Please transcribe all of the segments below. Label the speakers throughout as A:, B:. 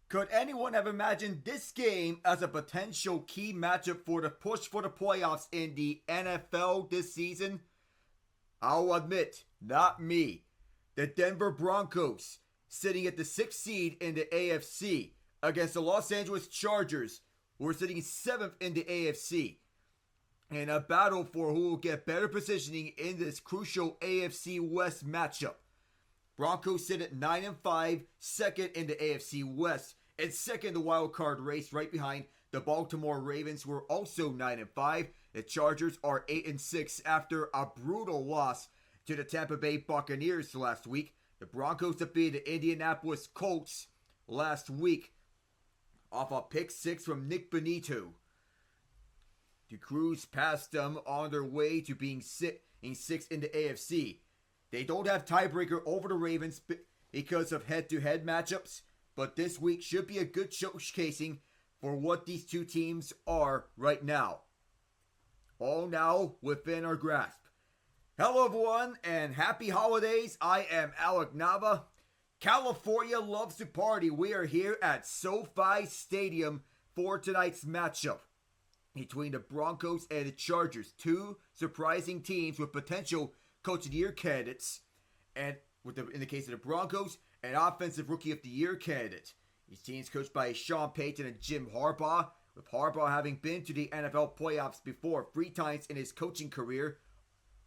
A: Could anyone have imagined this game as a potential key matchup for the push for the playoffs in the NFL this season? I'll admit, not me. The Denver Broncos, sitting at the 6th seed in the AFC, against the Los Angeles Chargers, who are sitting 7th in the AFC. In a battle for who will get better positioning in this crucial AFC West matchup. Broncos sit at 9-5, second in the AFC West, and second in the wild card race right behind the Baltimore Ravens, who are also 9-5. The Chargers are 8-6 after a brutal loss to the Tampa Bay Buccaneers last week. The Broncos defeated the Indianapolis Colts last week off a pick six from Nick Bonito to cruise past them on their way to being sixth in the AFC. They don't have tiebreaker over the Ravens because of head-to-head matchups, but this week should be a good showcasing for what these two teams are right now. All now within our grasp. Hello everyone and happy holidays. I am Alec Nava. California loves to party. We are here at SoFi Stadium for tonight's matchup between the Broncos and the Chargers. Two surprising teams with potential Coach of the Year candidates. And in the case of the Broncos, an Offensive Rookie of the Year candidate. These teams coached by Sean Payton and Jim Harbaugh, with Harbaugh having been to the NFL playoffs before 3 times in his coaching career.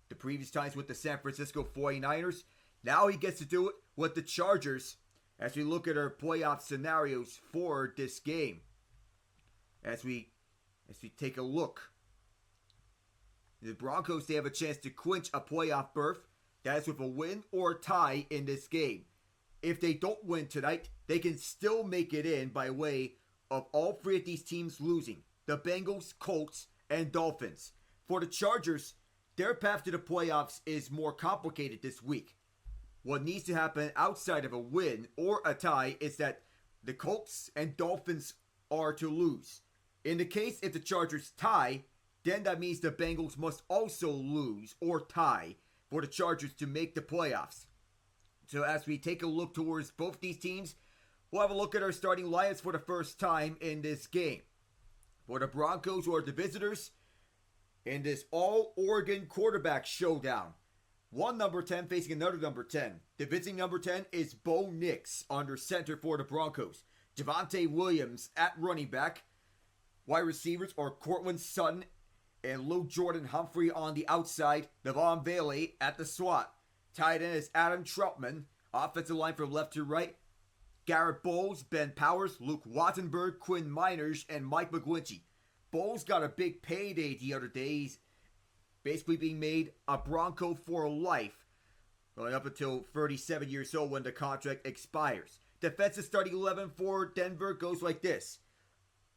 A: The previous times with the San Francisco 49ers. Now he gets to do it with the Chargers as we look at our playoff scenarios for this game. As we take a look. The Broncos, they have a chance to clinch a playoff berth. That is with a win or a tie in this game. If they don't win tonight, they can still make it in by way of all 3 of these teams losing. The Bengals, Colts, and Dolphins. For the Chargers, their path to the playoffs is more complicated this week. What needs to happen outside of a win or a tie is that the Colts and Dolphins are to lose. In the case if the Chargers tie, then that means the Bengals must also lose or tie for the Chargers to make the playoffs. So as we take a look towards both these teams, we'll have a look at our starting lineups for the first time in this game. For the Broncos, who are the visitors, in this all-Oregon quarterback showdown. One number 10 facing another number 10. The visiting number 10 is Bo Nix under center for the Broncos. Javonte Williams at running back. Wide receivers are Cortland Sutton and Luke Jordan Humphrey on the outside. Devon Bailey at the slot. Tight end is Adam Troutman. Offensive line from left to right. Garrett Bowles, Ben Powers, Luke Wattenberg, Quinn Miners, and Mike McGlinchey. Bowles got a big payday the other day. He's basically being made a Bronco for life, going up until 37 years old when the contract expires. Defensive starting 11 for Denver goes like this.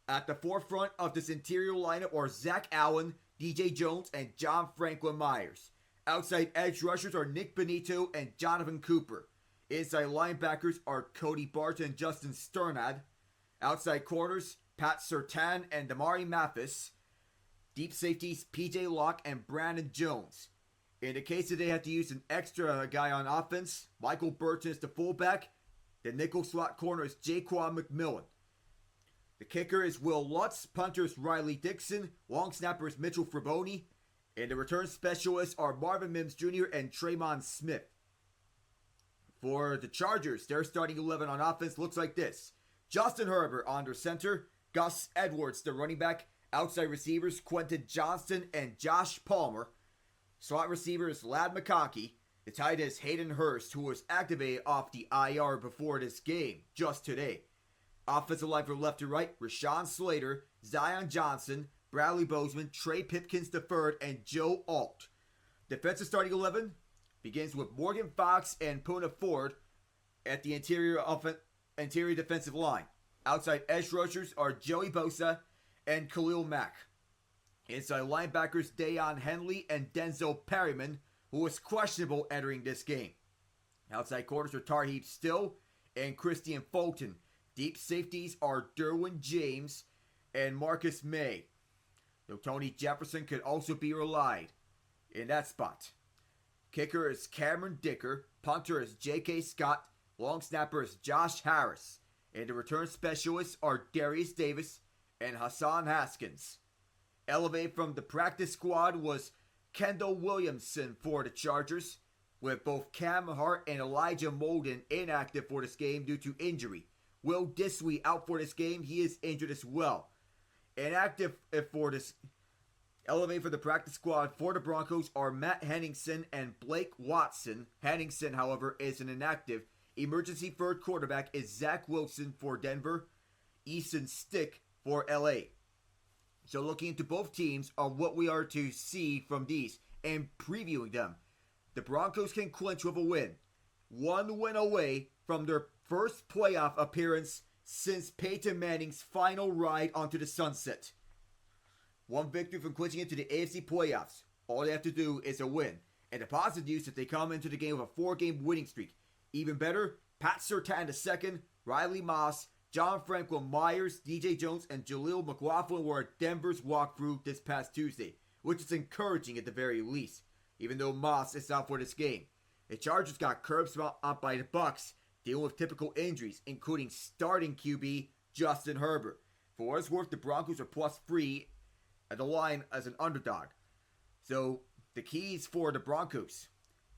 A: At the forefront of this interior lineup are Zach Allen, DJ Jones, and John Franklin Myers. Outside edge rushers are Nick Bonito and Jonathan Cooper. Inside linebackers are Cody Barton and Justin Sternad. Outside corners, Pat Surtain and Damari Mathis. Deep safeties, PJ Locke and Brandon Jones. In the case that they have to use an extra guy on offense, Michael Burton is the fullback. The nickel slot corner is Jaquan McMillan. The kicker is Will Lutz, punter is Riley Dixon, long snapper is Mitchell Fraboni, and the return specialists are Marvin Mims Jr. and Traymon Smith. For the Chargers, their starting 11 on offense looks like this. Justin Herbert under center, Gus Edwards the running back, outside receivers Quentin Johnston and Josh Palmer, slot receivers Ladd McConkey, the tight end is Hayden Hurst, who was activated off the IR before this game, just today. Offensive line from left to right, Rashawn Slater, Zion Johnson, Bradley Bozeman, Trey Pipkins III, and Joe Alt. Defensive starting 11 begins with Morgan Fox and Puna Ford at the interior defensive line. Outside edge rushers are Joey Bosa and Khalil Mack. Inside linebackers Dayon Henley and Denzel Perryman, who was questionable entering this game. Outside corners are Tarheeb Still and Christian Fulton. Deep safeties are Derwin James and Marcus May. Though Tony Jefferson could also be relied in that spot. Kicker is Cameron Dicker. Punter is J.K. Scott. Long snapper is Josh Harris. and the return specialists are Darius Davis and Hassan Haskins. Elevated from the practice squad was Kendall Williamson for the Chargers, with both Cam Hart and Elijah Molden inactive for this game due to injury. Will Disley out for this game. He is injured as well. Inactive for this elevated for the practice squad for the Broncos are Matt Henningsen and Blake Watson. Henningsen, however, is an inactive. Emergency third quarterback is Zach Wilson for Denver. Easton Stick for LA. So looking into both teams on what we are to see from these and previewing them. The Broncos can clinch with a win. One win away from their first playoff appearance since Peyton Manning's final ride onto the sunset. One victory from clinching into the AFC playoffs. All they have to do is a win. And the positive news is that they come into the game with a 4-game winning streak. Even better, Pat Surtain II, Riley Moss, John Franklin Myers, DJ Jones, and Jaleel McLaughlin were at Denver's walkthrough this past Tuesday, which is encouraging at the very least, even though Moss is out for this game. The Chargers got curbs out by the Bucs, dealing with typical injuries, including starting QB Justin Herbert. For what it's worth, the Broncos are +3 at the line as an underdog. So, the keys for the Broncos: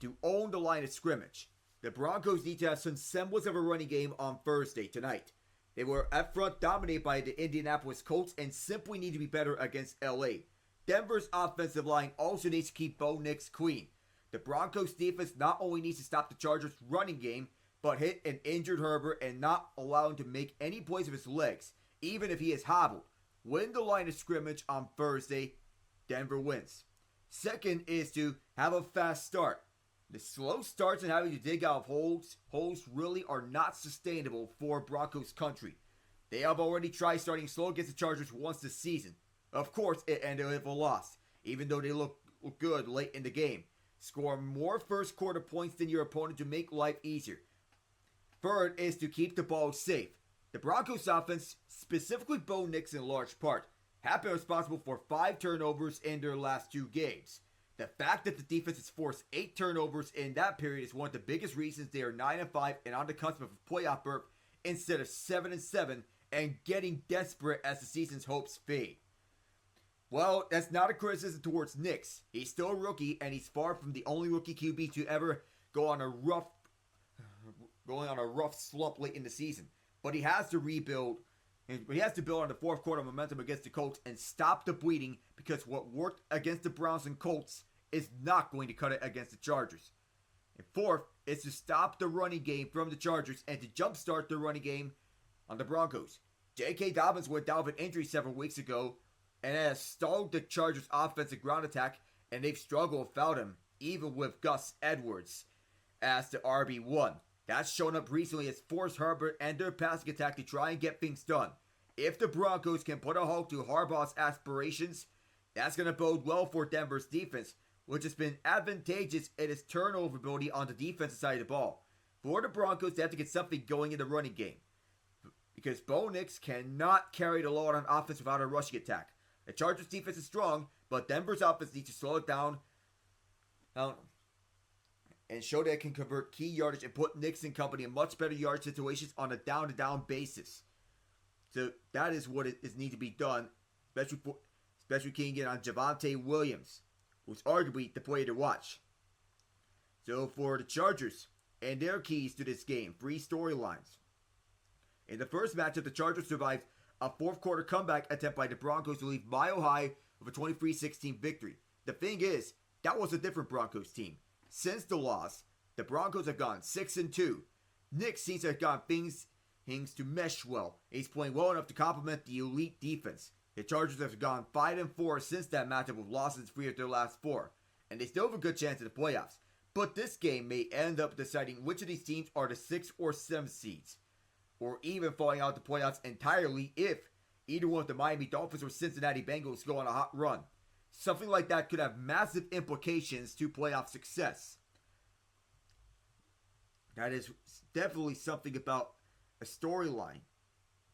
A: to own the line of scrimmage. The Broncos need to have some semblance of a running game on Thursday tonight. They were up front dominated by the Indianapolis Colts and simply need to be better against LA. Denver's offensive line also needs to keep Bo Nix clean. The Broncos defense not only needs to stop the Chargers' running game, but hit an injured Herbert and not allow him to make any plays with his legs, even if he is hobbled. Win the line of scrimmage on Thursday, Denver wins. Second is to have a fast start. The slow starts and having to dig out of holes really are not sustainable for Broncos country. They have already tried starting slow against the Chargers once this season. Of course, it ended with a loss, even though they look good late in the game. Score more first quarter points than your opponent to make life easier. Third is to keep the ball safe. The Broncos offense, specifically Bo Nix in large part, have been responsible for 5 turnovers in their last 2 games. The fact that the defense has forced 8 turnovers in that period is one of the biggest reasons they are 9-5 and on the cusp of a playoff berth instead of 7-7 and getting desperate as the season's hopes fade. Well, that's not a criticism towards Nix. He's still a rookie and he's far from the only rookie QB to ever going on a rough slump late in the season. But he has to rebuild. He has to build on the fourth quarter momentum against the Colts and stop the bleeding, because what worked against the Browns and Colts is not going to cut it against the Chargers. And fourth is to stop the running game from the Chargers and to jumpstart the running game on the Broncos. J.K. Dobbins went down with an injury several weeks ago and has stalled the Chargers' offensive ground attack, and they've struggled without him, even with Gus Edwards as the RB1. That's shown up recently as forced Herbert and their passing attack to try and get things done. If the Broncos can put a halt to Harbaugh's aspirations, that's going to bode well for Denver's defense, which has been advantageous in its turnover ability on the defensive side of the ball. For the Broncos, they have to get something going in the running game, because Bo Nix cannot carry the load on offense without a rushing attack. The Chargers' defense is strong, but Denver's offense needs to slow it down and show that it can convert key yardage and put Nix and company in much better yard situations on a down-to-down basis. So that is what is need to be done, especially keying in on Javonte Williams, who's arguably the player to watch. So for the Chargers and their keys to this game, 3 storylines. In the first matchup, the Chargers survived a fourth quarter comeback attempt by the Broncos to leave Mile High with a 23-16 victory. The thing is, that was a different Broncos team. Since the loss, the Broncos have gone 6-2. Nick seems to have gotten things to mesh well. He's playing well enough to complement the elite defense. The Chargers have gone 5-4 since that matchup with losses 3 of their last 4, and they still have a good chance at the playoffs. But this game may end up deciding which of these teams are the 6 or 7 seeds, or even falling out the playoffs entirely if either one of the Miami Dolphins or Cincinnati Bengals go on a hot run. Something like that could have massive implications to playoff success. That is definitely something about a storyline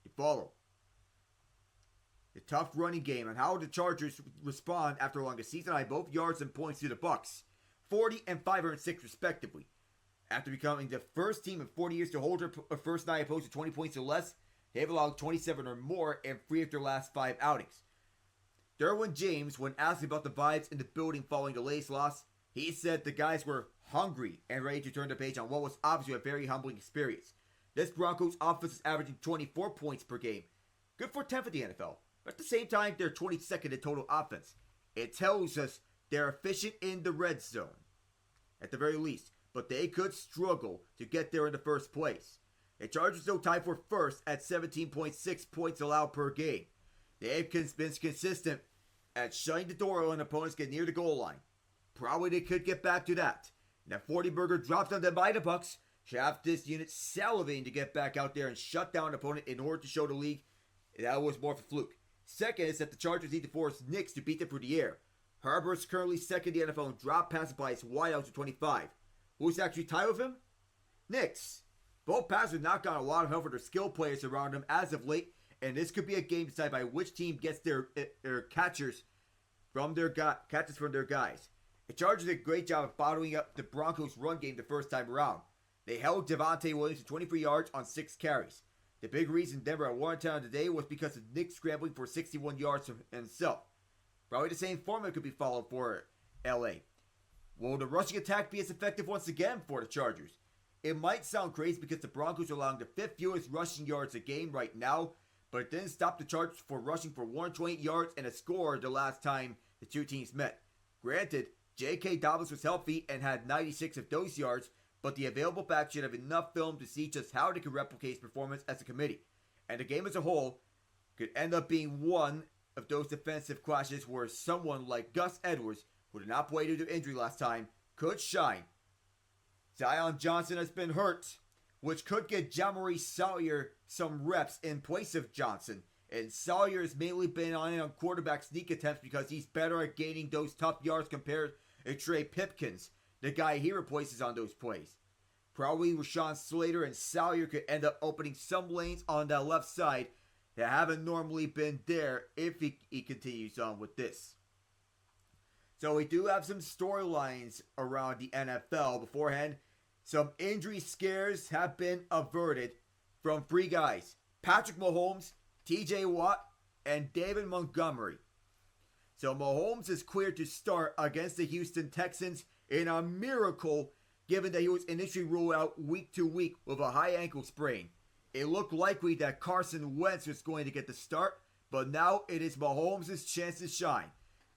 A: to follow. The tough running game and how the Chargers respond after a longer season high both yards and points to the Bucs, 40 and 506 respectively. After becoming the first team in 40 years to hold their first 9 opposed to 20 points or less, they've allowed 27 or more in 3 of their last 5 outings. Derwin James, when asked about the vibes in the building following the latest loss, he said the guys were hungry and ready to turn the page on what was obviously a very humbling experience. This Broncos offense is averaging 24 points per game. Good for 10th in the NFL. But at the same time, they're 22nd in total offense. It tells us they're efficient in the red zone, at the very least. But they could struggle to get there in the first place. The Chargers though tied for first at 17.6 points allowed per game. They've been consistent at shutting the door when opponents get near the goal line. Probably they could get back to that. Now 40 burger drops on them by the Bucks. Should have this unit salivating to get back out there and shut down an opponent in order to show the league that was more of a fluke. Second is that the Chargers need to force Nix to beat them through the air. Harbaugh is currently second in the NFL in drop passes by his wideouts to 25. Who's actually tied with him? Nix. Both passers have not gotten a lot of help for their skill players around them as of late, and this could be a game decided by which team gets their catches from their guys. The Chargers did a great job of bottling up the Broncos' run game the first time around. They held Devontae Williams to 23 yards on 6 carries. The big reason Denver had won town today was because of Nick scrambling for 61 yards himself. Probably the same format could be followed for LA. Will the rushing attack be as effective once again for the Chargers? It might sound crazy because the Broncos are allowing the 5th fewest rushing yards a game right now, but it didn't stop the Chargers from rushing for 128 yards and a score the last time the two teams met. Granted, J.K. Dobbins was healthy and had 96 of those yards, but the available backs should have enough film to see just how they could replicate his performance as a committee. And the game as a whole could end up being one of those defensive clashes where someone like Gus Edwards, who did not play due to injury last time, could shine. Zion Johnson has been hurt, which could get Jamari Sawyer some reps in place of Johnson. And Sawyer has mainly been on quarterback sneak attempts because he's better at gaining those tough yards compared to Trey Pipkins, the guy he replaces on those plays. Probably Rashawn Slater and Sawyer could end up opening some lanes on that left side that haven't normally been there if he continues on with this. So we do have some storylines around the NFL beforehand. Some injury scares have been averted from 3 guys: Patrick Mahomes, TJ Watt, and David Montgomery. So Mahomes is cleared to start against the Houston Texans in a miracle, given that he was initially ruled out week to week with a high ankle sprain. It looked likely that Carson Wentz was going to get the start, but now it is Mahomes' chance to shine.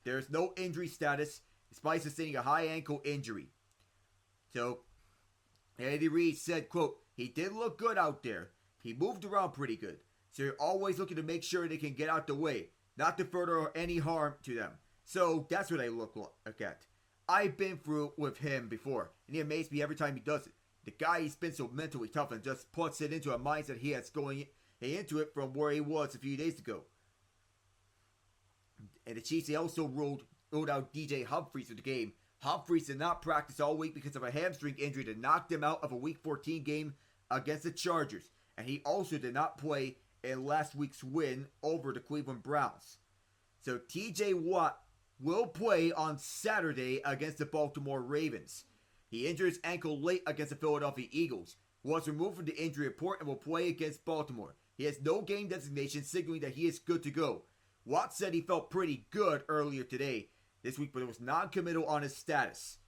A: There is no injury status, despite sustaining a high ankle injury. So, Andy Reid said, quote, "He did look good out there. He moved around pretty good. So you're always looking to make sure they can get out the way, not to further any harm to them. So that's what I look at. I've been through it with him before, and he amazes me every time he does it. The guy, he's been so mentally tough and just puts it into a mindset he has going into it from where he was a few days ago." And the Chiefs, they also ruled out DJ Humphries for the game. Humphries did not practice all week because of a hamstring injury that knocked him out of a Week 14 game against the Chargers. And he also did not play in last week's win over the Cleveland Browns. So TJ Watt will play on Saturday against the Baltimore Ravens. He injured his ankle late against the Philadelphia Eagles, was removed from the injury report, and will play against Baltimore. He has no game designation, signaling that he is good to go. Watt said he felt pretty good earlier today this week, but it was non-committal on his status.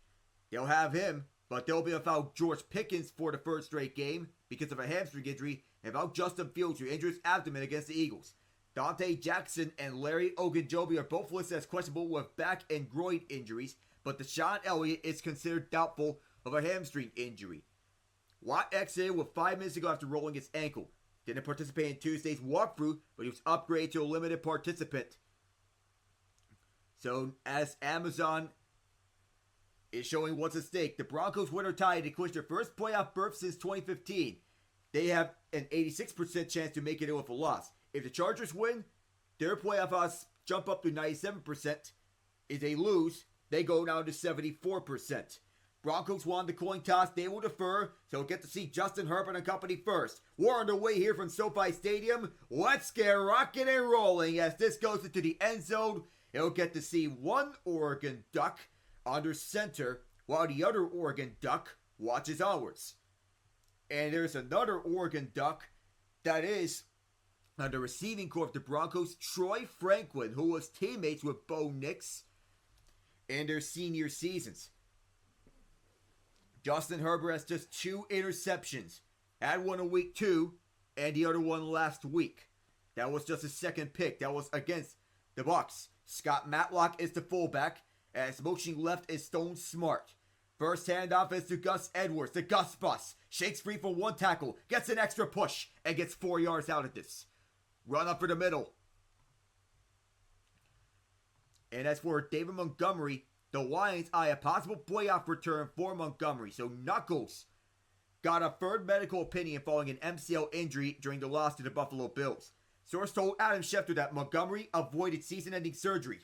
A: They'll have him, but they'll be without George Pickens for the first straight game because of a hamstring injury, and without Justin Fields, who injured his abdomen against the Eagles. Dante Jackson and Larry Ogunjobi are both listed as questionable with back and groin injuries, but Deshaun Elliott is considered doubtful of a hamstring injury. Watt exited with 5 minutes ago after rolling his ankle. Didn't participate in Tuesday's walkthrough, but he was upgraded to a limited participant. So, as Amazon is showing what's at stake, the Broncos win or tie to clinch their first playoff berth since 2015. They have an 86% chance to make it in with a loss. If the Chargers win, their playoff odds jump up to 97%. If they lose, they go down to 74%. Broncos won the coin toss. They will defer, so we'll get to see Justin Herbert and company first. We're on the way here from SoFi Stadium. Let's get rocking and rolling as this goes into the end zone. It'll get to see one Oregon Duck under center, while the other Oregon Duck watches onwards. And there's another Oregon Duck that is on the receiving corps of the Broncos, Troy Franklin, who was teammates with Bo Nix in their senior seasons. Justin Herbert has just 2 interceptions. Had one in week 2 and the other one last week. That was just his second pick. That was against the Bucs. Scott Matlock is the fullback, as motioning left is Stone Smart. First handoff is to Gus Edwards, the Gus Bus. Shakes free for 1 tackle, gets an extra push, and gets 4 yards out of this. Run up for the middle. And as for David Montgomery, the Lions eye a possible playoff return for Montgomery. So Knuckles got a third medical opinion following an MCL injury during the loss to the Buffalo Bills. Source told Adam Schefter that Montgomery avoided season-ending surgery,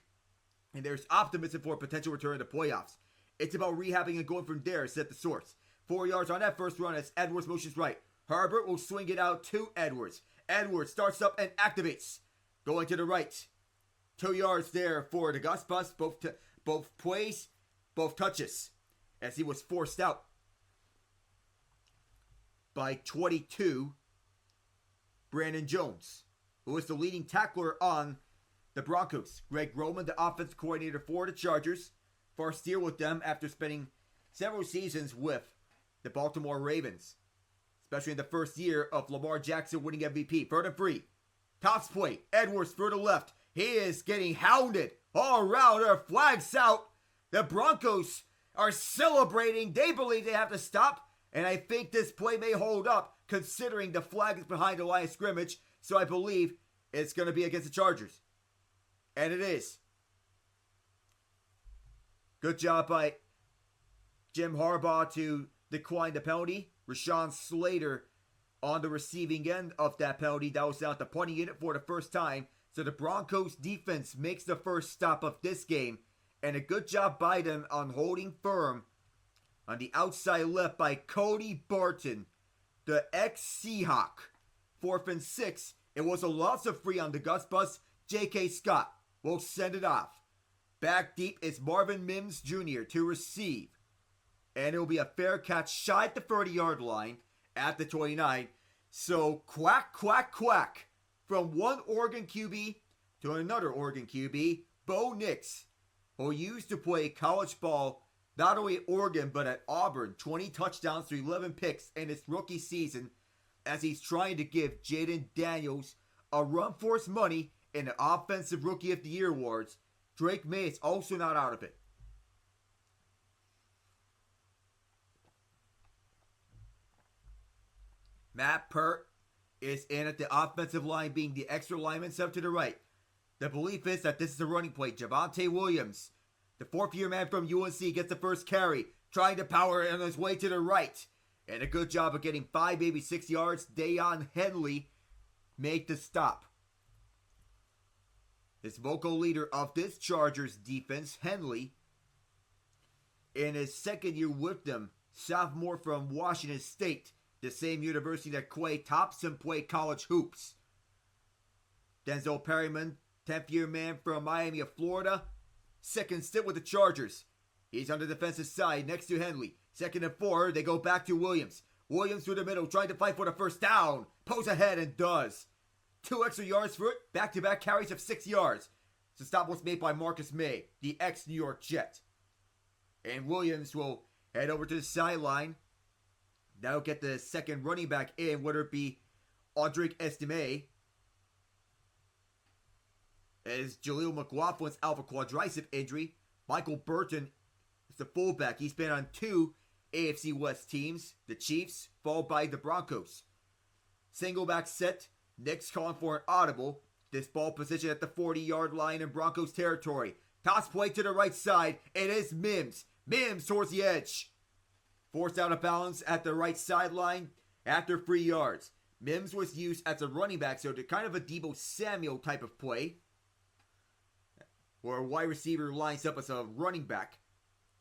A: and there's optimism for a potential return to the playoffs. It's about rehabbing and going from there, said the source. 4 yards on that first run as Edwards motions right. Herbert will swing it out to Edwards. Edwards starts up and activates. Going to the right. 2 yards there for the Gus Bus. Both plays, both touches, as he was forced out by 22, Brandon Jones, who is the leading tackler on the Broncos. Greg Roman, the offensive coordinator for the Chargers, first year with them after spending several seasons with the Baltimore Ravens, especially in the first year of Lamar Jackson winning MVP. 3rd and 3. Tops play. Edwards for the left. He is getting hounded all around. Their flags out. The Broncos are celebrating. They believe they have to stop. And I think this play may hold up considering the flag is behind the line of scrimmage. So I believe it's going to be against the Chargers. And it is. Good job by Jim Harbaugh to decline the penalty. Rashawn Slater on the receiving end of that penalty. That was out the punting unit for the first time. So the Broncos defense makes the first stop of this game. And a good job by them on holding firm on the outside left by Cody Barton, the ex-Seahawk. 4th and 6. It was a loss of 3 on the Gus Bus. J.K. Scott will send it off. Back deep is Marvin Mims Jr. to receive. And it will be a fair catch shy at the 30-yard line at the 29. So quack, quack, quack. From one Oregon QB to another Oregon QB, Bo Nix, who used to play college ball not only at Oregon but at Auburn. 20 touchdowns to 11 picks in his rookie season as he's trying to give Jaden Daniels a run for his money in the Offensive Rookie of the Year awards. Drake May is also not out of it. Matt Pert is in at the offensive line, being the extra lineman sub to the right. The belief is that this is a running play. Javonte Williams, the 4th-year man from UNC, gets the first carry, trying to power on his way to the right. And a good job of getting 5, maybe 6 yards. Dayon Henley made the stop. His vocal leader of this Chargers defense, Henley, in his second year with them, sophomore from Washington State, the same university that Klay Thompson played college hoops. Denzel Perryman, 10th-year man from Miami of Florida, second stint with the Chargers. He's on the defensive side next to Henley. 2nd and 4, they go back to Williams. Williams through the middle, trying to fight for the first down. Pulls ahead and does. 2 extra yards for it. Back-to-back carries of 6 yards. The stop was made by Marcus May, the ex-New York Jet. And Williams will head over to the sideline. That'll get the second running back in, whether it be Audric Estime, as Jaleel McLaughlin's alpha quadricep injury. Michael Burton is the fullback. He's been on 2 AFC West teams, the Chiefs, followed by the Broncos. Single back set, Nix calling for an audible. This ball position at the 40-yard line in Broncos territory. Toss play to the right side. It is Mims. Mims towards the edge. Forced out of balance at the right sideline after 3 yards. Mims was used as a running back, so they're kind of a Deebo Samuel type of play, where a wide receiver lines up as a running back.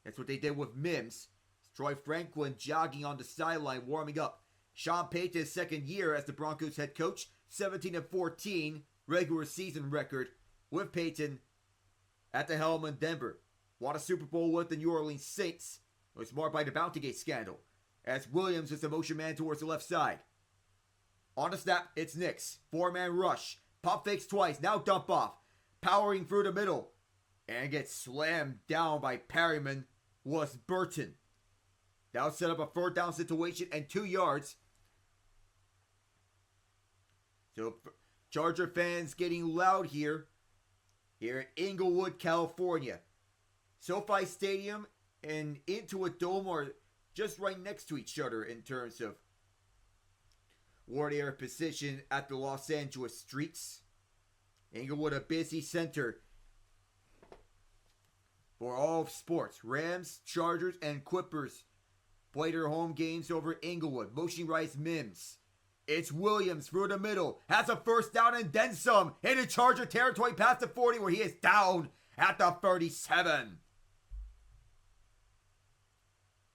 A: That's what they did with Mims. Troy Franklin jogging on the sideline, warming up. Sean Payton's second year as the Broncos head coach, 17-14 regular season record with Payton at the helm in Denver. Won a Super Bowl with the New Orleans Saints. It was marked by the Bountygate scandal. as Williams is the motion man towards the left side. On the snap, it's Nix. 4-man rush. Pump fakes twice, now dump off. Powering through the middle. And gets slammed down by Perryman was Burton. That'll set up a 3rd down situation and 2 yards. So Charger fans getting loud here in Inglewood, California. SoFi Stadium and Intuit Dome are just right next to each other in terms of warrior position at the Los Angeles streets. Inglewood, a busy center for all sports. Rams, Chargers, and Clippers play their home games over Inglewood. Motion rise Mims. It's Williams through the middle. Has a 1st down and then some. Into Charger territory past the 40 where he is down at the 37.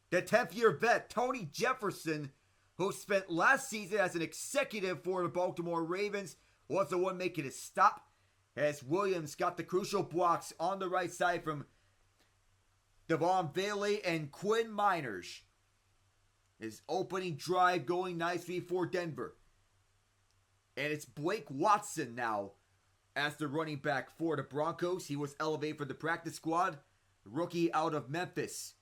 A: The 10th-year vet, Tony Jefferson, who spent last season as an executive for the Baltimore Ravens, was the one making a stop as Williams got the crucial blocks on the right side from Devon Bailey and Quinn Miners. His opening drive going nicely for Denver. And it's Blake Watson now as the running back for the Broncos. He was elevated from the practice squad, rookie out of Memphis.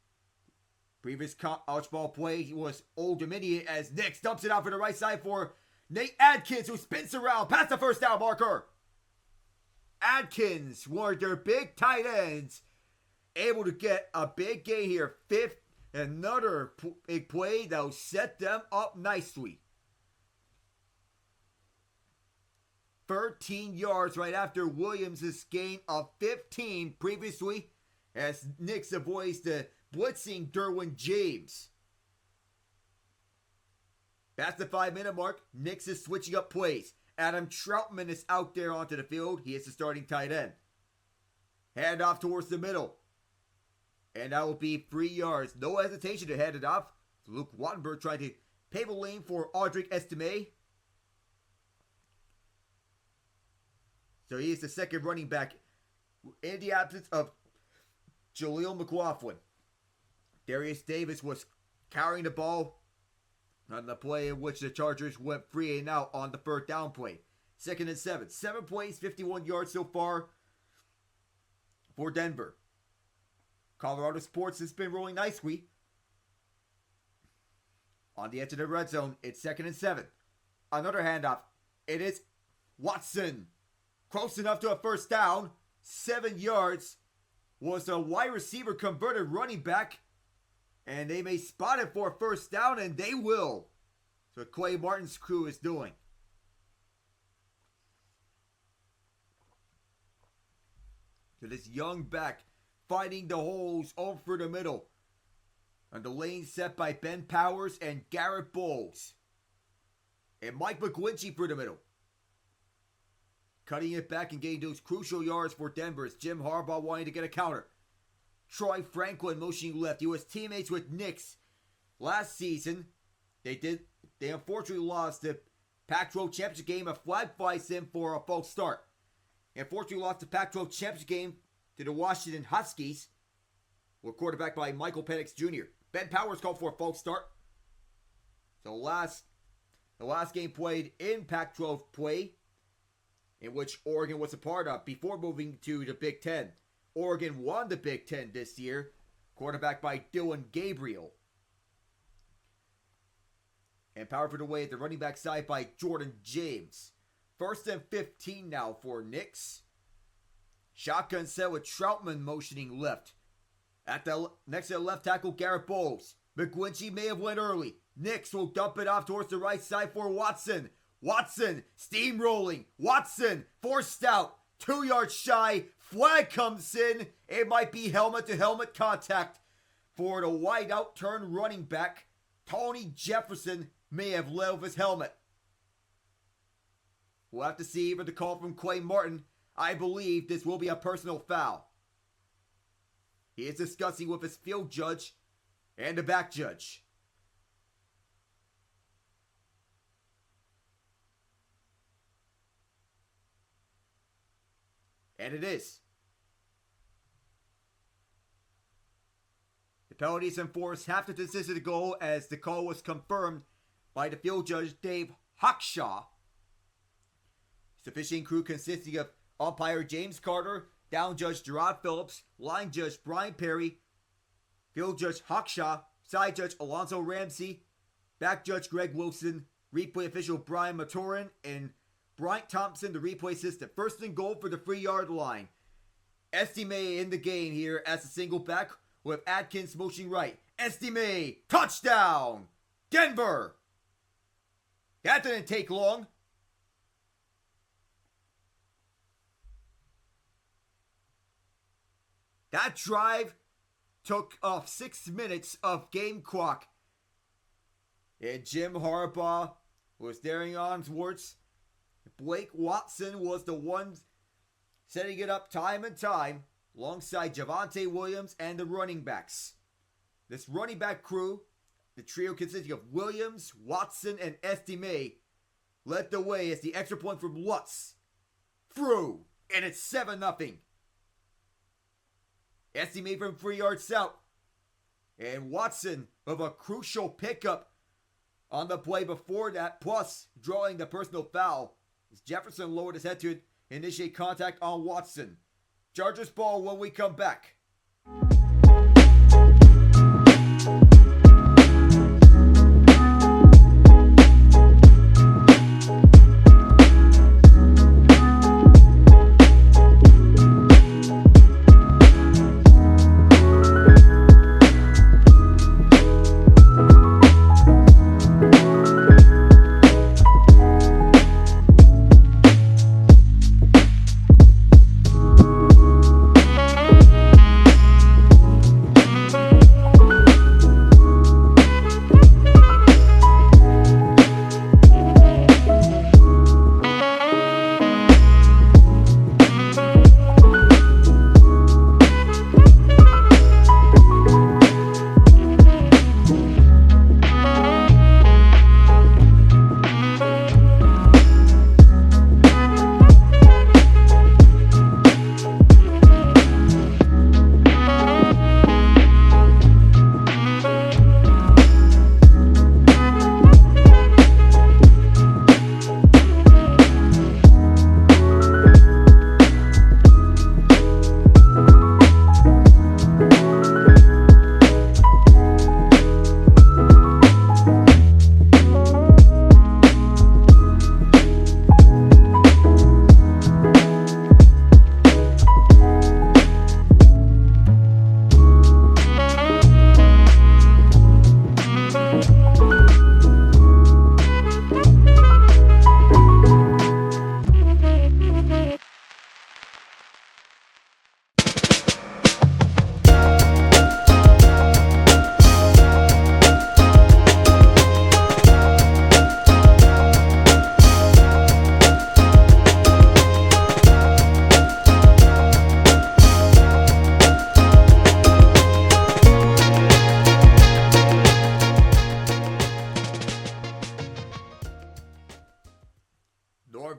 A: Previous college ball play, he was Old Dominion as Nix dumps it out for the right side for Nate Adkins, who spins around past the 1st down marker. Adkins, one of their big tight ends, able to get a big gain here. Another big play that will set them up nicely. 13 yards right after Williams' gain of 15 previously as Nix avoids the blitzing Derwin James. Past the 5-minute mark, Nix is switching up plays. Adam Troutman is out there onto the field. He is the starting tight end. Hand off towards the middle. And that will be 3 yards. No hesitation to hand it off. Luke Wattenberg trying to pave a lane for Audric Estime. So he is the second running back in the absence of Jaleel McLaughlin. Darius Davis was carrying the ball on the play in which the Chargers went 3 and out on the 3rd down play. 2nd and 7. 7 plays, 51 yards so far for Denver. Colorado Sports has been rolling nicely. On the edge of the red zone, it's 2nd and 7. Another handoff. It is Watson. Close enough to a 1st down. 7 yards. Was a wide receiver converted running back. And they may spot it for a 1st down, and they will. That's what Clay Martin's crew is doing. So this young back finding the holes over the middle. And the lane set by Ben Powers and Garrett Bowles. And Mike McGlinchey through the middle. Cutting it back and getting those crucial yards for Denver as Jim Harbaugh wanting to get a counter. Troy Franklin motioning left. He was teammates with Nix last season. They unfortunately lost the Pac-12 championship game. A flag flies in for a false start. Unfortunately lost the Pac-12 championship game to the Washington Huskies. Were quarterbacked by Michael Penix Jr. Ben Powers called for a false start. So the last game played in Pac-12 play, in which Oregon was a part of before moving to the Big Ten. Oregon won the Big Ten this year, quarterbacked by Dylan Gabriel. And power for the way at the running back side by Jordan James. 1st and 15 now for Nix. Shotgun set with Troutman motioning left. Next to the left tackle, Garrett Bowles. McGlinchey may have went early. Nix will dump it off towards the right side for Watson. Watson steamrolling. Watson forced out. 2 yards shy. Flag comes in. It might be helmet-to-helmet contact for the wide-out turn running back. Tony Jefferson may have let off his helmet. We'll have to see with the call from Clay Martin. I believe this will be a personal foul. He is discussing with his field judge and the back judge. And it is. The penalties enforced half the distance of the goal as the call was confirmed by the field judge Dave Hawkshaw. The officiating crew consisting of umpire James Carter, down judge Gerard Phillips, line judge Brian Perry, field judge Hawkshaw, side judge Alonzo Ramsey, back judge Greg Wilson, replay official Brian Matoran, and Bryant Thompson, the replay assistant. First and goal for the 3-yard line. Estime in the game here as a single back with Adkins motioning right. Estime, touchdown! Denver! That didn't take long. That drive took off 6 minutes of game clock. And Jim Harbaugh was daring on towards Blake Watson was the one setting it up time and time alongside Javonte Williams and the running backs. This running back crew, the trio consisting of Williams, Watson, and Estime, led the way as the extra point from Lutz through, and it's 7-0. Estime from 3 yards out, and Watson with a crucial pickup on the play before that, plus drawing the personal foul as Jefferson lowered his head to initiate contact on Watson. Chargers ball when we come back.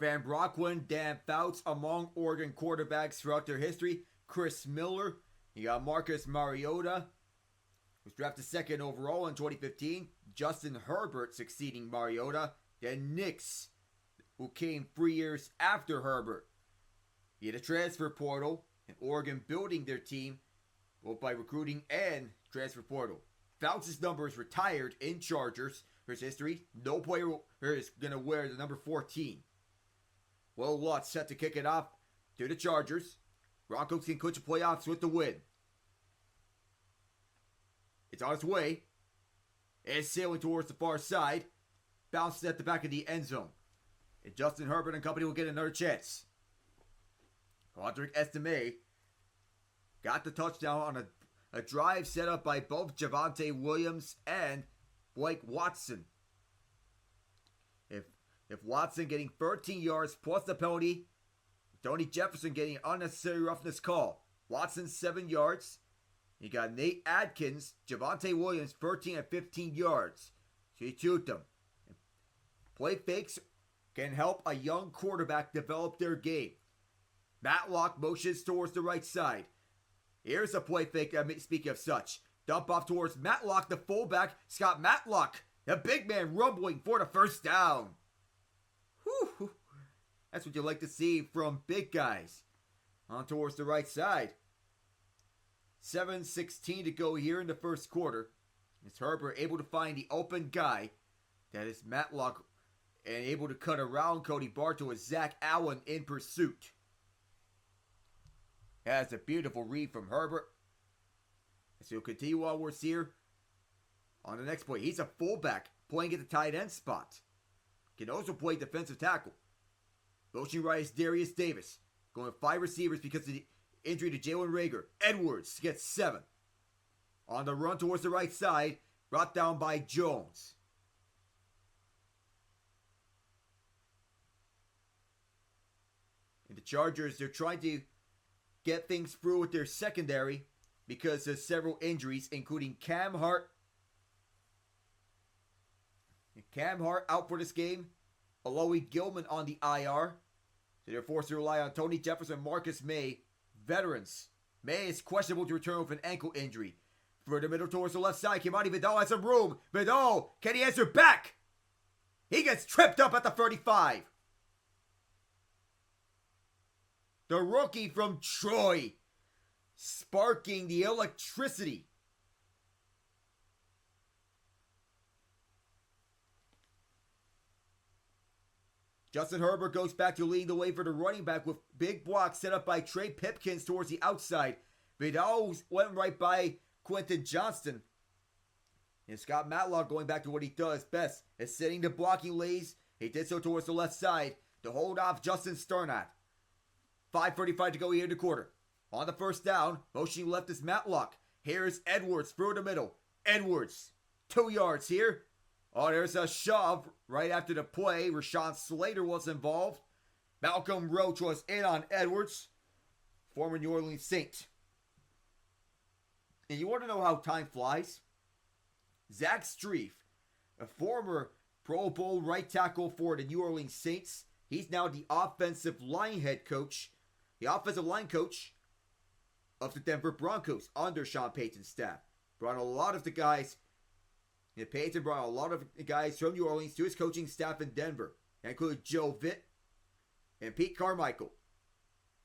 A: Van Brocklin, Dan Fouts among Oregon quarterbacks throughout their history. Chris Miller. You got Marcus Mariota, who was drafted second overall in 2015. Justin Herbert succeeding Mariota. Then Nix, who came 3 years after Herbert. You had a transfer portal, and Oregon building their team both by recruiting and transfer portal. Fouts' number is retired in Chargers. Here's history. No player is going to wear the number 14. Will Lutz set to kick it off to the Chargers. Broncos can clinch the playoffs with the win. It's on its way. It's sailing towards the far side. Bounces at the back of the end zone. And Justin Herbert and company will get another chance. Roderick Estime got the touchdown on a drive set up by both Javonte Williams and Blake Watson. If Watson getting 13 yards plus the penalty, Tony Jefferson getting an unnecessary roughness call. Watson 7 yards. You got Nate Adkins, Javonte Williams 13 and 15 yards. So you shoot them. Play fakes can help a young quarterback develop their game. Matlock motions towards the right side. Here's a play fake, speaking of such. Dump off towards Matlock, the fullback. Scott Matlock, the big man, rumbling for the first down. Whew. That's what you like to see from big guys. On towards the right side. 7:16 to go here in the first quarter. It's Herbert able to find the open guy. That is Matlock, and able to cut around Cody Bartow with Zach Allen in pursuit. That's a beautiful read from Herbert. So he'll continue onwards here. On the next play, he's a fullback playing at the tight end spot. Can also play defensive tackle. Motion right is Darius Davis. Going with 5 receivers because of the injury to Jalen Reagor. Edwards gets 7. On the run towards the right side, brought down by Jones. And the Chargers, they're trying to get things through with their secondary because of several injuries, including Cam Hart. Cam Hart out for this game. Aloy Gilman on the IR. So they're forced to rely on Tony Jefferson and Marcus May, veterans. May is questionable to return with an ankle injury. Further middle towards the left side, Kimani Vidal has some room. Vidal, can he answer back? He gets tripped up at the 35. The rookie from Troy, sparking the electricity. Justin Herbert goes back to leading the way for the running back with big blocks set up by Trey Pipkins towards the outside. Vidal went right by Quentin Johnston. And Scott Matlock going back to what he does best, is setting the blocking lays. He did so towards the left side to hold off Justin Starnat. 5:35 to go here in the quarter. On the first down, motioning left is Matlock. Here's Edwards through the middle. Edwards, 2 yards here. Oh, there's a shove right after the play. Rashawn Slater was involved. Malcolm Roach was in on Edwards, former New Orleans Saint. And you want to know how time flies? Zach Strief, a former Pro Bowl right tackle for the New Orleans Saints. He's now the offensive line head coach, the offensive line coach of the Denver Broncos under Sean Payton's staff. Brought a lot of the guys. And Payton brought a lot of guys from New Orleans to his coaching staff in Denver. That included Joe Vitt and Pete Carmichael.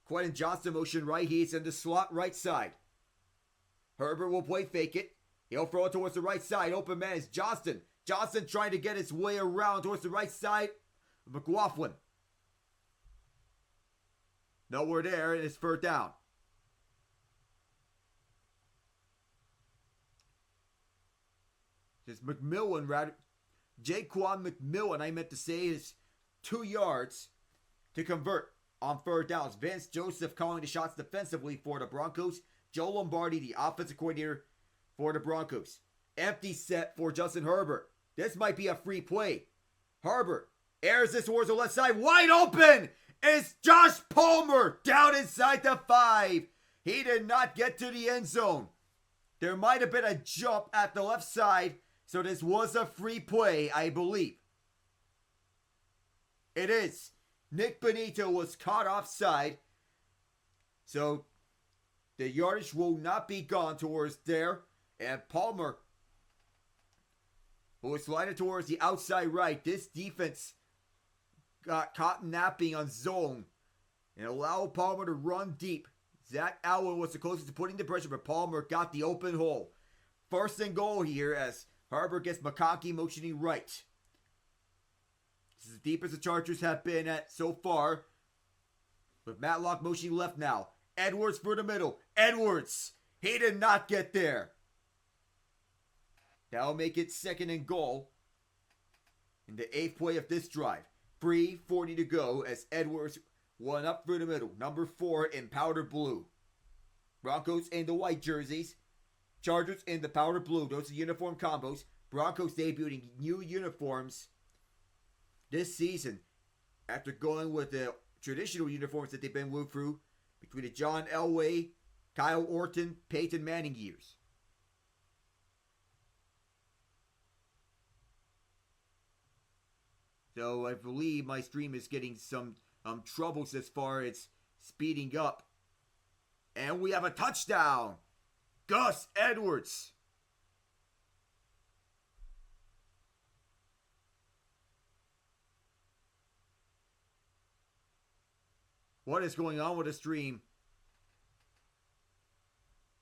A: Quentin Johnston motion right. He's in the slot right side. Herbert will play fake it. He'll throw it towards the right side. Open man is Johnston. Johnston trying to get his way around towards the right side. McLaughlin. Nowhere there, and it's third down. It's McMillan, rather. Jaquan McMillan, I meant to say, is 2 yards to convert on third downs. Vince Joseph calling the shots defensively for the Broncos. Joe Lombardi, the offensive coordinator for the Broncos. Empty set for Justin Herbert. This might be a free play. Herbert airs this towards the left side. Wide open! It's Josh Palmer down inside the 5. He did not get to the end zone. There might have been a jump at the left side, so this was a free play, I believe. It is. Nick Benito was caught offside, so the yardage will not be gone towards there. And Palmer, who was sliding towards the outside right, this defense got caught napping on zone and allowed Palmer to run deep. Zach Allen was the closest to putting the pressure, but Palmer got the open hole. First and goal here as Herbert gets McConkey motioning right. This is as deep as the Chargers have been at so far. With Matlock motioning left now. Edwards for the middle. Edwards! He did not get there. That'll make it second and goal in the 8th play of this drive. 3:40 to go as Edwards won up through the middle. Number 4 in powder blue. Broncos in the white jerseys. Chargers in the powder blue. Those are uniform combos. Broncos debuting new uniforms this season after going with the traditional uniforms that they've been moved through between the John Elway, Kyle Orton, Peyton Manning years. So I believe my stream is getting some troubles as far as speeding up. And we have a touchdown. Gus Edwards what is going on with the stream?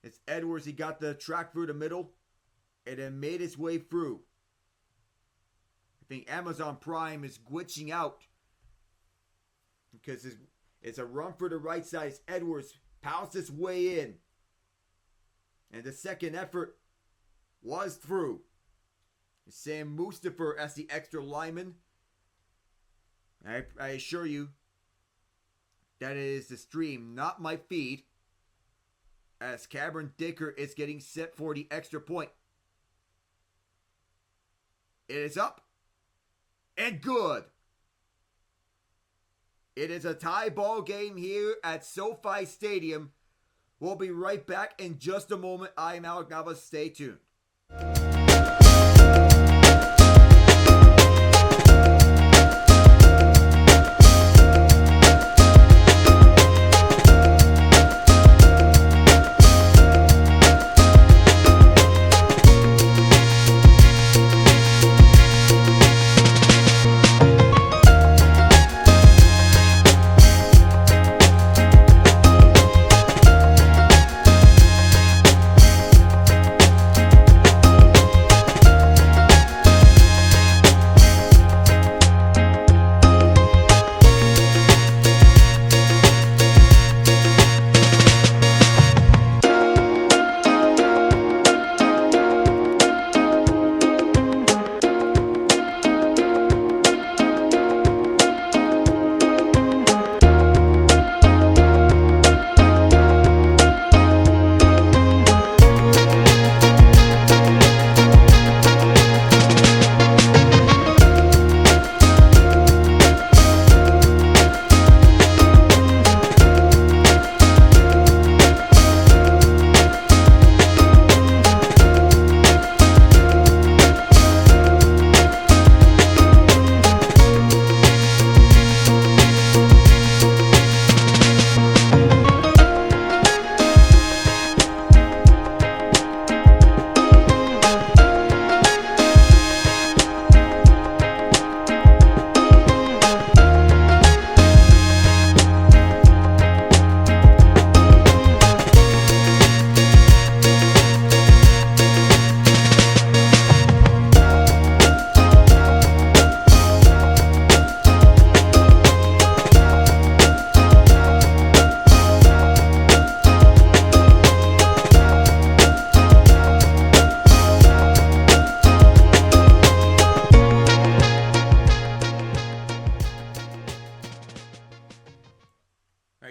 A: It's Edwards. He got the track through the middle and then made his way through. I think Amazon Prime is glitching out because it's a run for the right side. It's Edwards pounced his way in. And the second effort was through. Sam Mustafa as the extra lineman. I assure you, that is the stream, not my feed. As Cameron Dicker is getting set for the extra point. It is up. And good. It is a tie ball game here at SoFi Stadium. We'll be right back in just a moment. I am Alec Navas. Stay tuned.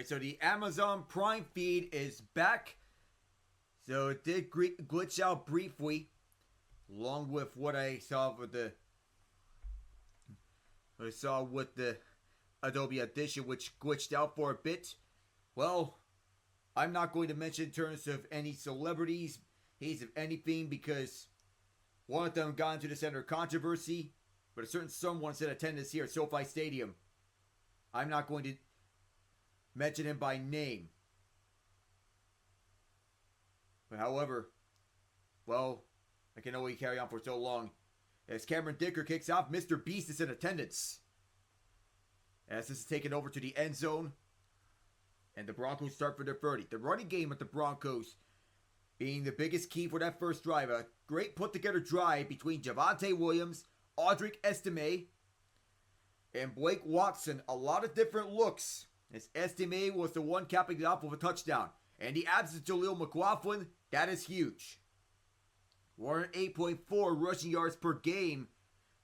A: So the Amazon Prime feed is back. So it did glitch out briefly, along with what I saw with the Adobe Audition, which glitched out for a bit. Well, I'm not going to mention in terms of any celebrities, of anything, because one of them got into the center of controversy, but a certain someone said attendance here at SoFi Stadium. I'm not going to mention him by name. But however, well, I can only carry on for so long. As Cameron Dicker kicks off, Mr. Beast is in attendance. As this is taken over to the end zone. And the Broncos start for their 30. The running game with the Broncos being the biggest key for that first drive. A great put-together drive between Javonte Williams, Audric Estime, and Blake Watson. A lot of different looks, as Estime was the one capping it off with a touchdown. And the absence of Jaleel McLaughlin, that is huge. 108.4 rushing yards per game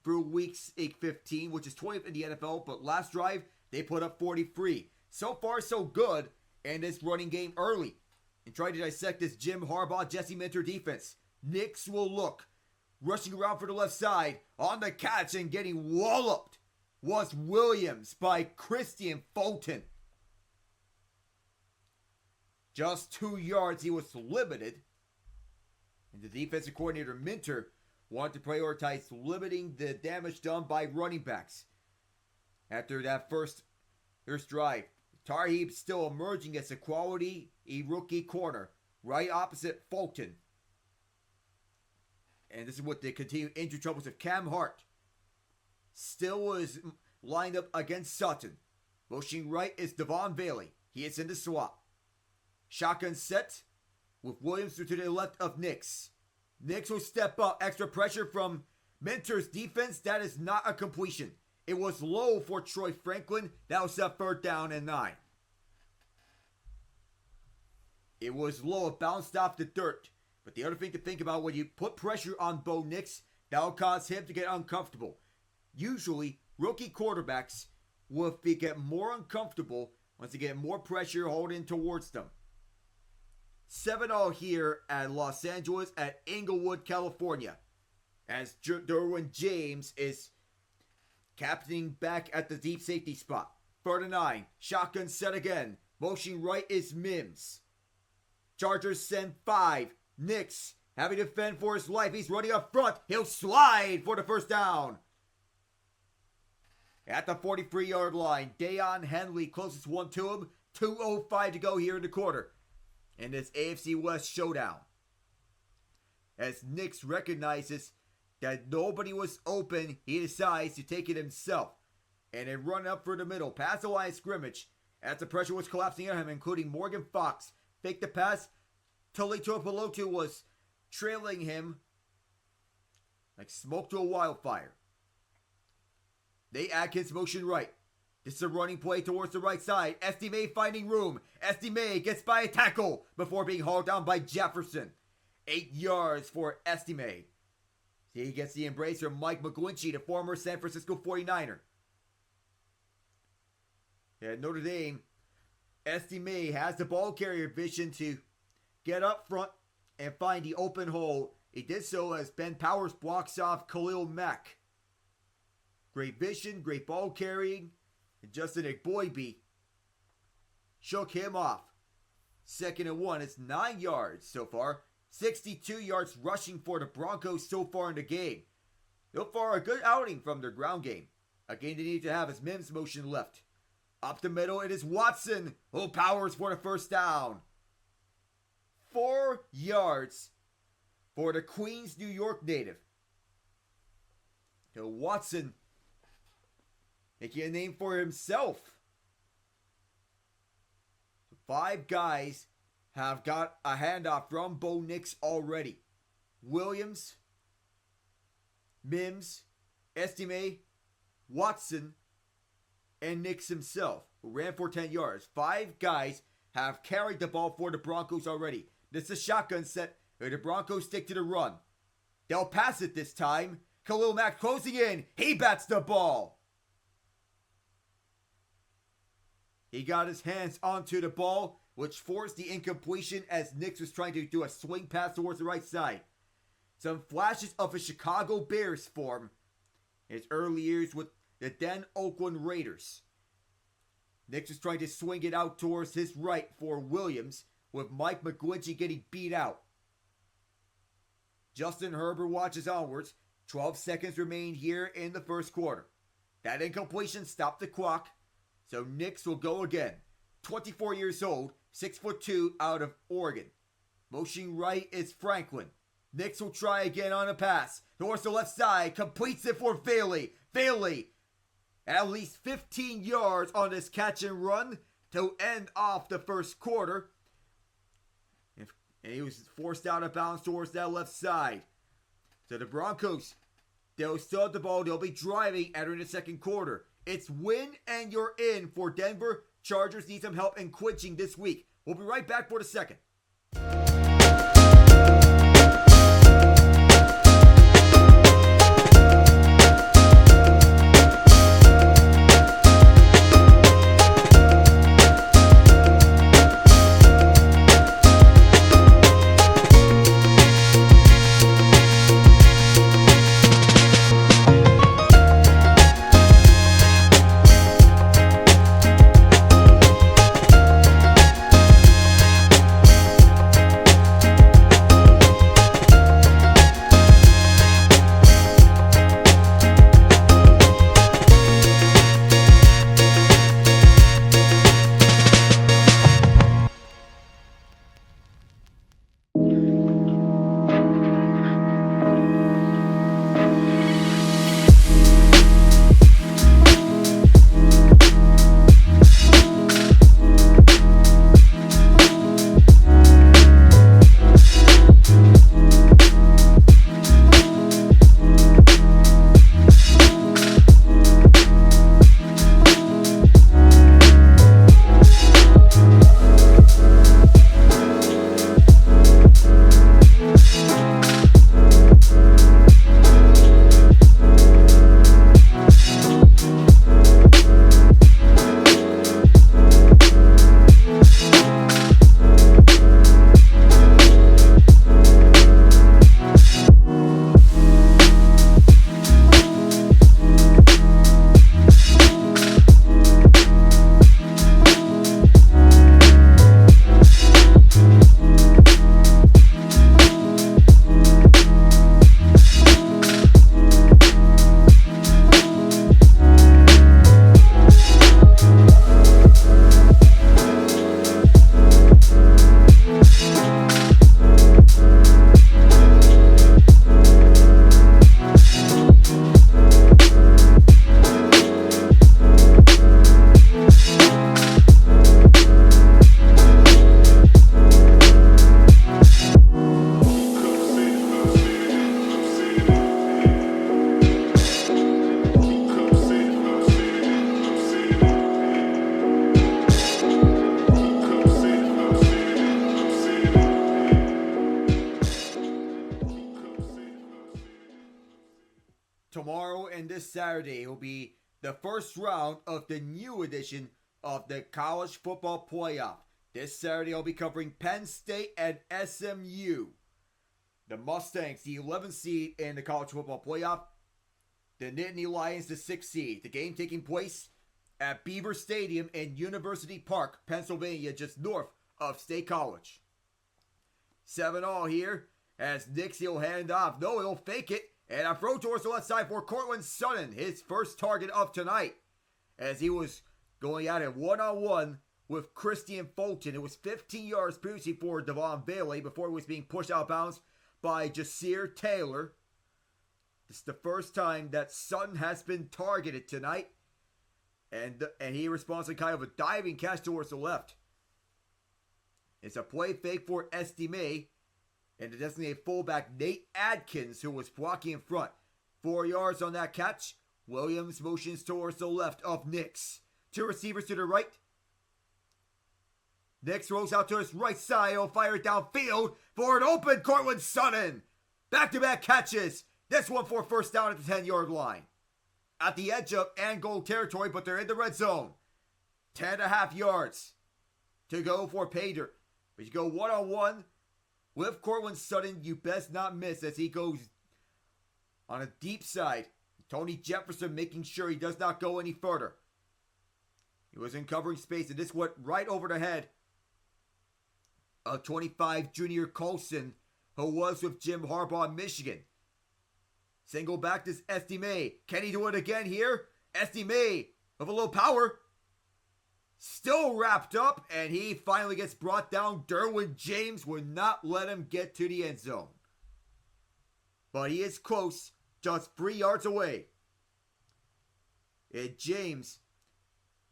A: through weeks 15, which is 20th in the NFL. But last drive, they put up 43. So far, so good in this running game early. And trying to dissect this Jim Harbaugh, Jesse Minter defense. Nix will look. Rushing around for the left side. On the catch and getting walloped was Williams by Christian Fulton. Just 2 yards, he was limited. And the defensive coordinator, Minter, wanted to prioritize limiting the damage done by running backs. After that first drive, Tarheeb still emerging as a quality rookie corner, right opposite Fulton. And this is what the continued injury troubles of Cam Hart. Still was lined up against Sutton. Motioning right is Devon Bailey. He is in the swap. Shotgun set with Williams to the left of Nix. Nix will step up. Extra pressure from Minter's defense. That is not a completion. It was low for Troy Franklin. That was a 3rd down and 9. It was low. It bounced off the dirt. But the other thing to think about, when you put pressure on Bo Nix, that will cause him to get uncomfortable. Usually, rookie quarterbacks will get more uncomfortable once they get more pressure holding towards them. 7-0 here at Los Angeles at Inglewood, California, as Derwin James is captaining back at the deep safety spot. 3rd and 9. Shotgun set again. Motioning right is Mims. Chargers send 5. Nix having to fend for his life. He's running up front. He'll slide for the 1st down. At the 43-yard line, Deion Henley closest one to him. 2:05 to go here in the quarter in this AFC West showdown. As Nix recognizes that nobody was open, he decides to take it himself and then run up for the middle, past the line of scrimmage. As the pressure was collapsing on him, including Morgan Fox, faked the pass. Talito Pelotu was trailing him like smoke to a wildfire. They Atkins motion right. This is a running play towards the right side. Estime finding room. Estime gets by a tackle before being hauled down by Jefferson. 8 yards for Estime. He gets the embrace from Mike McGlinchey, the former San Francisco 49er. At Notre Dame, Estime has the ball carrier vision to get up front and find the open hole. He did so as Ben Powers blocks off Khalil Mack. Great vision, great ball carrying. And Justin Igboibe shook him off. 2nd and 1. It's 9 yards so far. 62 yards rushing for the Broncos so far in the game. So far, a good outing from their ground game. A game they need to have is Mims motion left. Up the middle, it is Watson who powers for the 1st down. 4 yards for the Queens, New York native. So Watson making a name for himself. 5 guys have got a handoff from Bo Nix already. Williams, Mims, Estime, Watson, and Nix himself, who ran for 10 yards. 5 guys have carried the ball for the Broncos already. This is a shotgun set where the Broncos stick to the run. They'll pass it this time. Khalil Mack closing in. He bats the ball. He got his hands onto the ball, which forced the incompletion as Nix was trying to do a swing pass towards the right side. Some flashes of a Chicago Bears form in his early years with the then Oakland Raiders. Nix was trying to swing it out towards his right for Williams, with Mike McGlinchey getting beat out. Justin Herbert watches onwards. 12 seconds remain here in the 1st quarter. That incompletion stopped the clock, so Nix will go again. 24 years old, 6'2", out of Oregon. Motioning right is Franklin. Nix will try again on a pass. Towards the left side, completes it for Bailey. Bailey, at least 15 yards on this catch and run to end off the 1st quarter. And he was forced out of bounds towards that left side. So the Broncos, they'll still have the ball. They'll be driving entering the 2nd quarter. It's win and you're in for Denver. Chargers need some help in clinching this week. We'll be right back for the 2nd. this Saturday will be the first round of the new edition of the College Football Playoff. This Saturday I'll be covering Penn State and SMU. The Mustangs, the 11th seed in the College Football Playoff. The Nittany Lions, the 6th seed. The game taking place at Beaver Stadium in University Park, Pennsylvania, just north of State College. 7-all here as Nix, he'll hand off. No, he'll fake it. And a throw towards the left side for Cortland Sutton, his first target of tonight, as he was going at it one-on-one with Christian Fulton. It was 15 yards previously for Devon Bailey before it was being pushed out of bounds by Jasir Taylor. This is the first time that Sutton has been targeted tonight. And he responds to kind of a diving catch towards the left. It's a play fake for Estime. And the designated fullback, Nate Adkins, who was blocking in front. 4 yards on that catch. Williams motions towards the left of Nix. Two receivers to the right. Nix rolls out to his right side. He'll fire it downfield for an open Cortland Sutton. Back-to-back catches. This one for first down at the 10-yard line. At the edge of and goal territory, but they're in the red zone. 10.5 yards to go for Pater. But you go one-on-one with Cortland Sutton, you best not miss as he goes on a deep side. Tony Jefferson making sure he does not go any further. He was in covering space, and this went right over the head of 25 Junior Colson, who was with Jim Harbaugh in Michigan. Single back to Estime. Can he do it again here? Estime with a little power. Still wrapped up, and he finally gets brought down. Derwin James would not let him get to the end zone. But he is close, just 3 yards away. And James,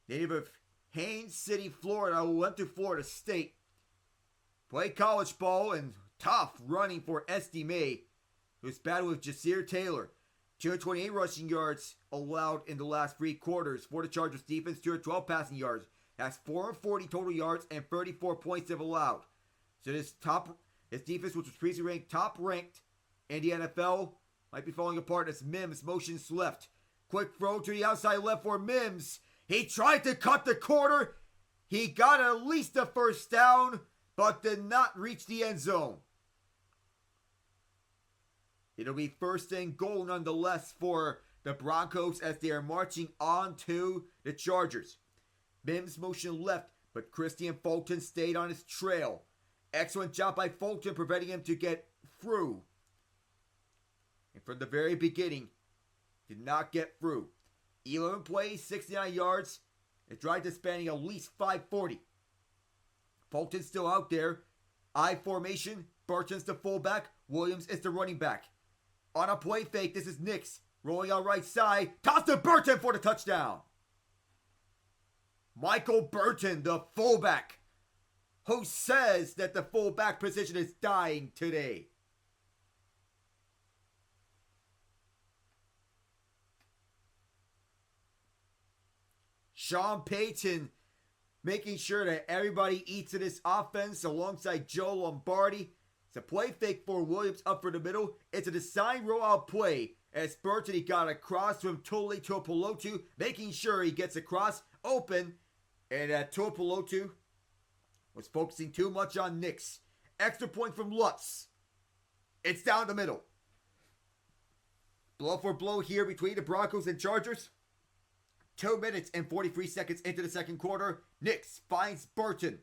A: native of Haines City, Florida, who went to Florida State, played college ball and tough running for Estime, who's battled with Jasir Taylor. 228 rushing yards allowed in the last 3 quarters for the Chargers defense. 212 passing yards. That's 440 total yards and 34 points they've allowed. So this defense, which was previously top ranked in the NFL, might be falling apart as Mims motions left. Quick throw to the outside left for Mims. He tried to cut the corner. He got at least a first down, but did not reach the end zone. It'll be first and goal nonetheless for the Broncos as they are marching on to the Chargers. Mims motion left, but Christian Fulton stayed on his trail. Excellent job by Fulton preventing him to get through. And from the very beginning, did not get through. 11 plays, 69 yards. A drive to spanning at least 540. Fulton still out there. I formation. Burton's the fullback. Williams is the running back. On a play fake, this is Nix. Rolling out right side. Toss to Burton for the touchdown. Michael Burton, the fullback, who says that the fullback position is dying today. Sean Payton making sure that everybody eats in this offense alongside Joe Lombardi. It's a play fake for Williams up for the middle. It's a design rollout play as Burton, he got across from Tuli Tuipulotu, making sure he gets across open. And Tuipulotu was focusing too much on Nix. Extra point from Lutz. It's down the middle. Blow for blow here between the Broncos and Chargers. 2 minutes and 43 seconds into the second quarter. Nix finds Burton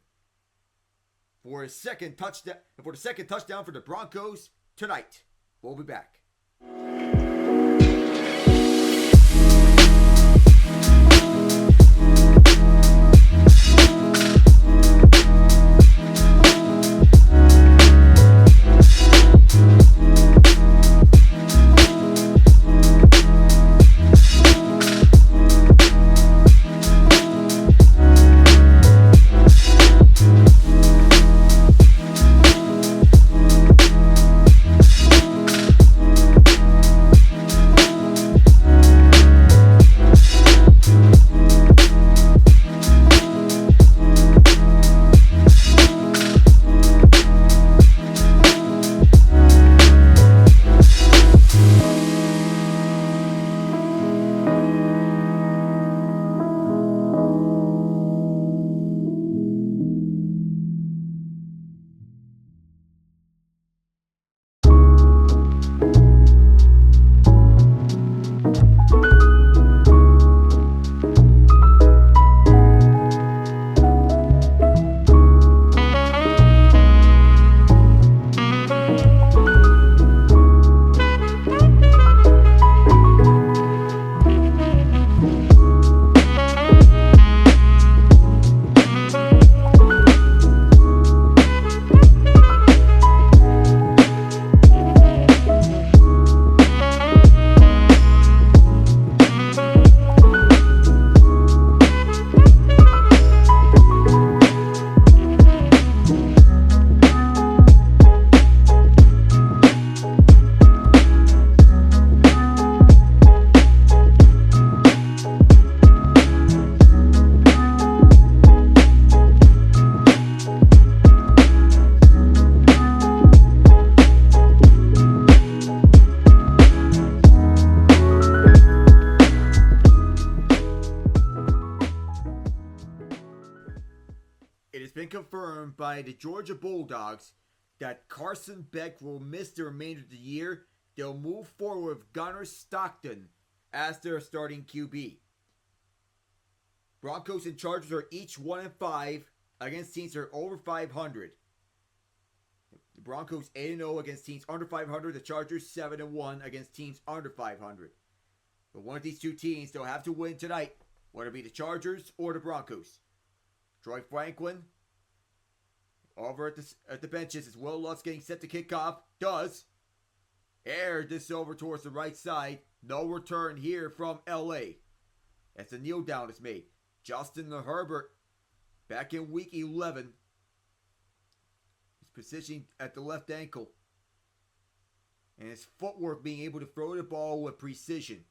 A: for his second touchdown. For the second touchdown for the Broncos tonight. We'll be back. been confirmed by the Georgia Bulldogs that Carson Beck will miss the remainder of the year. They'll move forward with Gunnar Stockton as their starting QB. Broncos and Chargers are each 1-5 against teams that are over 500. The Broncos 8-0 against teams under 500. The Chargers 7-1 against teams under 500. But one of these two teams, they'll have to win tonight, whether it be the Chargers or the Broncos. Troy Franklin over at the benches as Will Lutz getting set to kick off. Does. Air this over towards the right side. No return here from LA. As the kneel down is made. Justin Herbert back in week 11. He's positioning at the left ankle. And his footwork being able to throw the ball with precision.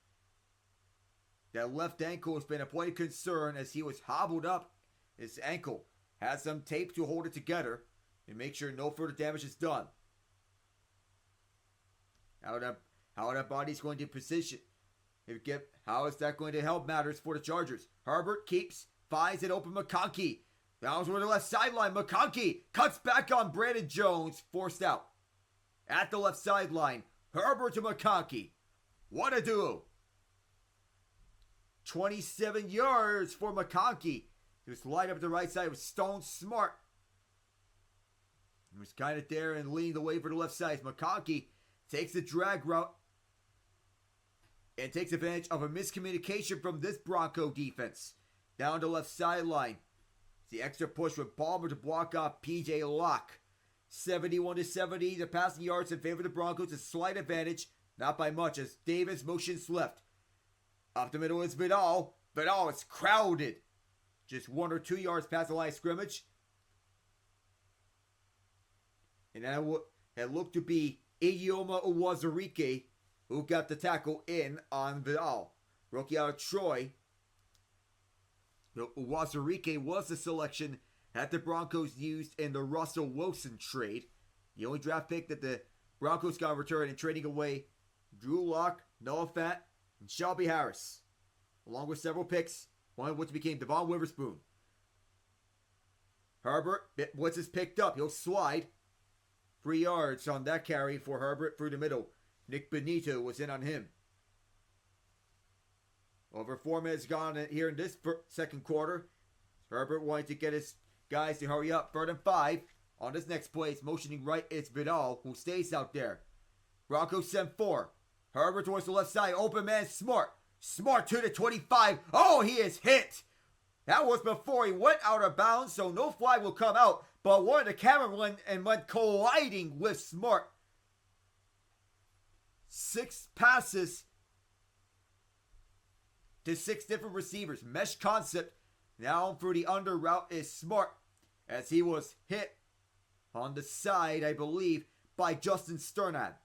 A: That left ankle has been a point of concern as he was hobbled up. His ankle has some tape to hold it together and make sure no further damage is done. How that body's going to position. How is that going to help matters for the Chargers? Herbert keeps, finds it open McConkey. Bounds over the left sideline. McConkey cuts back on Brandon Jones. Forced out. At the left sideline. Herbert to McConkey. What a duo. 27 yards for McConkey. He was lined up at the right side with Stone Smart. He was kind of there and leaning the way for the left side. McConkey takes the drag route and takes advantage of a miscommunication from this Bronco defense. Down the left sideline. The extra push with Palmer to block off P.J. Locke. 71-70. The passing yards in favor of the Broncos. A slight advantage. Not by much as Davis motions left. Up the middle is Vidal. Vidal is crowded. Just 1 or 2 yards past the line of scrimmage. And that looked to be Idioma Uwazurike who got the tackle in on Vidal. Rookie out of Troy. Uwazurike was the selection that the Broncos used in the Russell Wilson trade. The only draft pick that the Broncos got returned in trading away Drew Lock, Noah Fant, and Shelby Harris. Along with several picks, one of which became Devon Witherspoon. Herbert, once it's picked up, he'll slide. 3 yards on that carry for Herbert through the middle. Nick Benito was in on him. Over 4 minutes gone here in this second quarter. Herbert wanting to get his guys to hurry up. 3rd and 5. On this next play, it's motioning right. It's Vidal who stays out there. Broncos send 4. Herbert towards the left side. Open man Smart. Smart to the 25. Oh, he is hit. That was before he went out of bounds, so no flag will come out. But one of the cameramen went colliding with Smart. 6 passes to 6 different receivers. Mesh concept. Now through the under route is Smart. As he was hit on the side, I believe, by Justin Sternad.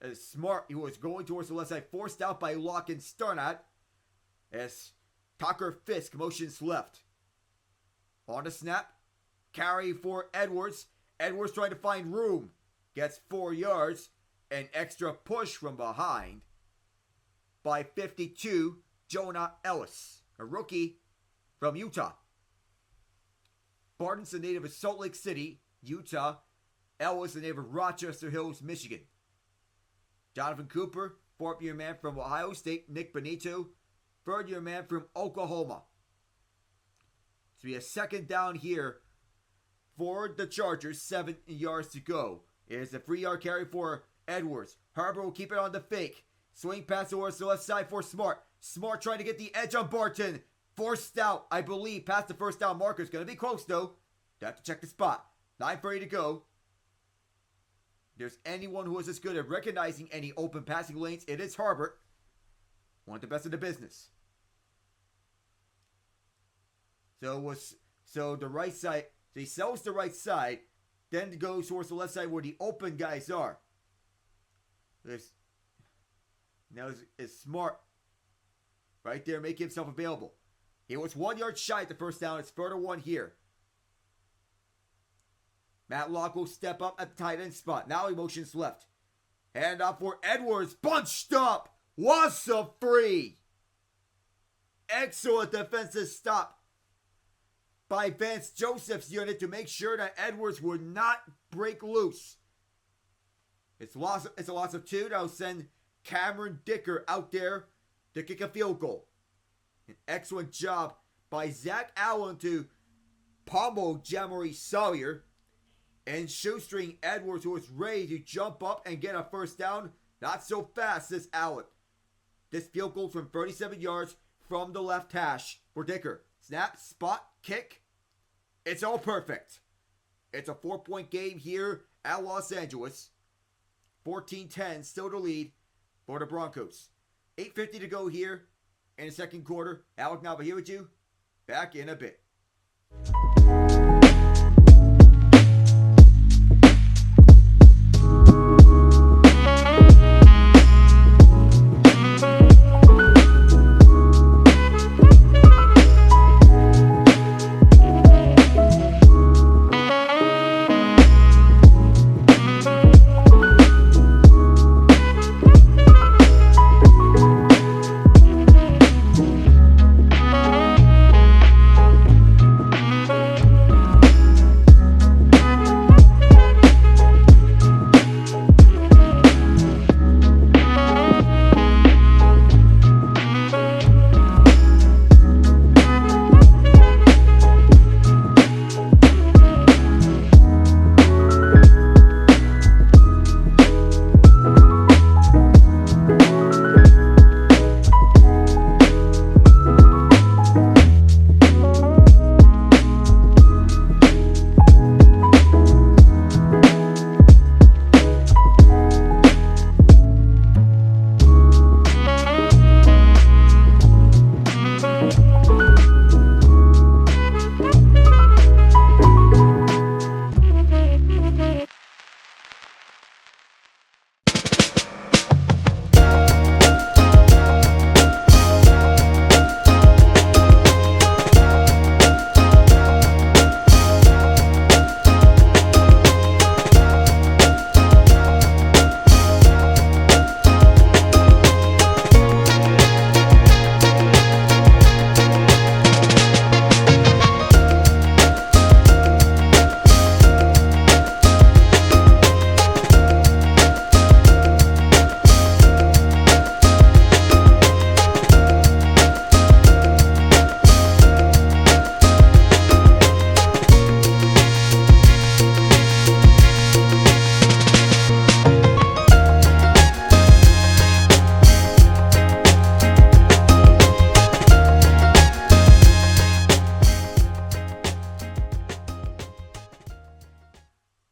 A: As Smart, he was going towards the left side, forced out by Locke and Sternad. As Tucker Fisk motions left. On the snap. Carry for Edwards. Edwards trying to find room. Gets 4 yards. An extra push from behind by 52, Jonah Ellis, a rookie from Utah. Barton's a native of Salt Lake City, Utah. Ellis, a native of Rochester Hills, Michigan. Jonathan Cooper, 4th-year man from Ohio State. Nick Benito, 3rd-year man from Oklahoma. To be a second down here for the Chargers, 7 yards to go. It is a 3-yard carry for Edwards. Herbert will keep it on the fake. Swing pass towards the left side for Smart. Smart trying to get the edge on Barton. Forced out, I believe, past the first down marker. It's going to be close, though. You have to check the spot. 9:30 to go. If there's anyone who is as good at recognizing any open passing lanes, it is Herbert. One of the best in the business. So the right side, so he sells the right side, then goes towards the left side where the open guys are. Now is Smart right there, making himself available. He was 1 yard shy at the first down. It's 3rd and 1 here. Matt Locke will step up at the tight end spot. Now he motions left. Hand off for Edwards. Bunched up. Was a free. Excellent defensive stop by Vance Joseph's unit to make sure that Edwards would not break loose. It's a loss of 2 that'll send Cameron Dicker out there to kick a field goal. An excellent job by Zach Allen to pummel Jamari Sawyer and shoestring Edwards, who was ready to jump up and get a first down. Not so fast, this Allen. This field goal from 37 yards from the left hash for Dicker. Snap, spot, kick. It's all perfect. It's a 4-point game here at Los Angeles. 14-10, still the lead for the Broncos. 8:50 to go here in the second quarter. Alec Nava here with you. Back in a bit.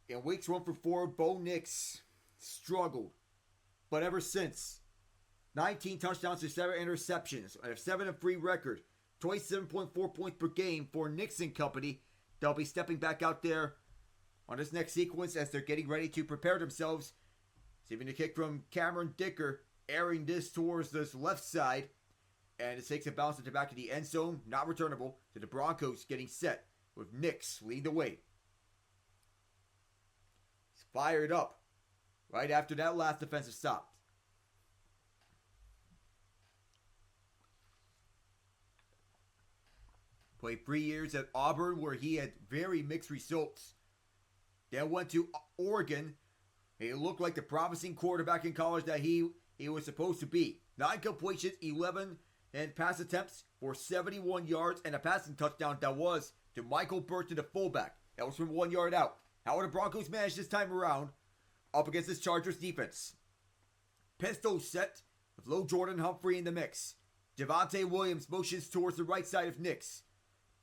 A: In weeks 1 through 4, Bo Nix struggled. But ever since, 19 touchdowns to 7 interceptions, a 7-3 record, 27.4 points per game for Nix and company. They'll be stepping back out there on this next sequence as they're getting ready to prepare themselves. Receiving the kick from Cameron Dicker, airing this towards this left side. And it takes a bounce at the back of the end zone, not returnable, to the Broncos getting set with Nix leading the way. He's fired up right after that last defensive stop. Played 3 years at Auburn where he had very mixed results. Then went to Oregon. He looked like the promising quarterback in college that he was supposed to be. 9 completions, 11 and pass attempts for 71 yards and a passing touchdown that was to Michael Burton, the fullback. That was from 1 yard out. How would the Broncos manage this time around up against this Chargers defense? Pistol set with low Jordan Humphrey in the mix. Javonte Williams motions towards the right side of Nix.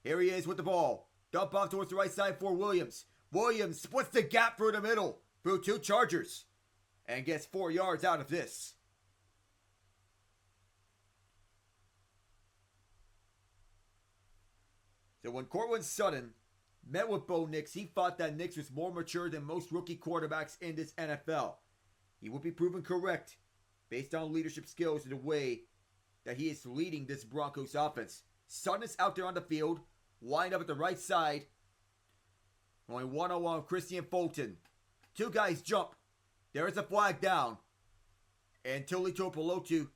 A: Here he is with the ball. Dump off towards the right side for Williams. Williams splits the gap through the middle through 2 Chargers and gets 4 yards out of this. So when Cortland Sutton met with Bo Nix, he thought that Nix was more mature than most rookie quarterbacks in this NFL. He would be proven correct based on leadership skills and the way that he is leading this Broncos offense. Sutton is out there on the field, lined up at the right side, going one-on-one with Christian Fulton. 2 guys jump. There is a flag down. And Tuli Topolotu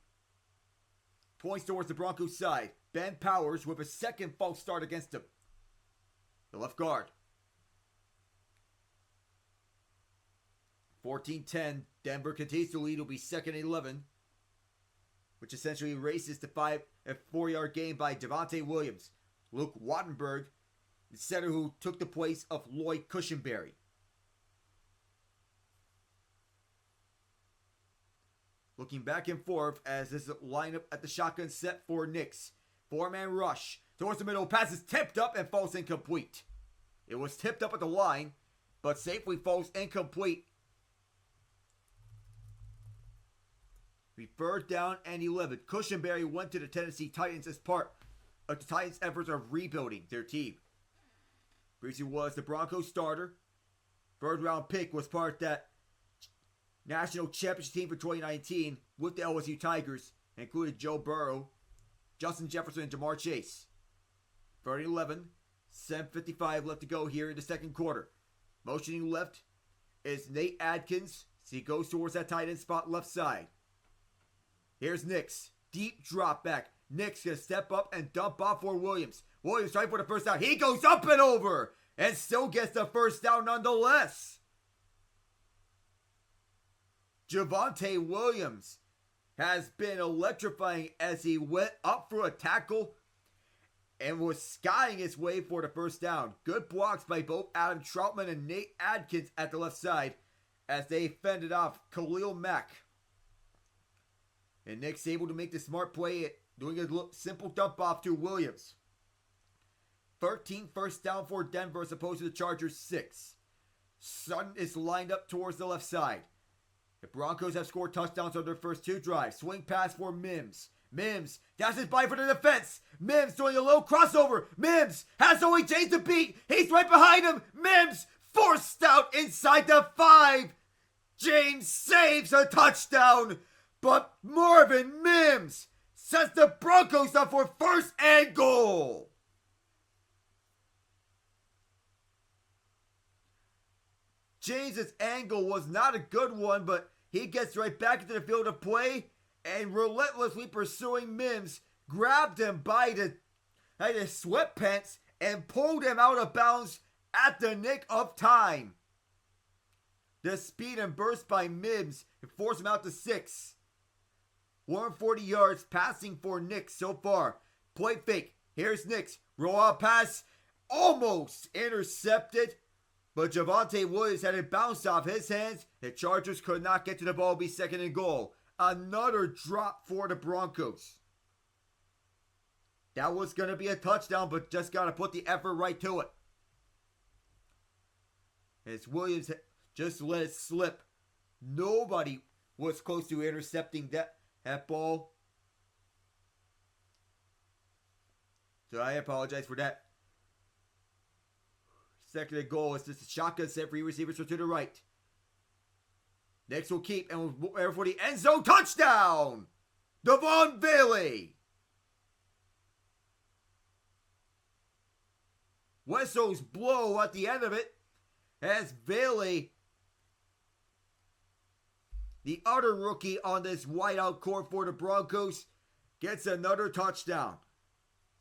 A: points towards the Broncos side. Ben Powers with a second false start against him. the left guard. 14-10, Denver continues to lead. It'll be 2nd and 11, which essentially races to a 4-yard gain by Javonte Williams. Luke Wattenberg, the center who took the place of Lloyd Cushenberry. Looking back and forth as this lineup at the shotgun set for Nix. 4-man rush towards the middle. Pass is tipped up and falls incomplete. It was tipped up at the line, but safely falls incomplete. 3rd down and 11. Cushenberry went to the Tennessee Titans as part of the Titans' efforts of rebuilding their team. Previously was the Broncos starter. 3rd round pick, was part of that national championship team for 2019 with the LSU Tigers, included Joe Burrow, Justin Jefferson, and Jamar Chase. 3rd and 11, 7:55 left to go here in the second quarter. Motioning left is Nate Adkins, so he goes towards that tight end spot left side. Here's Nix, deep drop back. Nix gonna step up and dump off for Williams. Williams trying for the first down. He goes up and over and still gets the first down nonetheless. Javonte Williams has been electrifying as he went up for a tackle and was skying his way for the first down. Good blocks by both Adam Troutman and Nate Adkins at the left side as they fended off Khalil Mack. And Nick's able to make the smart play, doing a simple dump off to Williams. 13 first down for Denver as opposed to the Chargers 6. Sutton is lined up towards the left side. The Broncos have scored touchdowns on their first 2 drives. Swing pass for Mims. Mims dashes by for the defense. Mims doing a little crossover. Mims has only James to beat. He's right behind him. Mims forced out inside the 5. James saves a touchdown. But Marvin Mims sets the Broncos up for 1st and goal. James's angle was not a good one, but he gets right back into the field of play and relentlessly pursuing Mims, grabbed him by the sweatpants and pulled him out of bounds at the nick of time. The speed and burst by Mims forced him out to 6. 140 yards passing for Nix so far. Play fake. Here's Nix. Roll out pass. Almost intercepted. But Javonte Williams had it bounced off his hands. The Chargers could not get to the ball. Be 2nd and goal. Another drop for the Broncos. That was going to be a touchdown, but just got to put the effort right to it. As Williams just let it slip. Nobody was close to intercepting that ball. So I apologize for that. 2nd and goal is just a shotgun set for your receivers to the right. Next will keep and will air for the end zone touchdown. Devon Bailey. Whistles blow at the end of it as Bailey, the other rookie on this whiteout court for the Broncos, gets another touchdown.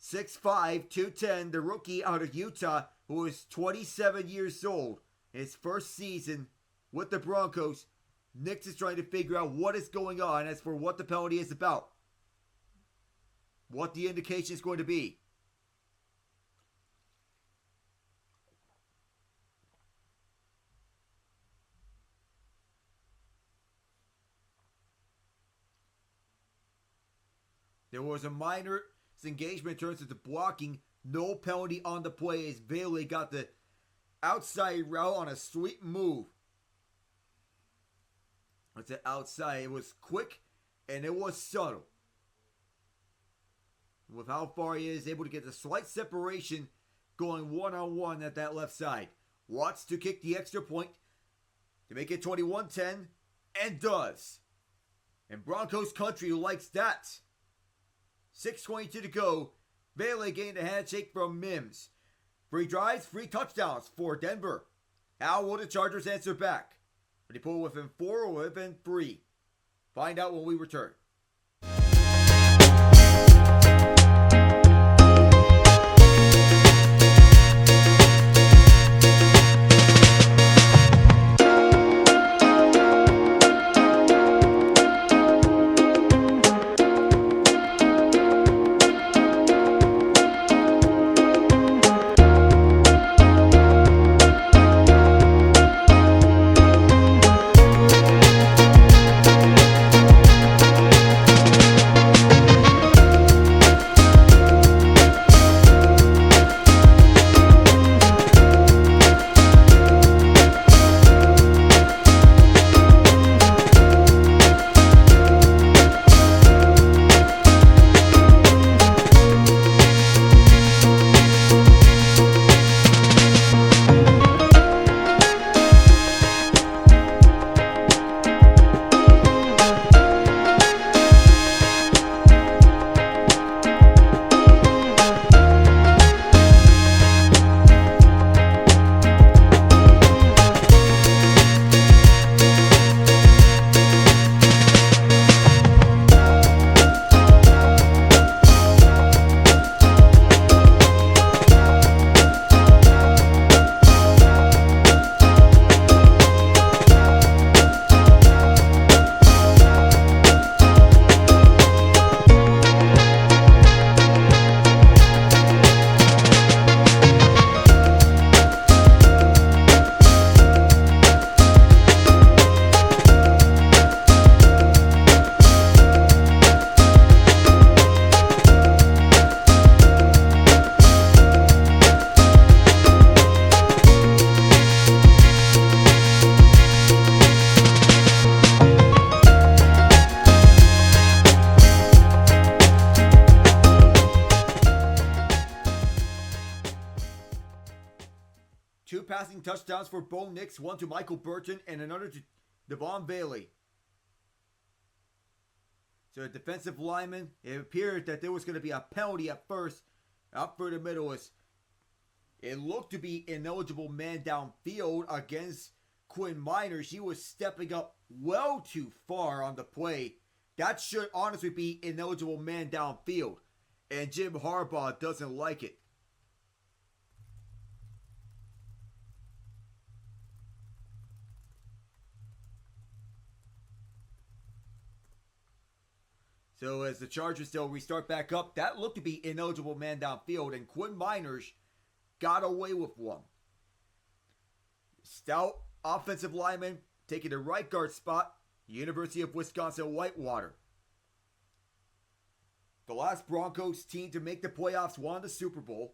A: 6'5", 210, the rookie out of Utah, who is 27 years old. In his first season with the Broncos, Nix is trying to figure out what is going on as for what the penalty is about. What the indication is going to be. There was a minor engagement in terms of the blocking. No penalty on the play as Bailey got the outside route on a sweep move. It's the outside. It was quick and it was subtle. With how far he is able to get the slight separation going one-on-one at that left side. Wants to kick the extra point to make it 21-10 and does. And Broncos country likes that. 6:22 to go. Bailey gained a handshake from Mims. 3 drives, 3 touchdowns for Denver. How will the Chargers answer back? Will they pull within 4 or within 3? Find out when we return. 2 passing touchdowns for Bo Nix, one to Michael Burton and another to Devon Bailey. So the defensive lineman, it appeared that there was going to be a penalty at first. Up for the middle is, it looked to be ineligible man downfield against Quinn Miners. She was stepping up well too far on the play. That should honestly be ineligible man downfield. And Jim Harbaugh doesn't like it. So as the Chargers still restart back up, that looked to be ineligible man downfield, and Quinn Miners got away with one. Stout offensive lineman taking the right guard spot, University of Wisconsin Whitewater. The last Broncos team to make the playoffs won the Super Bowl.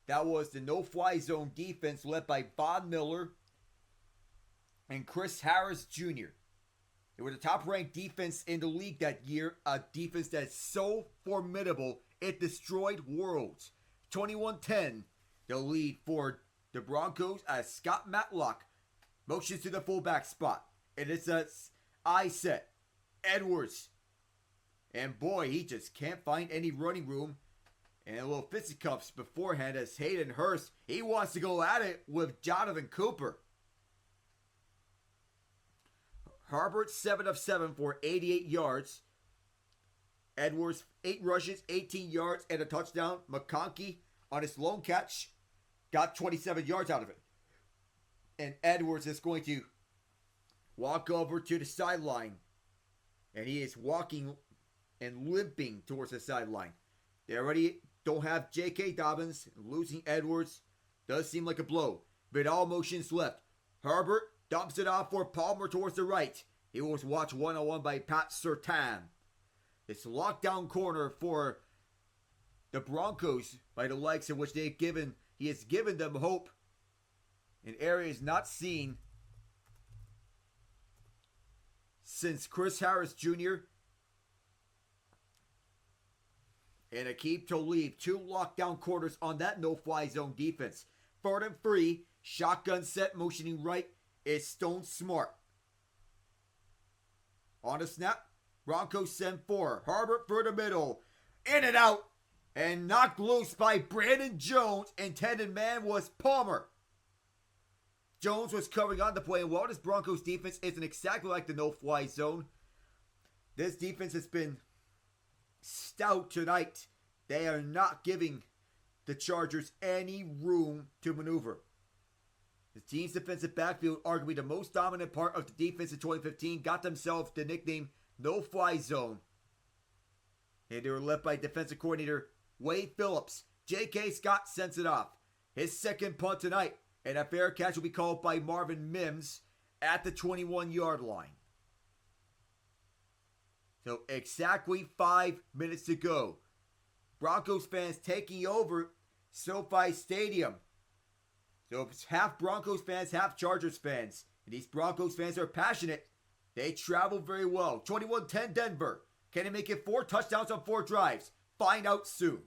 A: That was the no-fly zone defense led by Von Miller and Chris Harris Jr. They were the top-ranked defense in the league that year, a defense that's so formidable it destroyed worlds. 21-10, the lead for the Broncos as Scott Matlock motions to the fullback spot. And it's a eye set. Edwards. And boy, he just can't find any running room. And a little fisticuffs beforehand as Hayden Hurst, he wants to go at it with Jonathan Cooper. Herbert 7 of 7 for 88 yards. Edwards 8 rushes, 18 yards and a touchdown. McConkey on his lone catch got 27 yards out of it. And Edwards is going to walk over to the sideline. And he is walking and limping towards the sideline. They already don't have J.K. Dobbins. Losing Edwards does seem like a blow. But all motions left. Herbert dumps it off for Palmer towards the right. He was watched one-on-one by Pat Surtain. It's lockdown corner for the Broncos by the likes of which he has given them hope in areas not seen since Chris Harris Jr. and Aqib Talib, 2 lockdown corners on that no-fly zone defense. 4th and 3, shotgun set, motioning right is Stone Smart. On the snap, Broncos send 4. Herbert for the middle. In and out. And knocked loose by Brandon Jones. Intended man was Palmer. Jones was covering on the play. And while this Broncos defense isn't exactly like the no-fly zone, this defense has been stout tonight. They are not giving the Chargers any room to maneuver. The team's defensive backfield, arguably the most dominant part of the defense in 2015, got themselves the nickname No-Fly Zone. And they were led by defensive coordinator Wade Phillips. J.K. Scott sends it off. His second punt tonight, and a fair catch will be called by Marvin Mims at the 21-yard line. So exactly 5 minutes to go. Broncos fans taking over SoFi Stadium. So it's half Broncos fans, half Chargers fans. And these Broncos fans are passionate. They travel very well. 21-10 Denver. Can they make it 4 touchdowns on 4 drives? Find out soon.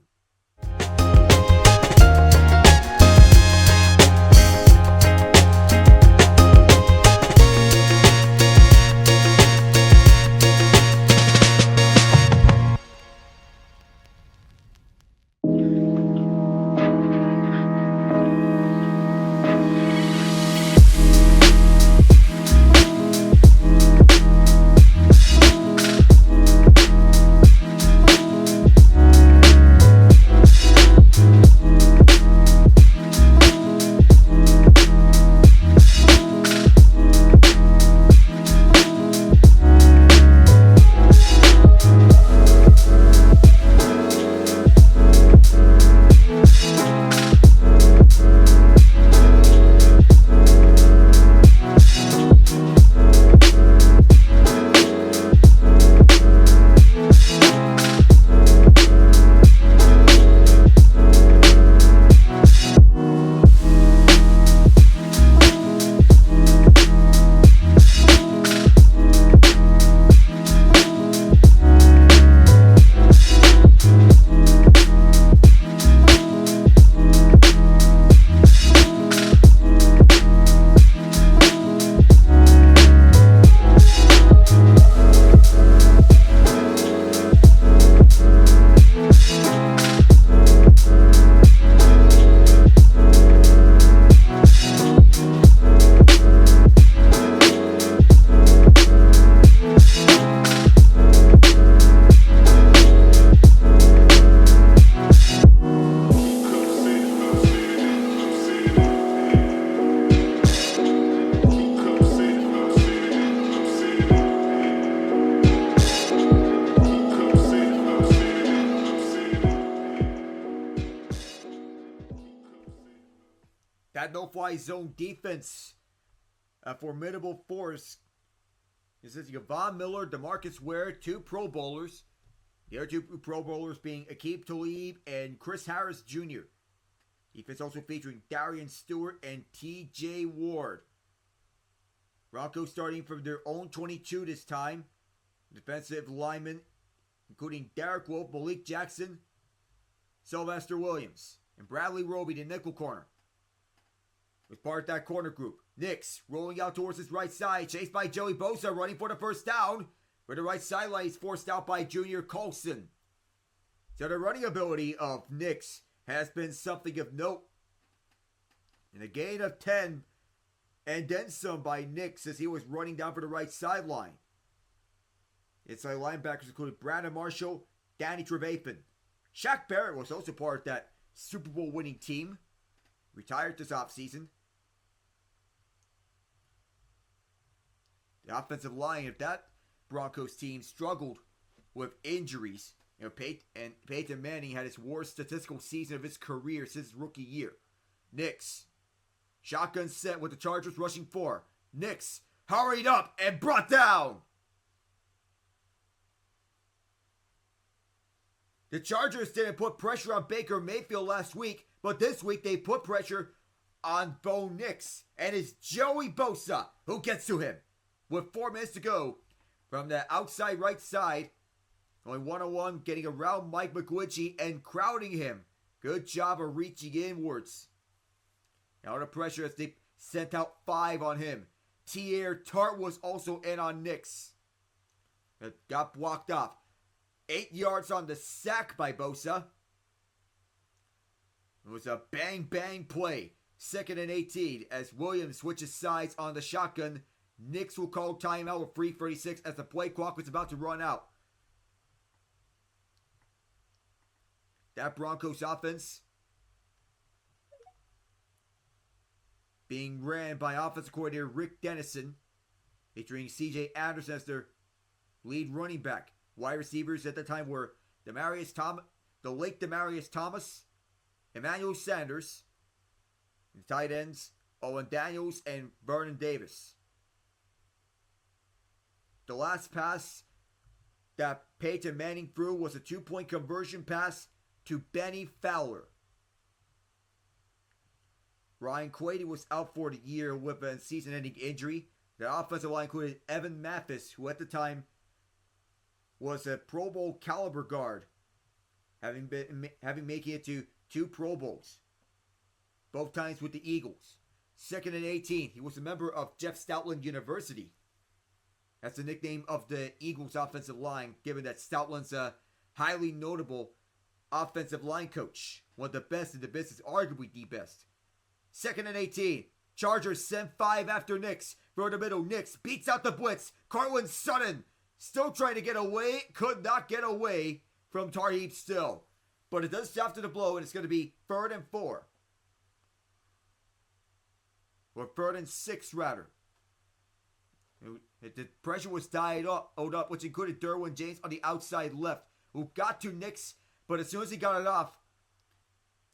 A: That no-fly zone defense, a formidable force. This is Von Miller, DeMarcus Ware, 2 Pro Bowlers. The other 2 Pro Bowlers being Aqib Talib and Chris Harris Jr. Defense also featuring Darian Stewart and T.J. Ward. Broncos starting from their own 22 this time. Defensive linemen, including Derek Wolfe, Malik Jackson, Sylvester Williams, and Bradley Roby, the nickel corner. Was part of that corner group. Nix rolling out towards his right side, chased by Joey Bosa, running for the first down. For the right sideline, he's forced out by Junior Colson. So the running ability of Nix has been something of note. In a gain of 10 and then some by Nix as he was running down for the right sideline. Inside linebackers included Brandon Marshall, Danny Trevathan. Shaq Barrett was also part of that Super Bowl winning team. Retired this offseason. The offensive line of that Broncos team struggled with injuries. Peyton Manning had his worst statistical season of his career since his rookie year. Nix, shotgun set with the Chargers rushing 4. Nix hurried up and brought down. The Chargers didn't put pressure on Baker Mayfield last week, but this week they put pressure on Bo Nix. And it's Joey Bosa who gets to him. With 4 minutes to go from the outside right side, going one-on-one, getting around Mike McGlinchey and crowding him. Good job of reaching inwards. Now the pressure as they sent out 5 on him. Tier Tart was also in on Nix. It got blocked off. 8 yards on the sack by Bosa. It was a bang-bang play. 2nd and 18 as Williams switches sides on the shotgun. Nix will call timeout with 3:36 as the play clock was about to run out. That Broncos offense being ran by offensive coordinator Rick Dennison, featuring C.J. Anderson as their lead running back. Wide receivers at the time were the late Demarius Thomas, Emmanuel Sanders, and tight ends Owen Daniels and Vernon Davis. The last pass that Peyton Manning threw was a 2-point conversion pass to Benny Fowler. Ryan Quaid was out for the year with a season-ending injury. The offensive line included Evan Mathis, who at the time was a Pro Bowl caliber guard, having making it to 2 Pro Bowls, both times with the Eagles. 2nd and 18, he was a member of Jeff Stoutland University. That's the nickname of the Eagles offensive line, given that Stoutland's a highly notable offensive line coach. One of the best in the business, arguably the best. 2nd and 18. Chargers send 5 after Nix. For the middle, Nix beats out the blitz. Cortland Sutton still trying to get away. Could not get away from Tarheeb still. But it does stop to the blow, and it's going to be 3rd and 4. Or 3rd and 6, rather. The pressure was dialed up, which included Derwin James on the outside left, who got to Nix, but as soon as he got it off,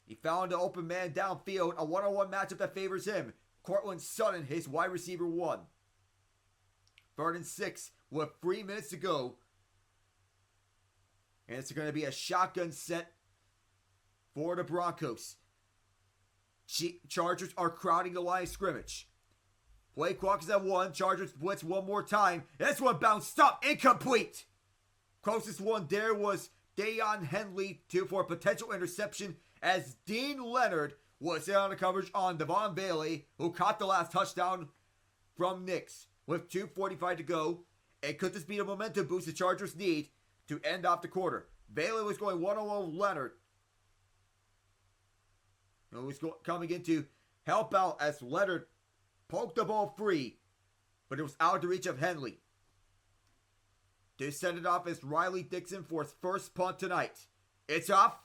A: he found an open man downfield, a one-on-one matchup that favors him. Cortland Sutton, his wide receiver 1. 3rd and 6 with 3 minutes to go. And it's going to be a shotgun set for the Broncos. Chargers are crowding the line of scrimmage. Play clock is at 1. Chargers blitz one more time. This one bounced up. Incomplete. Closest one there was Deion Henley for a potential interception as Dean Leonard was in on the coverage on Devon Bailey, who caught the last touchdown from Nix. With 2:45 to go, and could this be the momentum boost the Chargers need to end off the quarter? Bailey was going one-on-one with Leonard. He was coming in to help out as Leonard poked the ball free, but it was out of the reach of Henley. To send it off as Riley Dixon for his first punt tonight. It's off.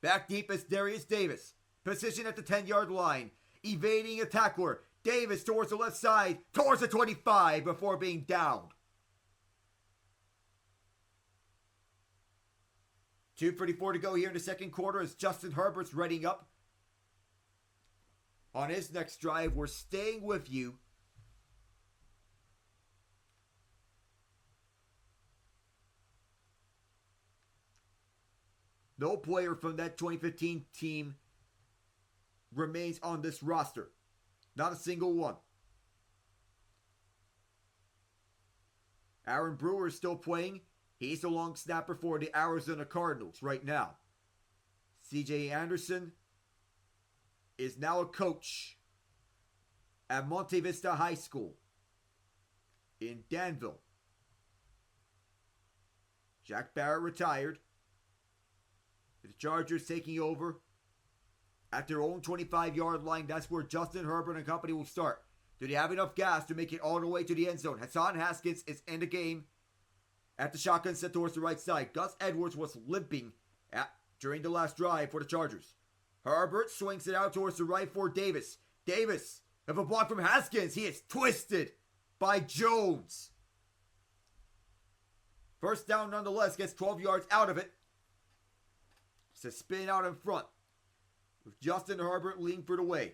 A: Back deep is Darius Davis. Position at the 10-yard line. Evading a tackler. Davis towards the left side. Towards the 25 before being downed. 2:34 to go here in the second quarter as Justin Herbert's readying up. On his next drive, we're staying with you. No player from that 2015 team remains on this roster. Not a single one. Aaron Brewer is still playing. He's the long snapper for the Arizona Cardinals right now. C.J. Anderson is now a coach at Monte Vista High School in Danville. Jack Barrett retired. The Chargers taking over at their own 25-yard line. That's where Justin Herbert and company will start. Do they have enough gas to make it all the way to the end zone? Hassan Haskins is in the game at the shotgun set towards the right side. Gus Edwards was limping during the last drive for the Chargers. Herbert swings it out towards the right for Davis. Davis, with a block from Haskins, he is twisted by Jones. First down nonetheless, gets 12 yards out of it. It's a spin out in front with Justin Herbert leading for the way.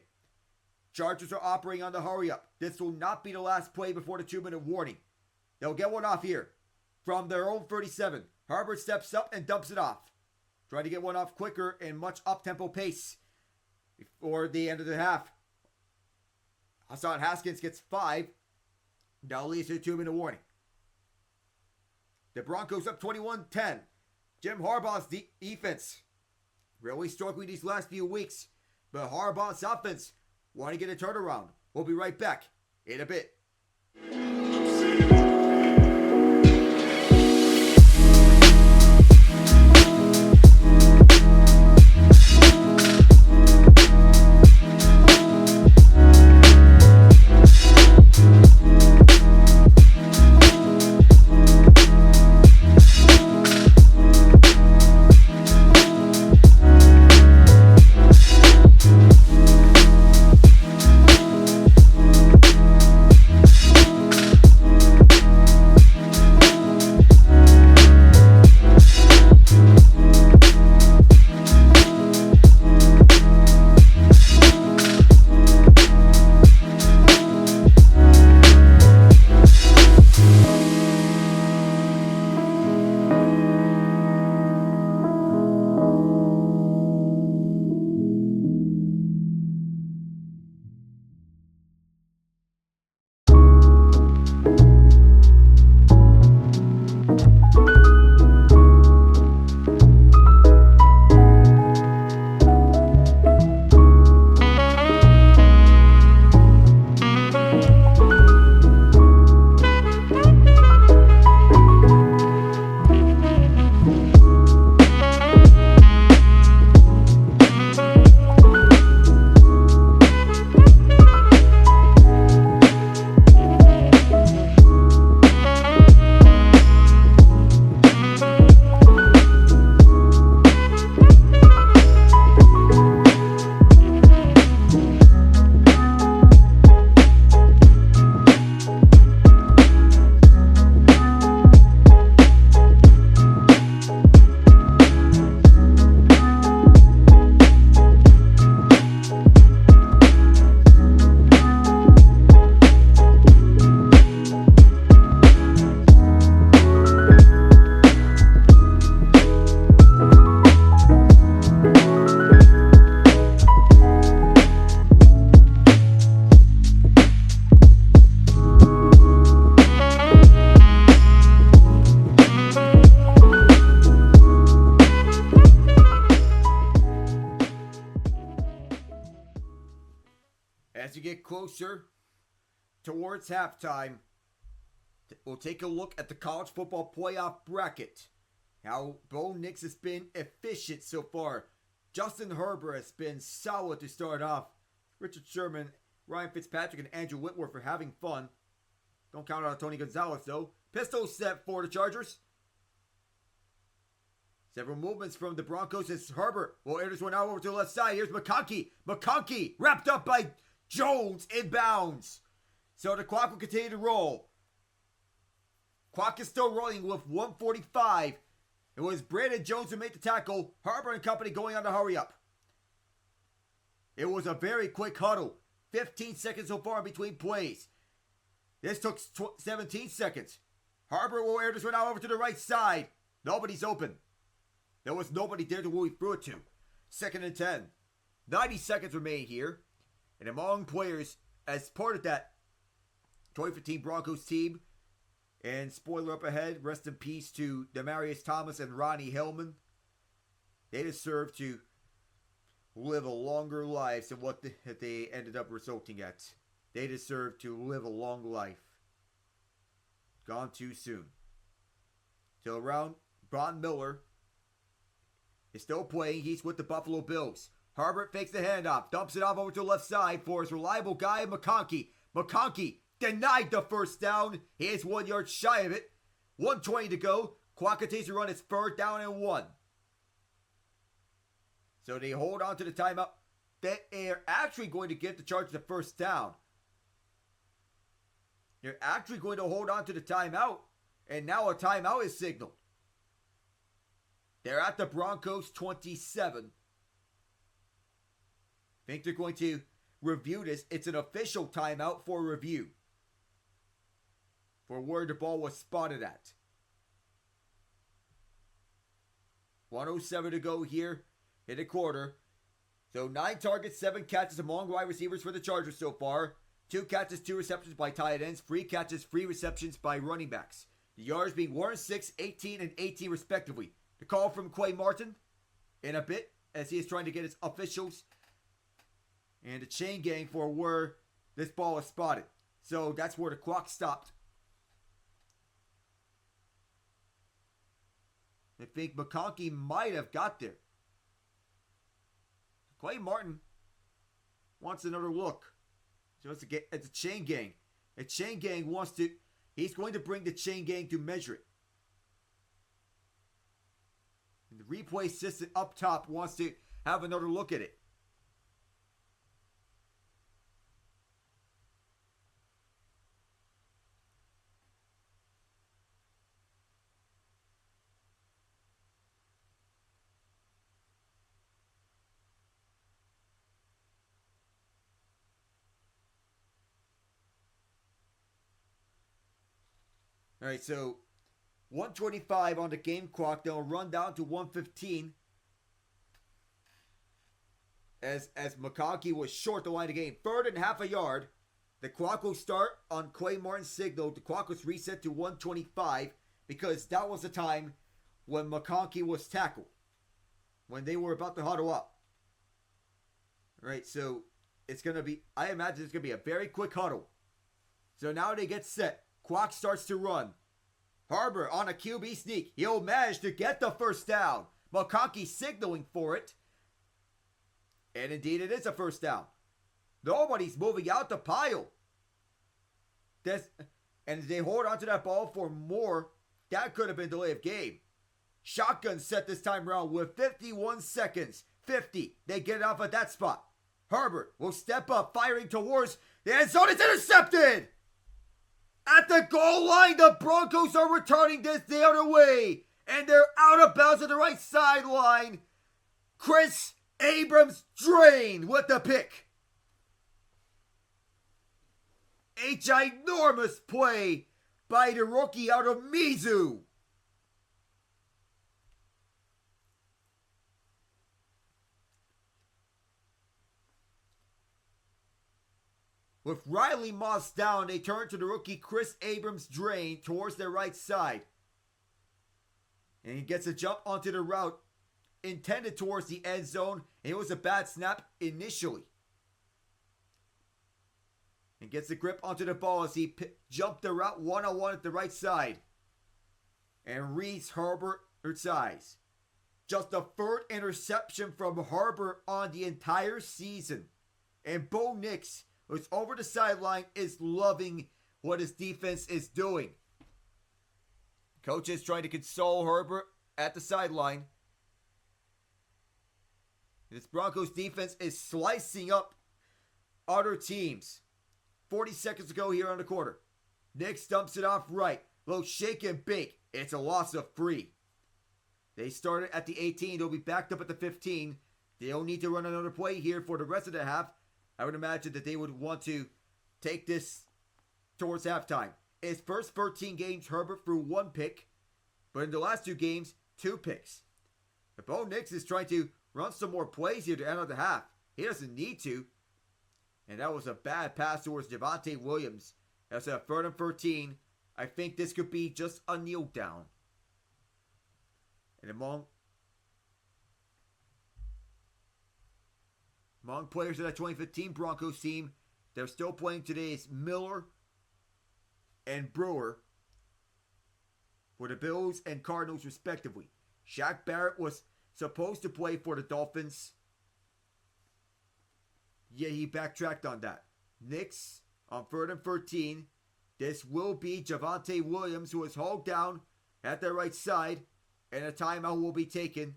A: Chargers are operating on the hurry up. This will not be the last play before the 2-minute warning. They'll get one off here from their own 37. Herbert steps up and dumps it off. Trying to get one off quicker and much up-tempo pace before the end of the half. Hassan Haskins gets 5. Now leads to the 2-minute warning. The Broncos up 21-10. Jim Harbaugh's defense really struggling these last few weeks. But Harbaugh's offense want to get a turnaround. We'll be right back in a bit. As you get closer towards halftime, we'll take a look at the college football playoff bracket. How Bo Nix has been efficient so far. Justin Herbert has been solid to start off. Richard Sherman, Ryan Fitzpatrick, and Andrew Whitworth for having fun. Don't count out Tony Gonzalez though. Pistol set for the Chargers. Several movements from the Broncos as Herbert will air this one out over to the left side. Here's McConkey. McConkey wrapped up by Jones inbounds. So the clock will continue to roll. Clock is still rolling with 1:45. It was Brandon Jones who made the tackle. Herbert and company going on the hurry up. It was a very quick huddle. 15 seconds so far in between plays. This took 17 seconds. Harbaugh will air this one out over to the right side. Nobody's open. There was nobody there to who he threw it to. 2nd and 10. 90 seconds remain here. And among players, as part of that 2015 Broncos team, and spoiler up ahead, rest in peace to Demaryius Thomas and Ronnie Hillman. They deserve to live a longer life than what they ended up resulting at. They deserve to live a long life. Gone too soon. So around, Von Miller is still playing. He's with the Buffalo Bills. Herbert fakes the handoff, dumps it off over to the left side for his reliable guy, McConkey. McConkey denied the first down. He is 1 yard shy of it. 1:20 to go. Clock continues to run. It's 3rd down and 1. So they hold on to the timeout. They are actually going to give the Chargers the first down. They're actually going to hold on to the timeout. And now a timeout is signaled. They're at the Broncos 27. I think they're going to review this. It's an official timeout for review. For where the ball was spotted at. 1:07 to go here in the quarter. So 9 targets, 7 catches among wide receivers for the Chargers so far. 2 catches, 2 receptions by tight ends. 3 catches, 3 receptions by running backs. The yards being 1-6, 18, and 18 respectively. The call from Quay Martin in a bit as he is trying to get his officials and the chain gang for where this ball is spotted. So that's where the clock stopped. I think McConkey might have got there. Quay Martin wants another look. So it's a chain gang. A chain gang wants to... He's going to bring the chain gang to measure it. And the replay assistant up top wants to have another look at it. All right, so 1:25 on the game clock. They'll run down to 1:15 as McConkey was short the line of the game. 3rd and half a yard. The clock will start on Quay Martin's signal. The clock was reset to 1:25 because that was the time when McConkey was tackled, when they were about to huddle up. All right, so it's going to be, I imagine it's going to be a very quick huddle. So now they get set. Clock starts to run. Harbaugh on a QB sneak. He'll manage to get the first down. McConkey signaling for it. And indeed it is a first down. Nobody's moving out the pile. And they hold on to that ball for more. That could have been delay of game. Shotgun set this time around with 51 seconds. 50. They get it off at that spot. Herbert will step up, firing towards the end zone. It's intercepted! At the goal line, the Broncos are returning this the other way. And they're out of bounds at the right sideline. Chris Abrams drained with the pick. A ginormous play by the rookie out of Mizzou. With Riley Moss down, they turn to the rookie Chris Abrams drain towards their right side. And he gets a jump onto the route intended towards the end zone. And it was a bad snap initially. And gets the grip onto the ball as he jumped the route one-on-one at the right side. And reads Herbert's eyes. Just the 3rd interception from Herbert on the entire season. And Bo Nix, who's over the sideline, is loving what his defense is doing. Coach is trying to console Herbert at the sideline. This Broncos defense is slicing up other teams. 40 seconds to go here on the quarter. Nix dumps it off right. Little shake and bake. It's a loss of 3. They started at the 18. They'll be backed up at the 15. They don't need to run another play here for the rest of the half. I would imagine that they would want to take this towards halftime. His first 13 games, Herbert threw 1 pick, but in the last 2 games, 2 picks. If Bo Nix is trying to run some more plays here to end of the half, he doesn't need to. And that was a bad pass towards Javonte Williams. That's a 3rd and 13. I think this could be just a kneel down. And among players of that 2015 Broncos team, they're still playing today is Miller and Brewer for the Bills and Cardinals respectively. Shaq Barrett was supposed to play for the Dolphins. Yeah, he backtracked on that. Nix on 3rd and 13. This will be Javonte Williams, who is hauled down at the right side, and a timeout will be taken.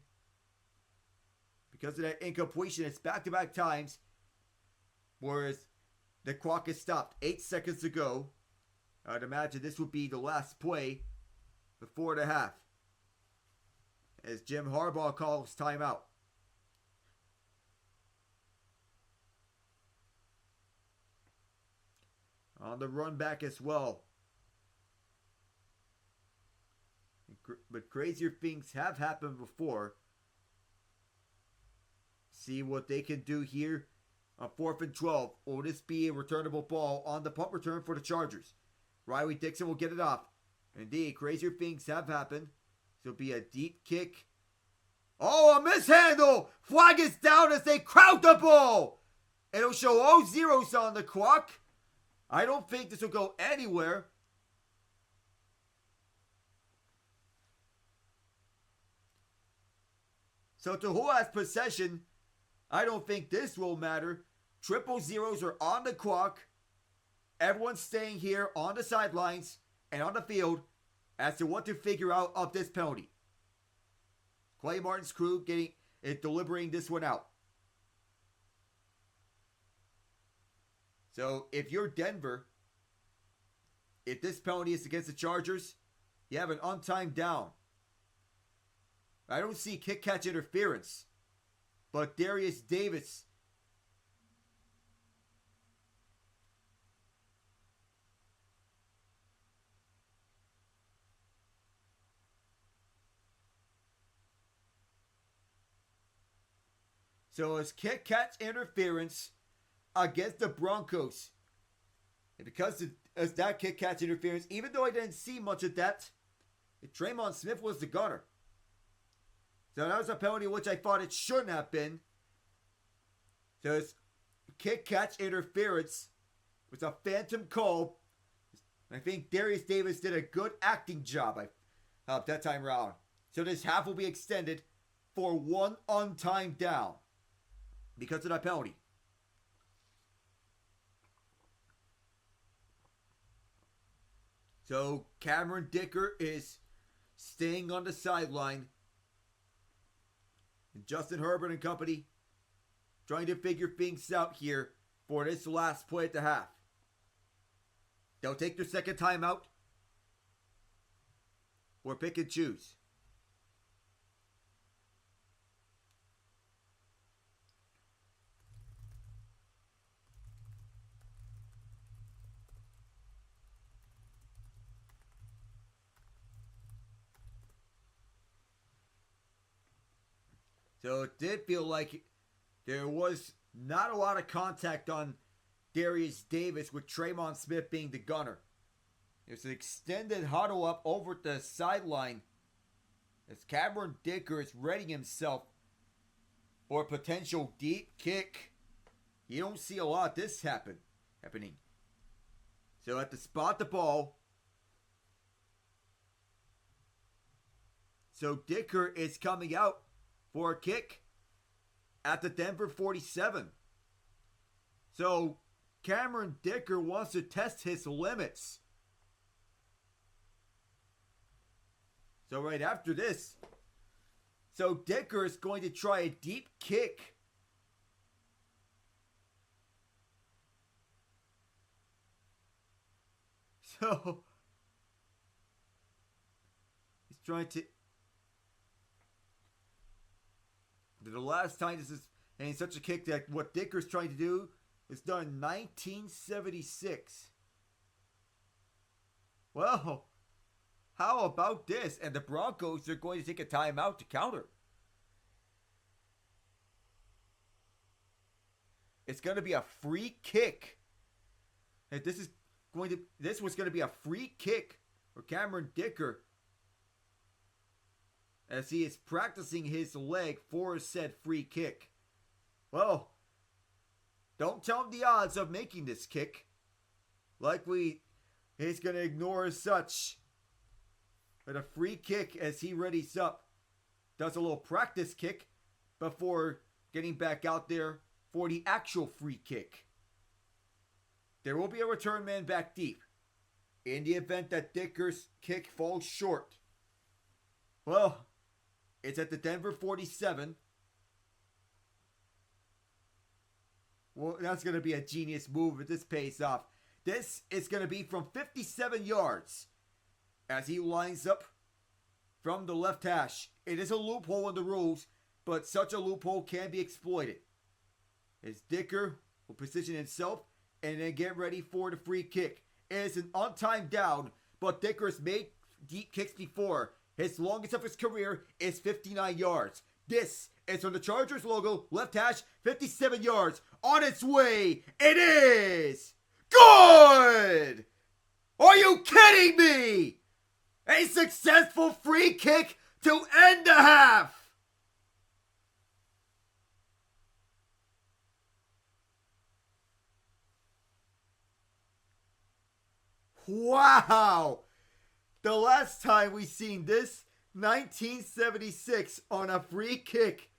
A: Because of that incompletion, it's back-to-back times, whereas the clock is stopped 8 seconds to go. I'd imagine this would be the last play before the half, as Jim Harbaugh calls timeout. On the run back as well. But crazier things have happened before. See what they can do here on 4th and 12. Will this be a returnable ball on the punt return for the Chargers? Riley Dixon will get it off. Indeed, crazier things have happened. So it'll be a deep kick. Oh, a mishandle! Flag is down as they crowd the ball! It'll show all zeros on the clock. I don't think this will go anywhere. So to who has possession, I don't think this will matter. Triple zeros are on the clock. Everyone's staying here on the sidelines and on the field as to what to figure out of this penalty. Clay Martin's crew deliberating this one out. So if you're Denver, if this penalty is against the Chargers, you have an untimed down. I don't see kick-catch interference, but Darius Davis so it's kick-catch interference against the Broncos. And because of that kick-catch interference, even though I didn't see much of that, Draymond Smith was the gunner. So that was a penalty which I thought it shouldn't have been. So it's kick-catch interference. It was a phantom call. I think Darius Davis did a good acting job that time around. So this half will be extended for 1 untimed down because of that penalty. So Cameron Dicker is staying on the sideline. And Justin Herbert and company trying to figure things out here for this last play at the half. They'll take their second timeout or pick and choose. So it did feel like there was not a lot of contact on Darius Davis, with Draymond Smith being the gunner. There's an extended huddle up over at the sideline as Cameron Dicker is readying himself for a potential deep kick. You don't see a lot of this happening. So at the spot the ball. So Dicker is coming out for a kick at the Denver 47. So Cameron Dicker wants to test his limits. So right after this, so Dicker is going to try a deep kick. So he's trying to... The last time this is and such a kick that what Dicker's trying to do is done in 1976. Well, how about this? And the Broncos are going to take a timeout to counter. It's going to be a free kick. And this was going to be a free kick for Cameron Dicker, as he is practicing his leg for said free kick. Well, don't tell him the odds of making this kick. He's going to ignore such. But a free kick as he readies up. Does a little practice kick before getting back out there for the actual free kick. There will be a return man back deep in the event that Dicker's kick falls short. Well, it's at the Denver 47. Well, that's going to be a genius move if this pays off. This is going to be from 57 yards as he lines up from the left hash. It is a loophole in the rules, but such a loophole can be exploited. As Dicker will position himself and then get ready for the free kick. It is an untimed down, but Dicker has made deep kicks before. His longest of his career is 59 yards. This is from the Chargers logo, left hash, 57 yards. On its way, it is good! Are you kidding me? A successful free kick to end the half. Wow! The last time we seen this, 1976 on a free kick.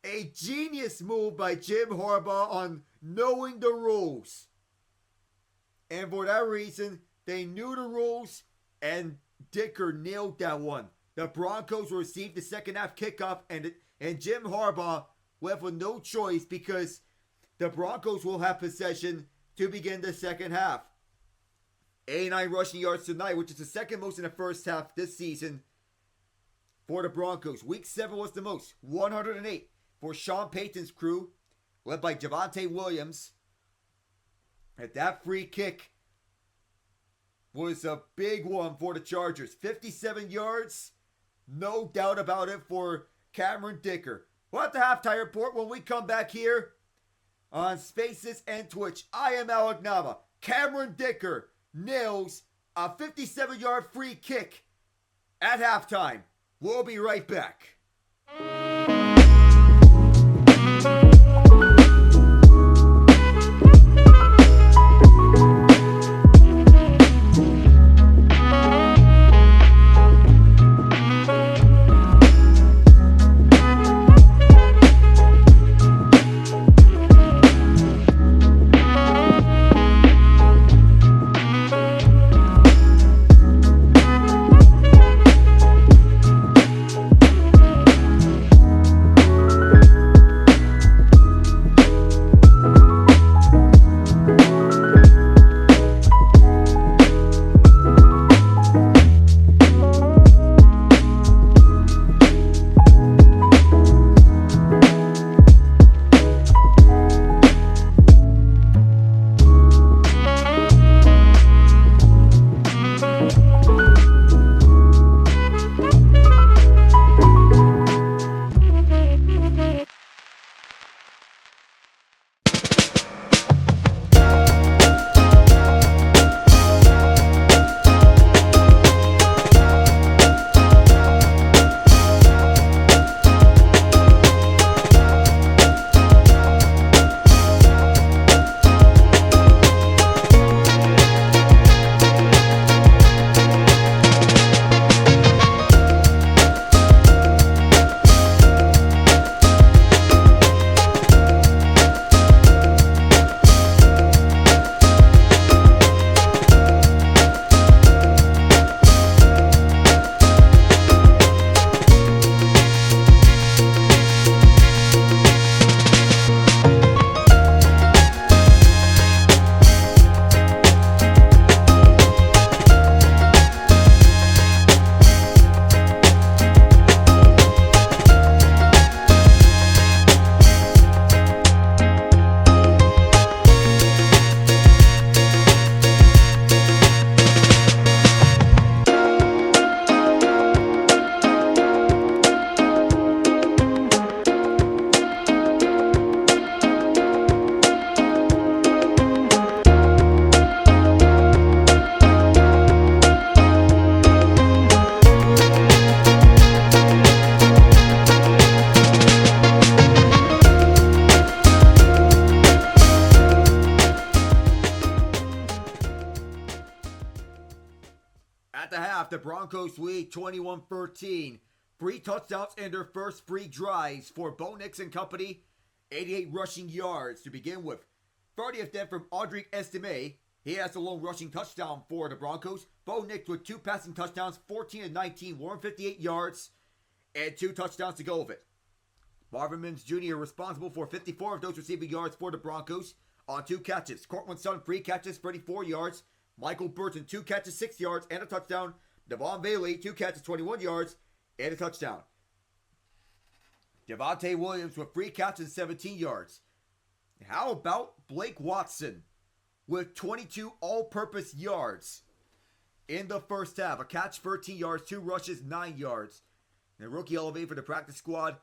A: A genius move by Jim Harbaugh on knowing the rules. And for that reason, they knew the rules and Dicker nailed that one. The Broncos will receive the second half kickoff and Jim Harbaugh will have no choice because the Broncos will have possession to begin the second half. 89 rushing yards tonight, which is the second most in the first half this season for the Broncos. Week 7 was the most, 108 for Sean Payton's crew, led by Javonte Williams. And that free kick was a big one for the Chargers. 57 yards, no doubt about it for Cameron Dicker. We'll have the halftime report when we come back here on Spaces and Twitch. I am Alec Nava. Cameron Dicker nails a 57-yard free kick at halftime. We'll be right back. half, the Broncos lead 21-13. 3 touchdowns in their first 3 drives for Bo Nix and company. 88 rushing yards to begin with. 30th then from Audric Estime. He has the lone rushing touchdown for the Broncos. Bo Nix with 2 passing touchdowns, 14 and 19, 158 yards, and 2 touchdowns to go with it. Marvin Mims Jr. responsible for 54 of those receiving yards for the Broncos on 2 catches. Cortland Sutton, 3 catches, 34 yards. Michael Burton, 2 catches, 6 yards, and a touchdown. Devon Bailey, 2 catches, 21 yards, and a touchdown. Devontae Williams with 3 catches, 17 yards. How about Blake Watson with 22 all-purpose yards in the first half? A catch, 13 yards, 2 rushes, 9 yards. The rookie elevated for the practice squad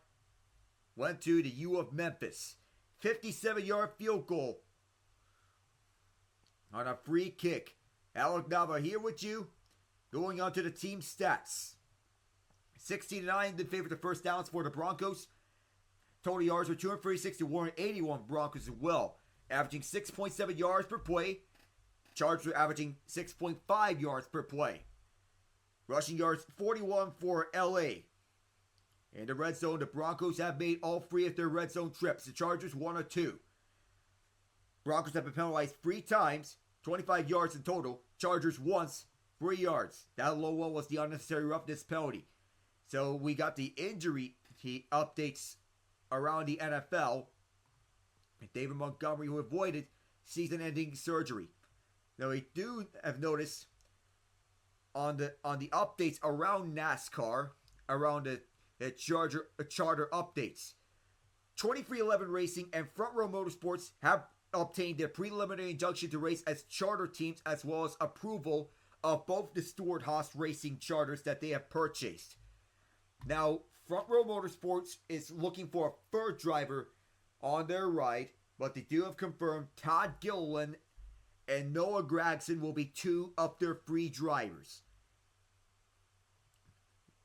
A: went to the U of Memphis. 57-yard field goal on a free kick. Alec Nava here with you. Going on to the team stats. 16-9 in favor of the first downs for the Broncos. Total yards were 236 to 181 Broncos as well. Averaging 6.7 yards per play. Chargers were averaging 6.5 yards per play. Rushing yards 41 for LA. In the red zone, the Broncos have made all 3 of their red zone trips. The Chargers 1 or 2. Broncos have been penalized 3 times, 25 yards in total. Chargers once, 3 yards. That low one was the unnecessary roughness penalty. So we got the injury updates around the NFL. David Montgomery, who avoided season-ending surgery. Now we do have noticed on the updates around NASCAR, around the charter updates. 2311 Racing and Front Row Motorsports have obtained their preliminary injunction to race as charter teams, as well as approval of both the Stewart-Haas Racing charters that they have purchased. Now, Front Row Motorsports is looking for a 3rd driver on their ride, but they do have confirmed Todd Gilliland and Noah Gragson will be 2 of their 3 drivers.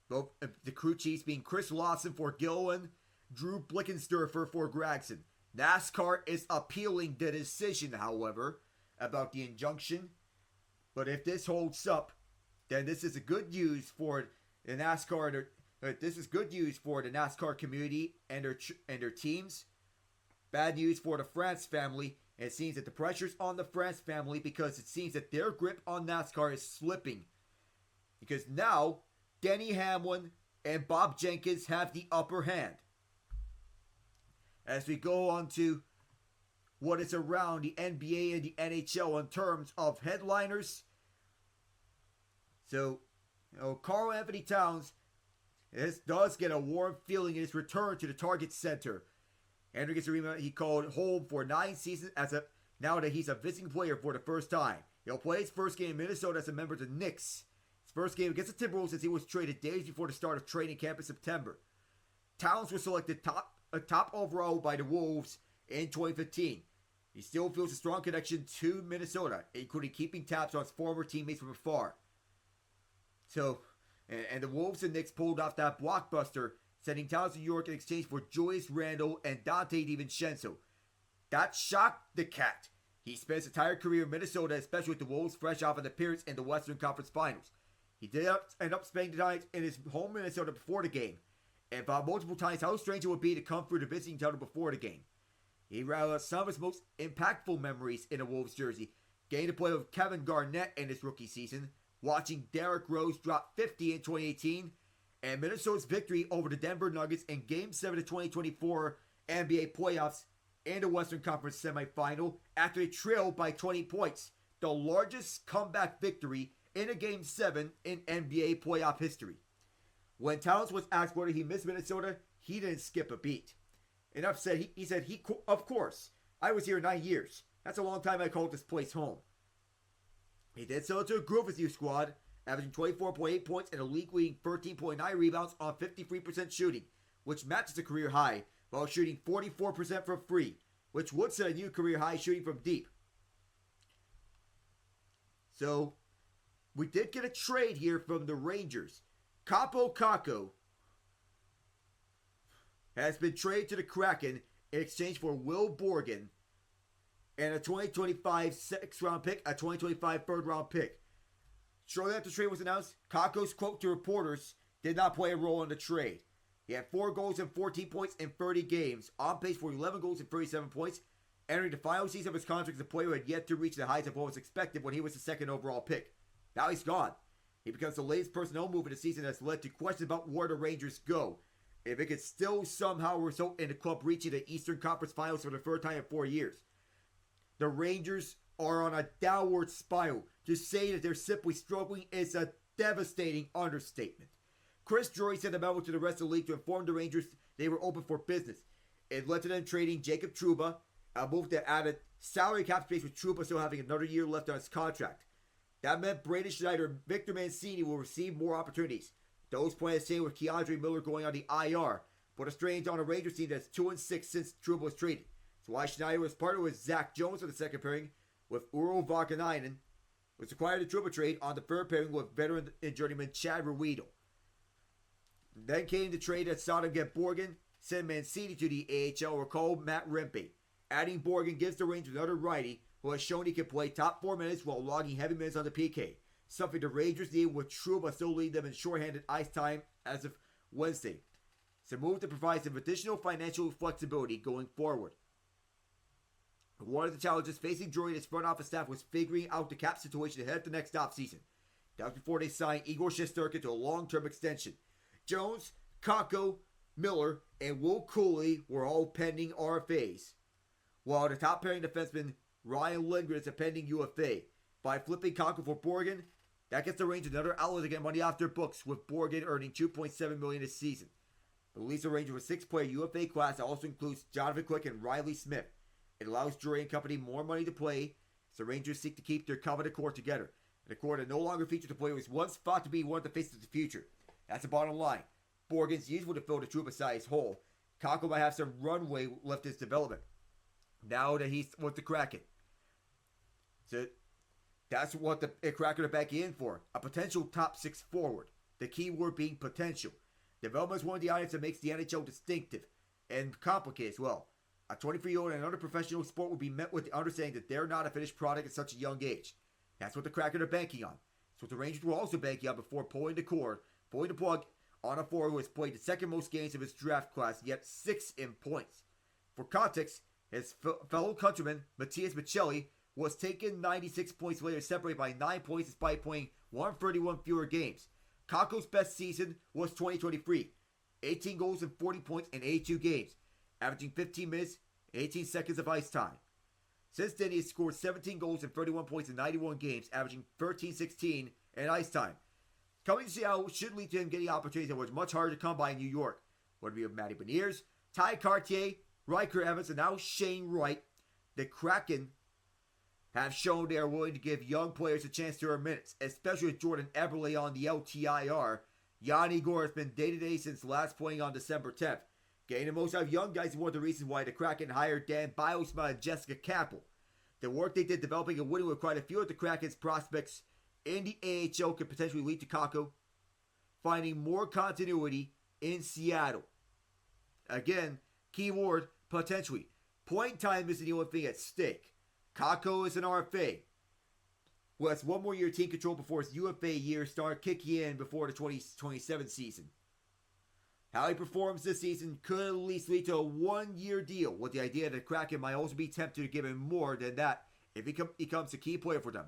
A: Both the crew chiefs being Chris Lawson for Gilliland, Drew Blickensturfer for Gragson. NASCAR is appealing the decision, however, about the injunction. But if this holds up, then this is a good news for the NASCAR. This is good news for the NASCAR community and their teams. Bad news for the France family. It seems that the pressure's on the France family because it seems that their grip on NASCAR is slipping. Because now, Denny Hamlin and Bob Jenkins have the upper hand. As we go on to what is around the NBA and the NHL in terms of headliners. So, Karl Anthony Towns does get a warm feeling in his return to the Target Center. Andrew gets a rebound he called home for 9 seasons now that he's a visiting player for the first time. He'll play his first game in Minnesota as a member of the Knicks. His first game against the Timberwolves as he was traded days before the start of training camp in September. Towns was selected top overall by the Wolves in 2015. He still feels a strong connection to Minnesota, including keeping tabs on his former teammates from afar. So, and the Wolves and Knicks pulled off that blockbuster, sending Towns to New York in exchange for Julius Randle and Dante DiVincenzo. That shocked the cat. He spent his entire career in Minnesota, especially with the Wolves, fresh off an appearance in the Western Conference Finals. He did end up spending the time in his home Minnesota before the game, and thought multiple times how strange it would be to come through the visiting tunnel before the game. He rattled out some of his most impactful memories in a Wolves jersey, getting to play with Kevin Garnett in his rookie season, watching Derrick Rose drop 50 in 2018, and Minnesota's victory over the Denver Nuggets in Game 7 of 2024 NBA playoffs in the Western Conference semifinal after they trailed by 20 points, the largest comeback victory in a Game 7 in NBA playoff history. When Towns was asked whether he missed Minnesota, he didn't skip a beat. Enough said, he said, of course, I was here 9 years. That's a long time I called this place home. He did so to a groove with his squad, averaging 24.8 points and a league-leading 13.9 rebounds on 53% shooting, which matches a career high, while shooting 44% from free, which would set a new career high shooting from deep. So, we did get a trade here from the Rangers. Capo Caco has been traded to the Kraken in exchange for Will Borgen and a 2025 6th round pick, a 2025 3rd round pick. Shortly after the trade was announced, Kako's quote to reporters did not play a role in the trade. He had 4 goals and 14 points in 30 games, on pace for 11 goals and 37 points, entering the final season of his contract as a player who had yet to reach the heights of what was expected when he was the second overall pick. Now he's gone. He becomes the latest personnel move in the season that's led to questions about where the Rangers go. If it could still somehow result in the club reaching the Eastern Conference Finals for the third time in 4 years. The Rangers are on a downward spiral. To say that they're simply struggling is a devastating understatement. Chris Drury sent a memo to the rest of the league to inform the Rangers they were open for business. It led to them trading Jacob Trouba, a move that added salary cap space with Trouba still having another year left on his contract. That meant Braden Schneider and Victor Mancini will receive more opportunities. Those playing the same with Keandre Miller going on the IR, but a strange on a Rangers team that's 2-6 since Trouba was traded. So why Schneider was partnered with Zach Jones for the second pairing, with Uro Vakanainen, was acquired the Trouba trade on the third pairing with veteran and journeyman Chad Ruido. Then came the trade that saw them get Borgen, send Mancini to the AHL, or call Matt Rempe. Adding Borgen gives the Rangers another righty who has shown he can play top 4 minutes while logging heavy minutes on the PK. Something the Rangers need, with Trouba still leading them in shorthanded ice time as of Wednesday. It's a move that provides them additional financial flexibility going forward. One of the challenges facing Drury and his front office staff was figuring out the cap situation ahead of the next offseason. That was before they signed Igor Shesterkin to a long-term extension. Jones, Kakko, Miller, and Will Cooley were all pending RFAs, while the top pairing defenseman Ryan Lindgren is a pending UFA. By flipping Kakko for Borgen, that gets the Rangers another outlet to get money off their books, with Borgen earning $2.7 million this season. It leaves the Rangers with 6-player UFA class that also includes Jonathan Quick and Riley Smith. It allows Drury and company more money to play, as the Rangers seek to keep their coveted core together. And a core that no longer features a player who was once thought to be one of the faces of the future. That's the bottom line. Borgen's useful to fill the Trouba-sized hole. Kakko might have some runway left in his development, now that he's with the Kraken. So that's what the Kraken are backing in for. A potential top 6 forward. The key word being potential. Development is one of the items that makes the NHL distinctive and complicated as well. A 23-year-old in another professional sport will be met with the understanding that they're not a finished product at such a young age. That's what the Kraken are banking on. That's what the Rangers were also banking on before pulling the plug on a forward who has played the second most games of his draft class, yet 6 in points. For context, his fellow countryman, Matthias Michelli, was taken 96 points later, separated by 9 points despite playing 131 fewer games. Kakko's best season was 2023. 18 goals and 40 points in 82 games, averaging 15 minutes and 18 seconds of ice time. Since then, he has scored 17 goals and 31 points in 91 games, averaging 13-16 in ice time. Coming to Seattle should lead to him getting opportunities that was much harder to come by in New York. Whether it be with Matty Beniers, Ty Cartier, Riker Evans, and now Shane Wright, the Kraken have shown they are willing to give young players a chance to earn minutes, especially with Jordan Eberle on the LTIR. Yanni Gore has been day-to-day since last playing on December 10th. Getting the most out of young guys is one of the reasons why the Kraken hired Dan Biosma and Jessica Campbell. The work they did developing and winning with quite a few of the Kraken's prospects in the AHL could potentially lead to Kakko finding more continuity in Seattle. Again, keyword, potentially. Point time isn't the only thing at stake. Kakko is an RFA, who has one more year of team control before his UFA year start kicking in before the 2027 season. How he performs this season could at least lead to a 1-year deal, with the idea that Kraken might also be tempted to give him more than that if he becomes a key player for them.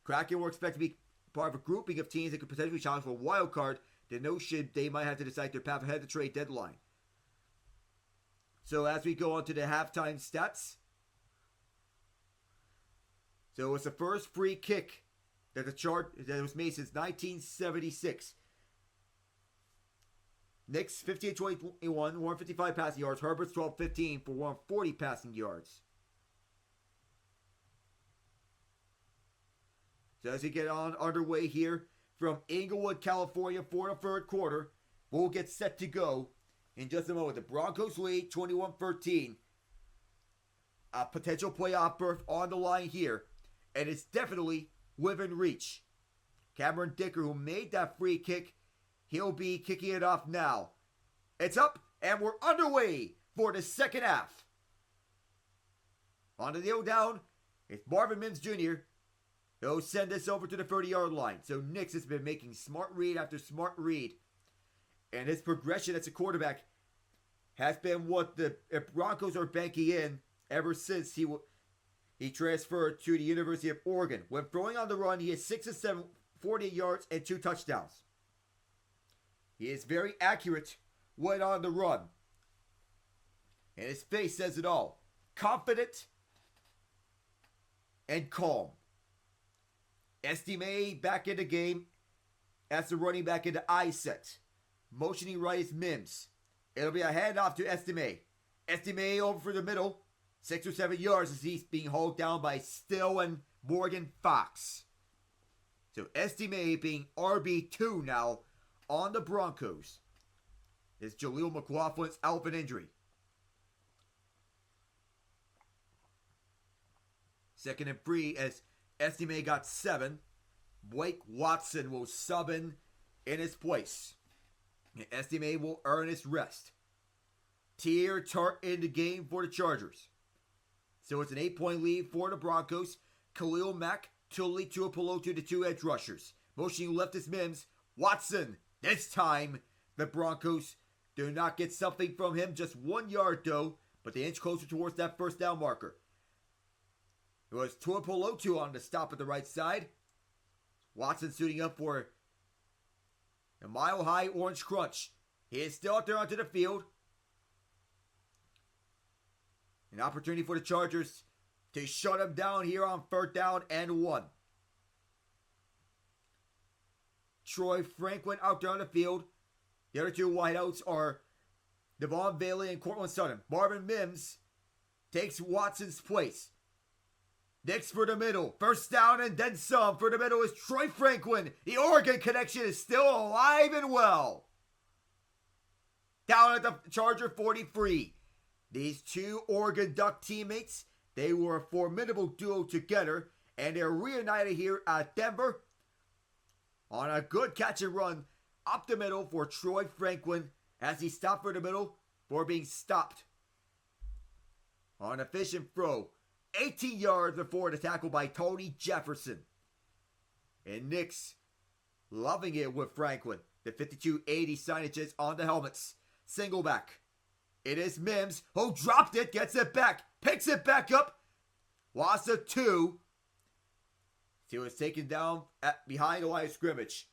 A: Kraken will expect to be part of a grouping of teams that could potentially challenge for a wild card, the notion they might have to decide their path ahead of the trade deadline. So as we go on to the halftime stats. So it's the first free kick that was made since 1976. Knicks 58-21, 155 passing yards. Herbert's 12-15 for 140 passing yards. So as we get on underway here from Inglewood, California for the third quarter, we'll get set to go in just a moment. The Broncos lead 21-13. A potential playoff berth on the line here, and it's definitely within reach. Cameron Dicker, who made that free kick, he'll be kicking it off now. It's up, and we're underway for the second half. On the kneel down, it's Marvin Mims Jr., He'll send this over to the 30-yard line. So Nix has been making smart read after smart read. And his progression as a quarterback has been what the Broncos are banking in ever since he transferred to the University of Oregon. When throwing on the run, he is 6 of 7, 48 yards, and 2 touchdowns. He is very accurate when on the run. And his face says it all. Confident and calm. Estime back in the game as the running back in the I set. Motioning right is Mims. It'll be a handoff to Estime. Estime over for the middle. 6 or 7 yards as he's being hauled down by Still and Morgan Fox. So Estime being RB2 now on the Broncos. Is Jaleel McLaughlin's out with an injury. 2nd and 3 as Estime got 7. Blake Watson will sub in his place. And Estime will earn his rest. Tier Tart in the game for the Chargers. So it's an 8-point lead for the Broncos. Khalil Mack, Tuli Tuipulotu, the 2 edge rushers. Motioning left is Mims. Watson. This time, the Broncos do not get something from him. Just 1 yard though. But they inch closer towards that first down marker. It was Tuipulotu on the stop at the right side. Watson suiting up for a mile-high orange crunch. He is still out there onto the field. An opportunity for the Chargers to shut him down here on 3rd down and 1. Troy Franklin out there on the field. The other 2 wideouts are Devon Bailey and Cortland Sutton. Marvin Mims takes Watson's place. Nix for the middle. 1st down and then some. For the middle is Troy Franklin. The Oregon connection is still alive and well. Down at the Charger 43. These 2 Oregon Duck teammates, they were a formidable duo together. And they're reunited here at Denver. On a good catch and run up the middle for Troy Franklin. As he stopped for the middle for being stopped. On a efficient throw. 18 yards before the tackle by Tony Jefferson. And Nix loving it with Franklin. The 5280 signages on the helmets. Single back. It is Mims who dropped it, gets it back, picks it back up. Lost a 2. He was taken down behind the line of scrimmage.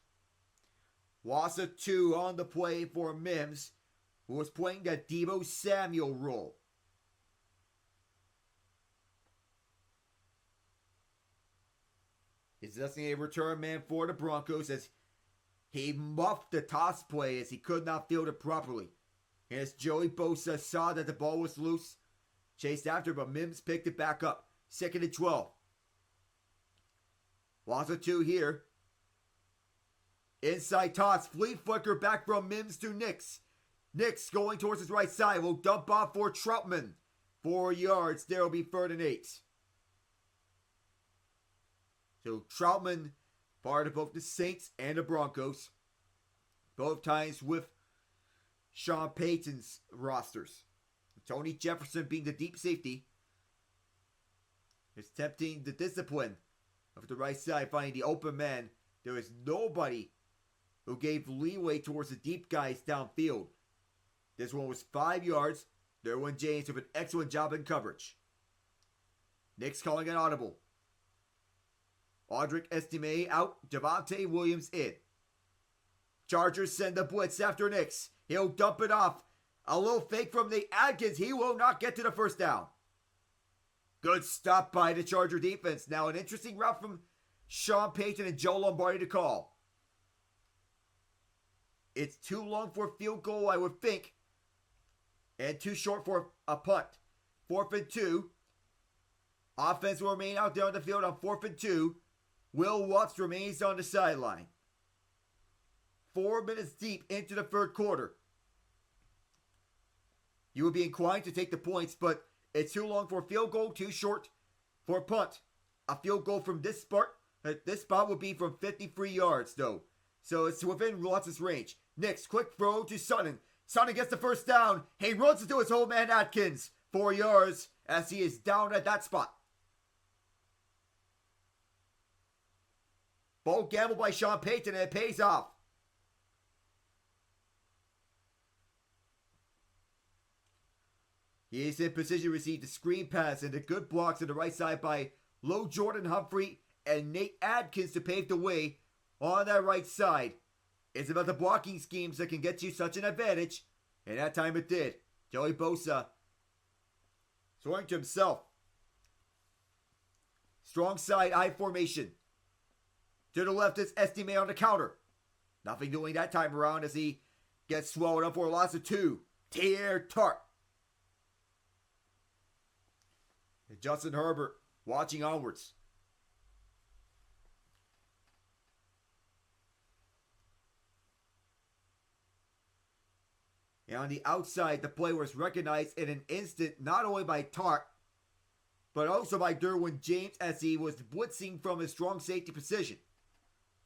A: Lost a 2 on the play for Mims, who was playing the Deebo Samuel role. He's designated return man for the Broncos as he muffed the toss play as he could not field it properly. And as Joey Bosa saw that the ball was loose, chased after, but Mims picked it back up. 2nd and 12. Loss of 2 here. Inside toss, flea flicker back from Mims to Nix. Nix going towards his right side will dump off for Troutman. 4 yards, there will be 3rd and 8. So Troutman, part of both the Saints and the Broncos. Both times with Sean Payton's rosters. Tony Jefferson being the deep safety. Is tempting the discipline of the right side, finding the open man. There is nobody who gave leeway towards the deep guys downfield. This one was 5 yards. Derwin James with an excellent job in coverage. Nix calling an audible. Audric Estime out. Javonte Williams in. Chargers send the blitz after Nix. He'll dump it off. A little fake from the Adkins. He will not get to the 1st down. Good stop by the Charger defense. Now an interesting route from Sean Payton and Joe Lombardi to call. It's too long for a field goal, I would think. And too short for a punt. 4th and 2. Offense will remain out there on the field on 4th and 2. Will Watts remains on the sideline. 4 minutes deep into the 3rd quarter. You would be inclined to take the points, but it's too long for a field goal, too short for a punt. A field goal from this spot would be from 53 yards, though. So it's within Watts' range. Nix, quick throw to Sutton. Sutton gets the 1st down. He runs into his old man Atkins. 4 yards as he is down at that spot. Bold gamble by Sean Payton, and it pays off. He is in position to receive the screen pass and the good blocks on the right side by Low Jordan Humphrey and Nate Adkins to pave the way on that right side. It's about the blocking schemes that can get you such an advantage, and that time it did. Joey Bosa throwing to himself. Strong side I formation. To the left is Estime on the counter. Nothing doing that time around as he gets swallowed up for a loss of 2. Tear Tart. And Justin Herbert watching onwards. And on the outside, the play was recognized in an instant not only by Tart, but also by Derwin James as he was blitzing from his strong safety position.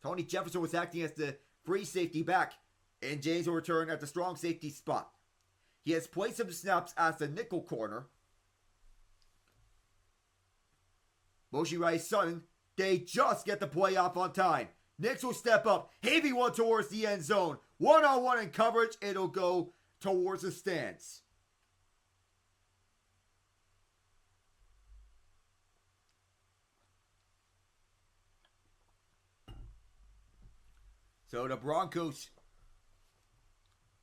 A: Tony Jefferson was acting as the free safety back, and James will return at the strong safety spot. He has played some snaps as the nickel corner. Moshe Rice Sutton, they just get the play off on time. Nix will step up, heavy one towards the end zone. One-on-one in coverage, it'll go towards the stands. So the Broncos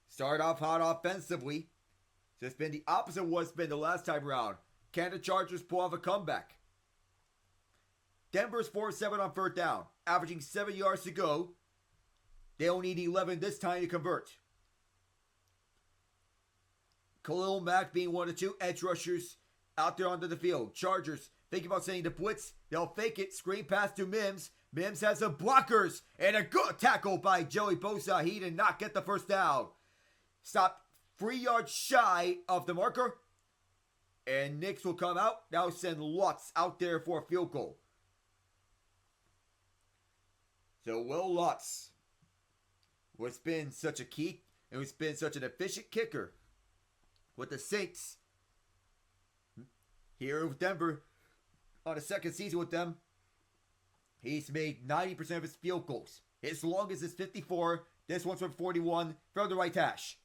A: start off hot offensively. So it's been the opposite of what's been the last time around. Can the Chargers pull off a comeback? Denver's 4-7 on 3rd down, averaging 7 yards to go. They'll need 11 this time to convert. Khalil Mack being one of 2 edge rushers out there onto the field. Chargers thinking about sending the blitz. They'll fake it. Screen pass to Mims. Mims has some blockers. And a good tackle by Joey Bosa. He did not get the first down. Stopped 3 yards shy of the marker. And Nix will come out. Now send Lutz out there for a field goal. So Will Lutz, what's been such a key and who's been such an efficient kicker with the Saints here with Denver on the second season with them, he's made 90% of his field goals. His longest is 54. This one's from 41 from the right hash.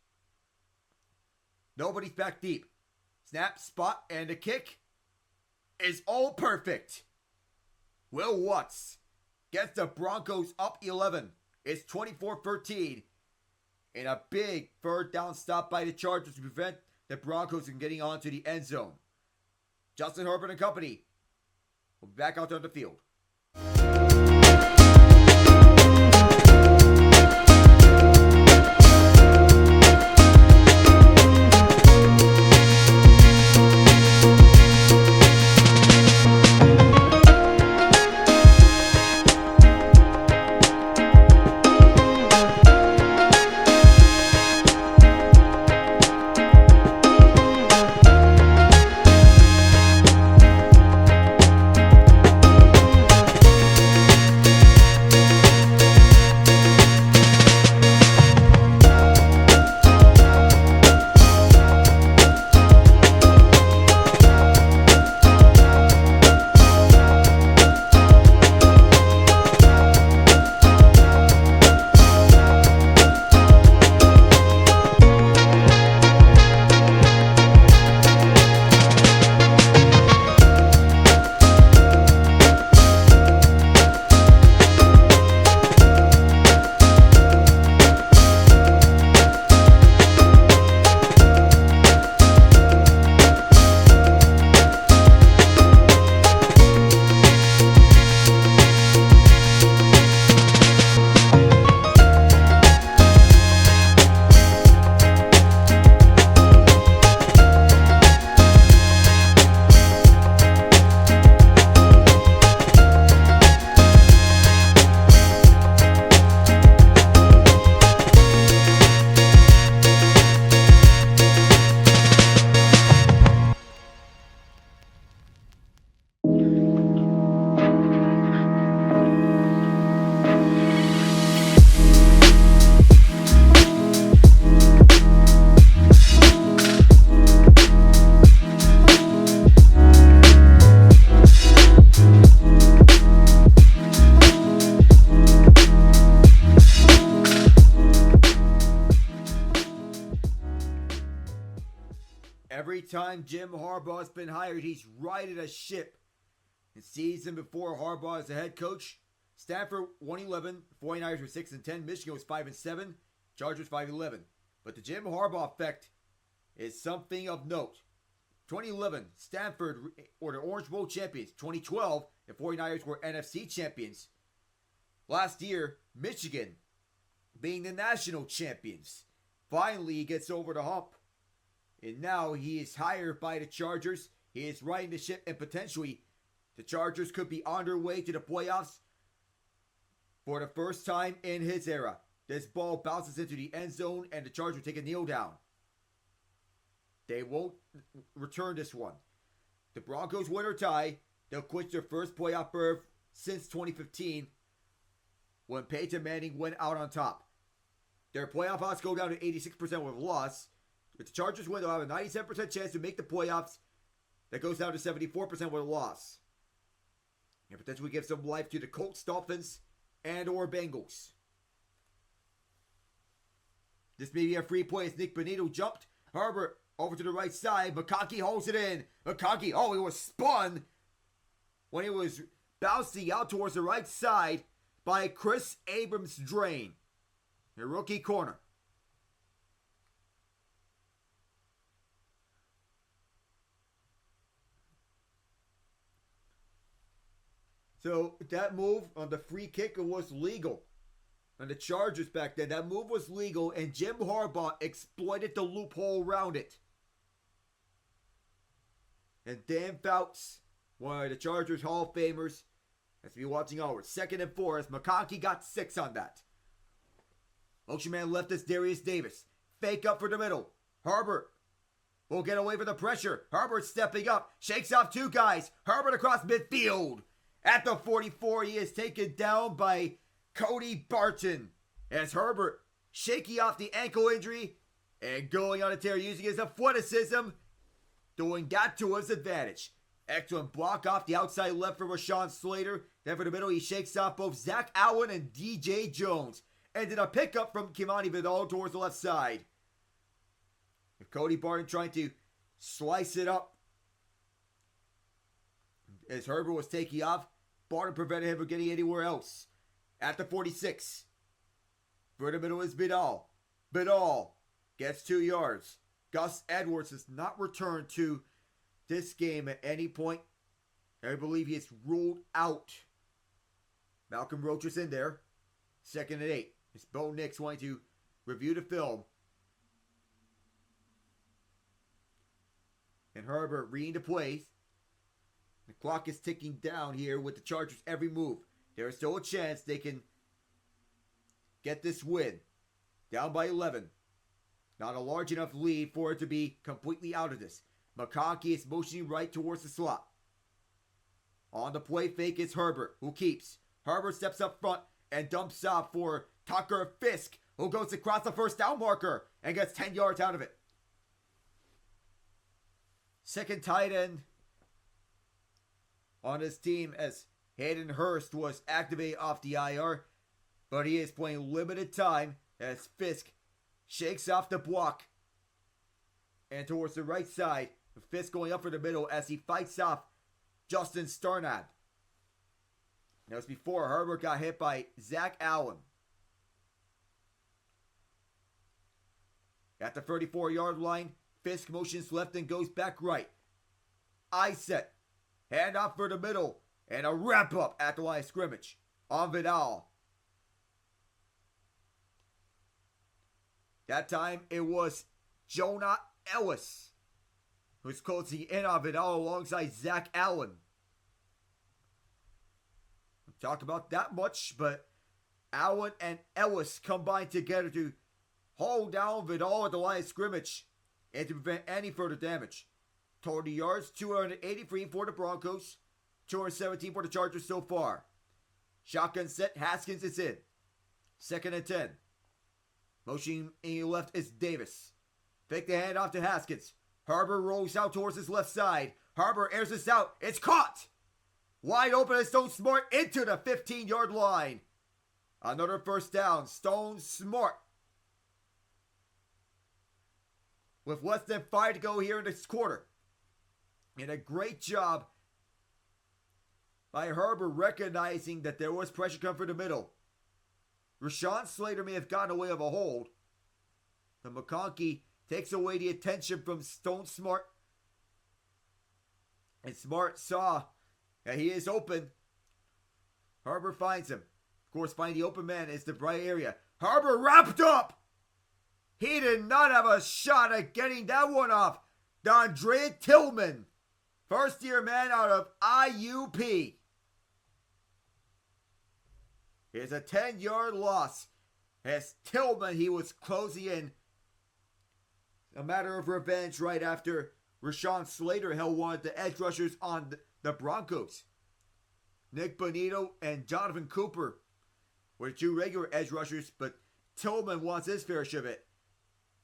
A: Nobody's back deep. Snap, spot, and the kick is all perfect. Will Lutz gets the Broncos up 11. It's 24-13. And a big 3rd down stop by the Chargers to prevent the Broncos from getting onto the end zone. Justin Herbert and company will be back out on the field. time Jim Harbaugh's been hired, he's righted a ship. In season before Harbaugh as the head coach, Stanford 1-11, 49ers were 6-10, Michigan was 5-7, Chargers 5-11. But the Jim Harbaugh effect is something of note. 2011, Stanford were the Orange Bowl champions. 2012, the 49ers were NFC champions. Last year, Michigan being the national champions. Finally, he gets over the hump. And now he is hired by the Chargers. He is riding the ship, and potentially the Chargers could be on their way to the playoffs for the first time in his era. This ball bounces into the end zone, and the Chargers take a kneel down. They won't return this one. The Broncos win or tie. They'll quit their first playoff berth since 2015 when Peyton Manning went out on top. Their playoff odds go down to 86% with a loss. If the Chargers win, they'll have a 97% chance to make the playoffs. That goes down to 74% with a loss. And potentially give some life to the Colts, Dolphins, and or Bengals. This may be a free play as Nick Bonito jumped. Herbert over to the right side. McConkey holds it in. McConkey, he was spun when he was bouncing out towards the right side by Chris Abrams-Drain, the rookie corner. So that move on the free kick was legal. On the Chargers back then, that move was legal, and Jim Harbaugh exploited the loophole around it. And Dan Fouts, one of the Chargers Hall of Famers, has to be watching over. 2nd and 4 as McConkey got 6 on that. Motion man left is Darius Davis. Fake up for the middle. Herbert will get away from the pressure. Herbert stepping up. Shakes off 2 guys. Herbert across midfield. At the 44, he is taken down by Cody Barton as Herbert shaking off the ankle injury and going on a tear using his athleticism, doing that to his advantage. Excellent block off the outside left for Rashawn Slater. Then for the middle, he shakes off both Zach Allen and DJ Jones. And then a pickup from Kimani Vidal towards the left side. With Cody Barton trying to slice it up as Herbert was taking off, Barton prevented him from getting anywhere else. At the 46, for the middle is Vidal. Vidal gets 2 yards. Gus Edwards has not returned to this game at any point. I believe he is ruled out. Malcolm Roach is in there. 2nd and 8. It's Bo Nix wanting to review the film. And Herbert reading the plays. The clock is ticking down here with the Chargers every move. There is still a chance they can get this win. Down by 11. Not a large enough lead for it to be completely out of this. McConkey is motioning right towards the slot. On the play fake is Herbert, who keeps. Herbert steps up front and dumps off for Tucker Fisk, who goes across the first down marker and gets 10 yards out of it. Second tight end on his team as Hayden Hurst was activated off the IR, but he is playing limited time as Fisk shakes off the block and towards the right side. Fisk going up for the middle as he fights off Justin Starnad. That was before Herbert got hit by Zach Allen. At the 34-yard line, Fisk motions left and goes back right. Eye set. Hand off for the middle. And a wrap up at the line of scrimmage on Vidal. That time it was Jonah Ellis who's closing in on Vidal alongside Zach Allen. We'll talk about that much, but Allen and Ellis combined together to hold down Vidal at the line of scrimmage and to prevent any further damage. Total yards, 283 for the Broncos, 217 for the Chargers so far. Shotgun set, Haskins is in. 2nd and 10. Motioning in left is Davis. Fake the handoff to Haskins. Herbert rolls out towards his left side. Herbert airs this out. It's caught! Wide open as Stone Smart into the 15-yard line. Another first down. Stone Smart with less than 5 to go here in this quarter. And a great job by Herbert recognizing that there was pressure coming from the middle. Rashawn Slater may have gotten away with a hold. The McConkey takes away the attention from Stone Smart. And Smart saw that he is open. Herbert finds him. Of course, finding the open man is the right area. Herbert wrapped up. He did not have a shot at getting that one off. Dondre Tillman, first year man out of IUP. It's a 10-yard loss. As Tillman, he was closing in. A matter of revenge right after Rashawn Slater held one of the edge rushers on the Broncos. Nick Bonito and Jonathan Cooper were 2 regular edge rushers, but Tillman wants his fair share of it.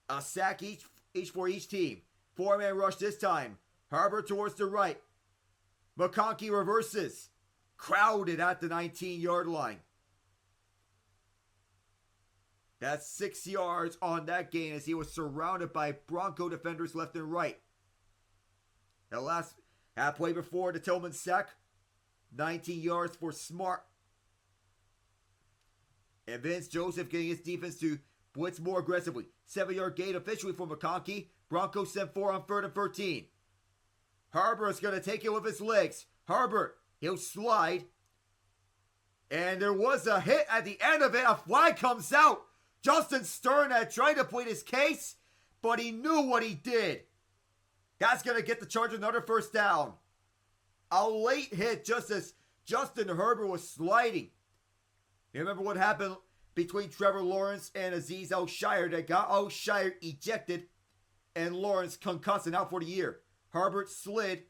A: A sack each for each team. 4-man rush this time. Herbert towards the right. McConkey reverses. Crowded at the 19-yard line. That's 6 yards on that gain as he was surrounded by Bronco defenders left and right. The last halfway before the Tillman sack. 19 yards for Smart. And Vince Joseph getting his defense to blitz more aggressively. 7-yard gain officially for McConkey. Broncos sent 4 on 3rd and 13. Herbert's going to take it with his legs. Herbert, he'll slide. And there was a hit at the end of it. A flag comes out. Justin Stern had tried to plead his case, but he knew what he did. That's going to get the Chargers another first down. A late hit just as Justin Herbert was sliding. You remember what happened between Trevor Lawrence and Azeez Al-Shire that got Al-Shire ejected and Lawrence concussed and out for the year. Herbert slid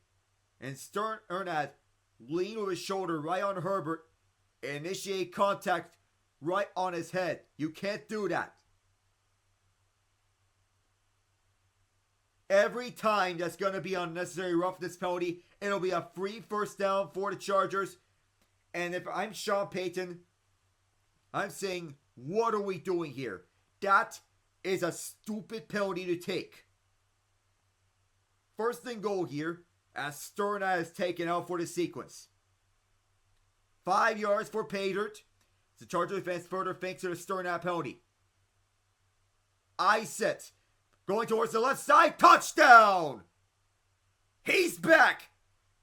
A: and Stern Ernad leaned with his shoulder right on Herbert and initiate contact right on his head. You can't do that. Every time that's going to be unnecessary roughness penalty, it'll be a free first down for the Chargers. And if I'm Sean Payton, I'm saying, what are we doing here? That is a stupid penalty to take. First and goal here, as Sterna is taken out for the sequence. 5 yards for Paydirt. The Chargers defense further thanks to the Sterna penalty. I set. Going towards the left side. Touchdown! He's back!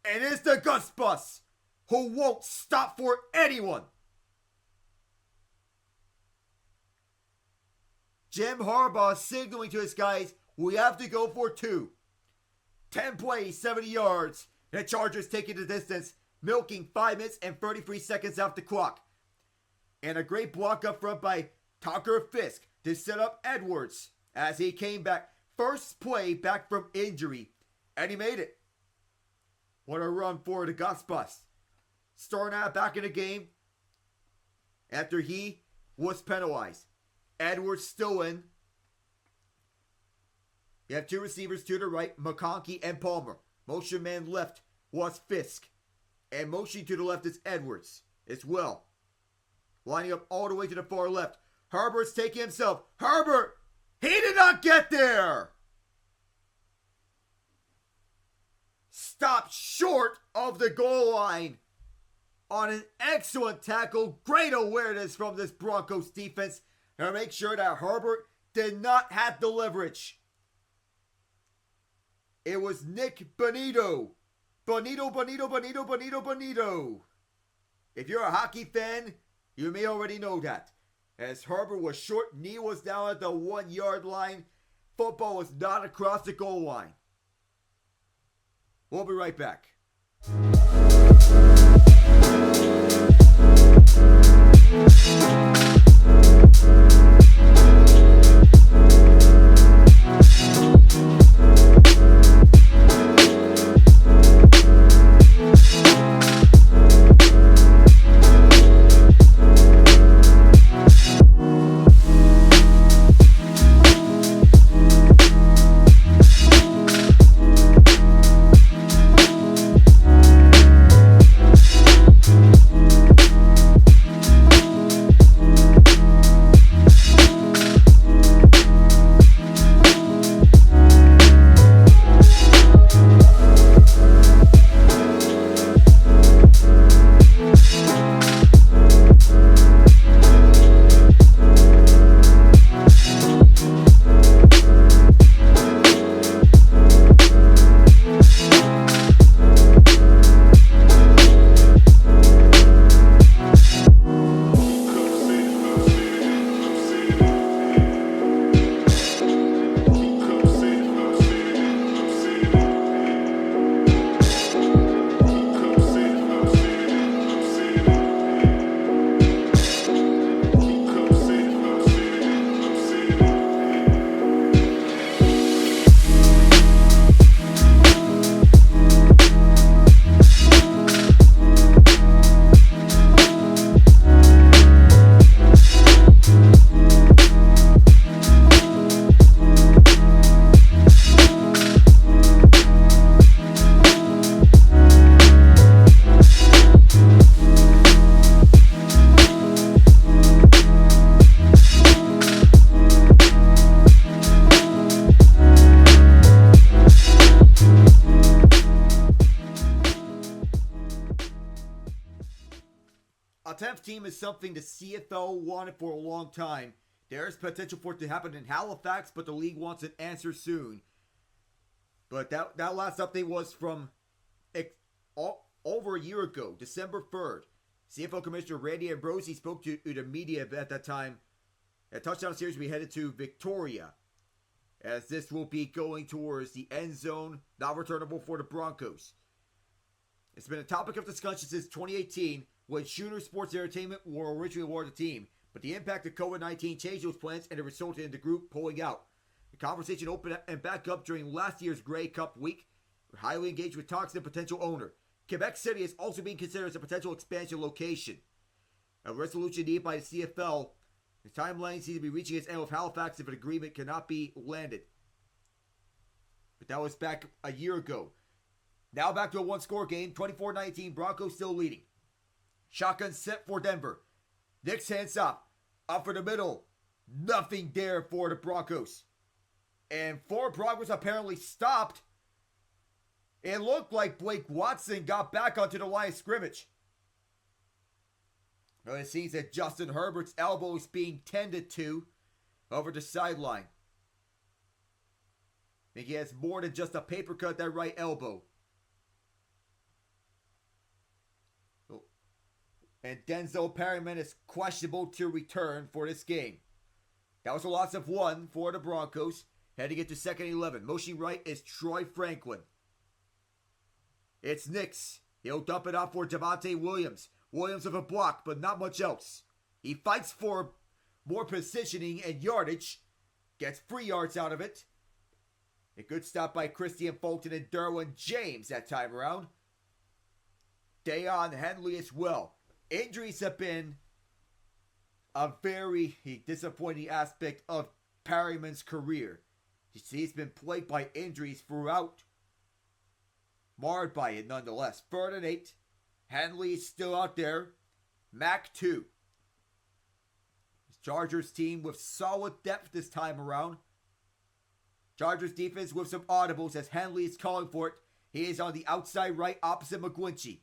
A: And it's the Gus Bus, who won't stop for anyone. Jim Harbaugh signaling to his guys, we have to go for 2. 10 plays, 70 yards. The Chargers taking the distance, milking 5 minutes and 33 seconds off the clock. And a great block up front by Tucker Fisk to set up Edwards as he came back. First play back from injury, and he made it. What a run for the Gus Bus. Starnat back in the game after he was penalized. Edwards still in. You have 2 receivers to the right, McConkey and Palmer. Motion man left was Fisk. And motion to the left is Edwards as well. Lining up all the way to the far left. Herbert's taking himself. Herbert! He did not get there! Stopped short of the goal line on an excellent tackle. Great awareness from this Broncos defense to make sure that Herbert did not have the leverage. It was Nick Bonito. Bonito. If you're a hockey fan, you may already know that. As Herbert was short, knee was down at the 1 yard line. Football was not across the goal line. We'll be right back. a 10th team is something the CFL wanted for a long time. There is potential for it to happen in Halifax, but the league wants an answer soon. But that last update was from over a year ago, December 3rd. CFL Commissioner Randy Ambrosie spoke to the media at that time. A touchdown series will be headed to Victoria, as this will be going towards the end zone, not returnable for the Broncos. It's been a topic of discussion since 2018, when Schooner Sports Entertainment were originally awarded the team, but the impact of COVID-19 changed those plans and it resulted in the group pulling out. The conversation opened and back up during last year's Grey Cup week. We're highly engaged with talks with a potential owner. Quebec City is also being considered as a potential expansion location. A resolution needed by the CFL. The timeline seems to be reaching its end with Halifax if an agreement cannot be landed. But that was back a year ago. Now back to a one-score game, 24-19, Broncos still leading. Shotgun set for Denver. Nix hands up for the middle. Nothing there for the Broncos. And forward progress apparently stopped. It looked like Blake Watson got back onto the line of scrimmage. Well, it seems that Justin Herbert's elbow is being tended to over the sideline. I think he has more than just a paper cut at that right elbow. And Denzel Perryman is questionable to return for this game. That was a loss of 1 for the Broncos. Heading into second and 11. Motion right is Troy Franklin. It's Nix. He'll dump it off for Javonte Williams. Williams with a block, but not much else. He fights for more positioning and yardage. Gets 3 yards out of it. A good stop by Christian Fulton and Derwin James that time around. Deion Henley as well. Injuries have been a very disappointing aspect of Perryman's career. You see, he's been plagued by injuries throughout. Marred by it nonetheless. 3rd and 8. Henley is still out there. Mac 2. Chargers team with solid depth this time around. Chargers defense with some audibles as Henley is calling for it. He is on the outside right opposite McGlinchey.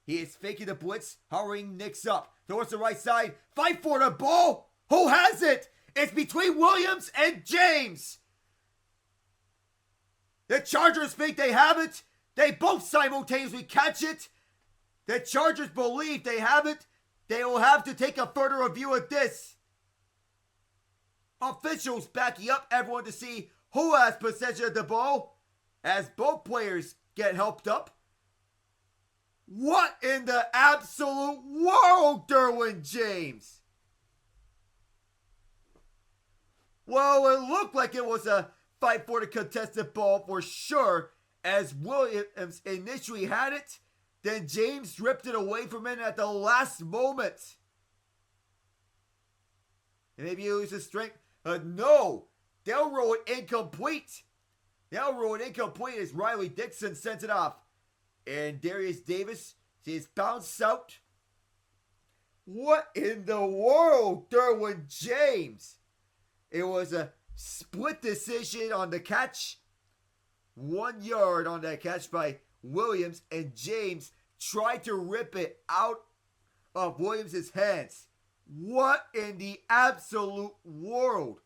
A: He is faking the blitz, hurrying Nix up. Towards the right side. Fight for the ball. Who has it? It's between Williams and James. The Chargers think they have it. They both simultaneously catch it. The Chargers believe they have it. They will have to take a further review of this. Officials backing up everyone to see who has possession of the ball as both players get helped up. What in the absolute world, Derwin James? Well, it looked like it was a fight for the contested ball for sure, as Williams initially had it. Then James ripped it away from him at the last moment. And maybe he loses strength. No, they'll roll it incomplete. They'll roll it incomplete as Riley Dixon sends it off. And Darius Davis sees bounce out. What in the world, Derwin James? It was a split decision on the catch. 1 yard on that catch by Williams, and James tried to rip it out of Williams' hands. What in the absolute world?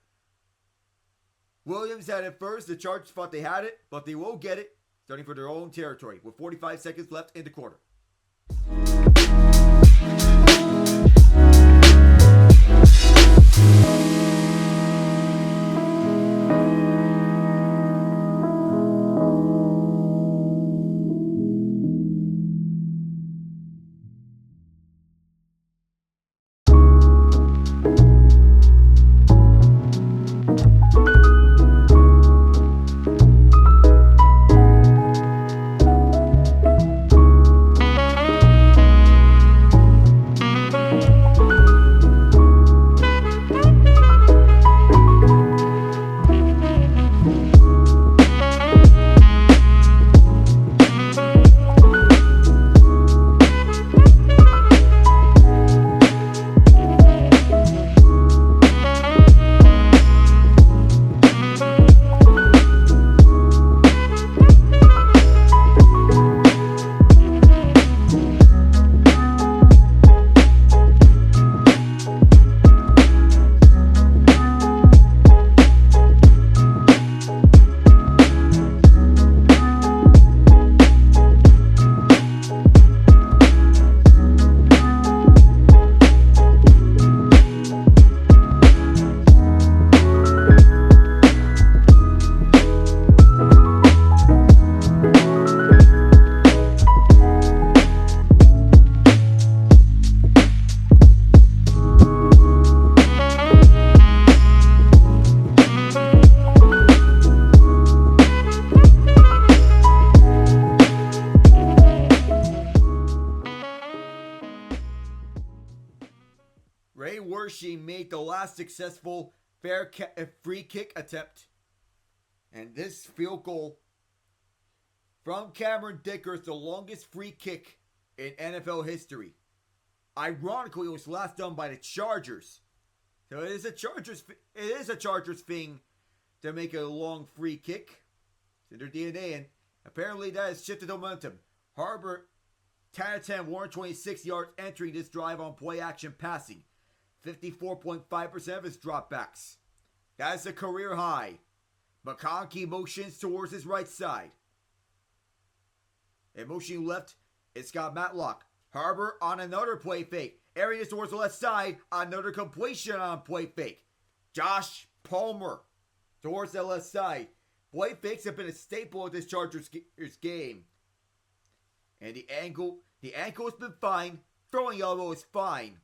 A: Williams had it first. The Chargers thought they had it, but they won't get it. Starting for their own territory with 45 seconds left in the quarter. Ray Wershing made the last successful free kick attempt. And this field goal from Cameron Dicker is the longest free kick in NFL history. Ironically, it was last done by the Chargers. So it is a Chargers thing to make a long free kick. It's in their DNA, and apparently that has shifted the momentum. Harbaugh, 10 of 10, 126 yards entering this drive on play action passing. 54.5% of his dropbacks. That's a career high. McConkey motions towards his right side. And motioning left, it's got Matlock. Harbaugh on another play fake. Arians towards the left side. Another completion on play fake. Josh Palmer towards the left side. Play fakes have been a staple of this Chargers game. And the ankle has been fine. Throwing elbow is fine.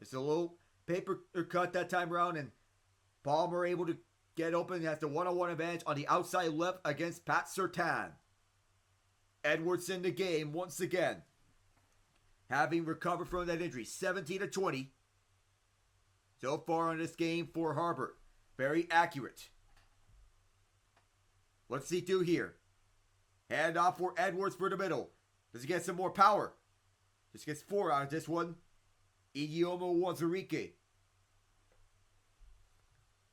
A: It's a little paper cut that time around, and Palmer able to get open. Has the one-on-one advantage on the outside left against Pat Surtain. Edwards in the game once again. Having recovered from that injury. 17-20. So far on this game for Harbaugh. Very accurate. What's he do here? Hand off for Edwards for the middle. Does he get some more power? Just gets 4 out of this one. Idiomo Wazarike.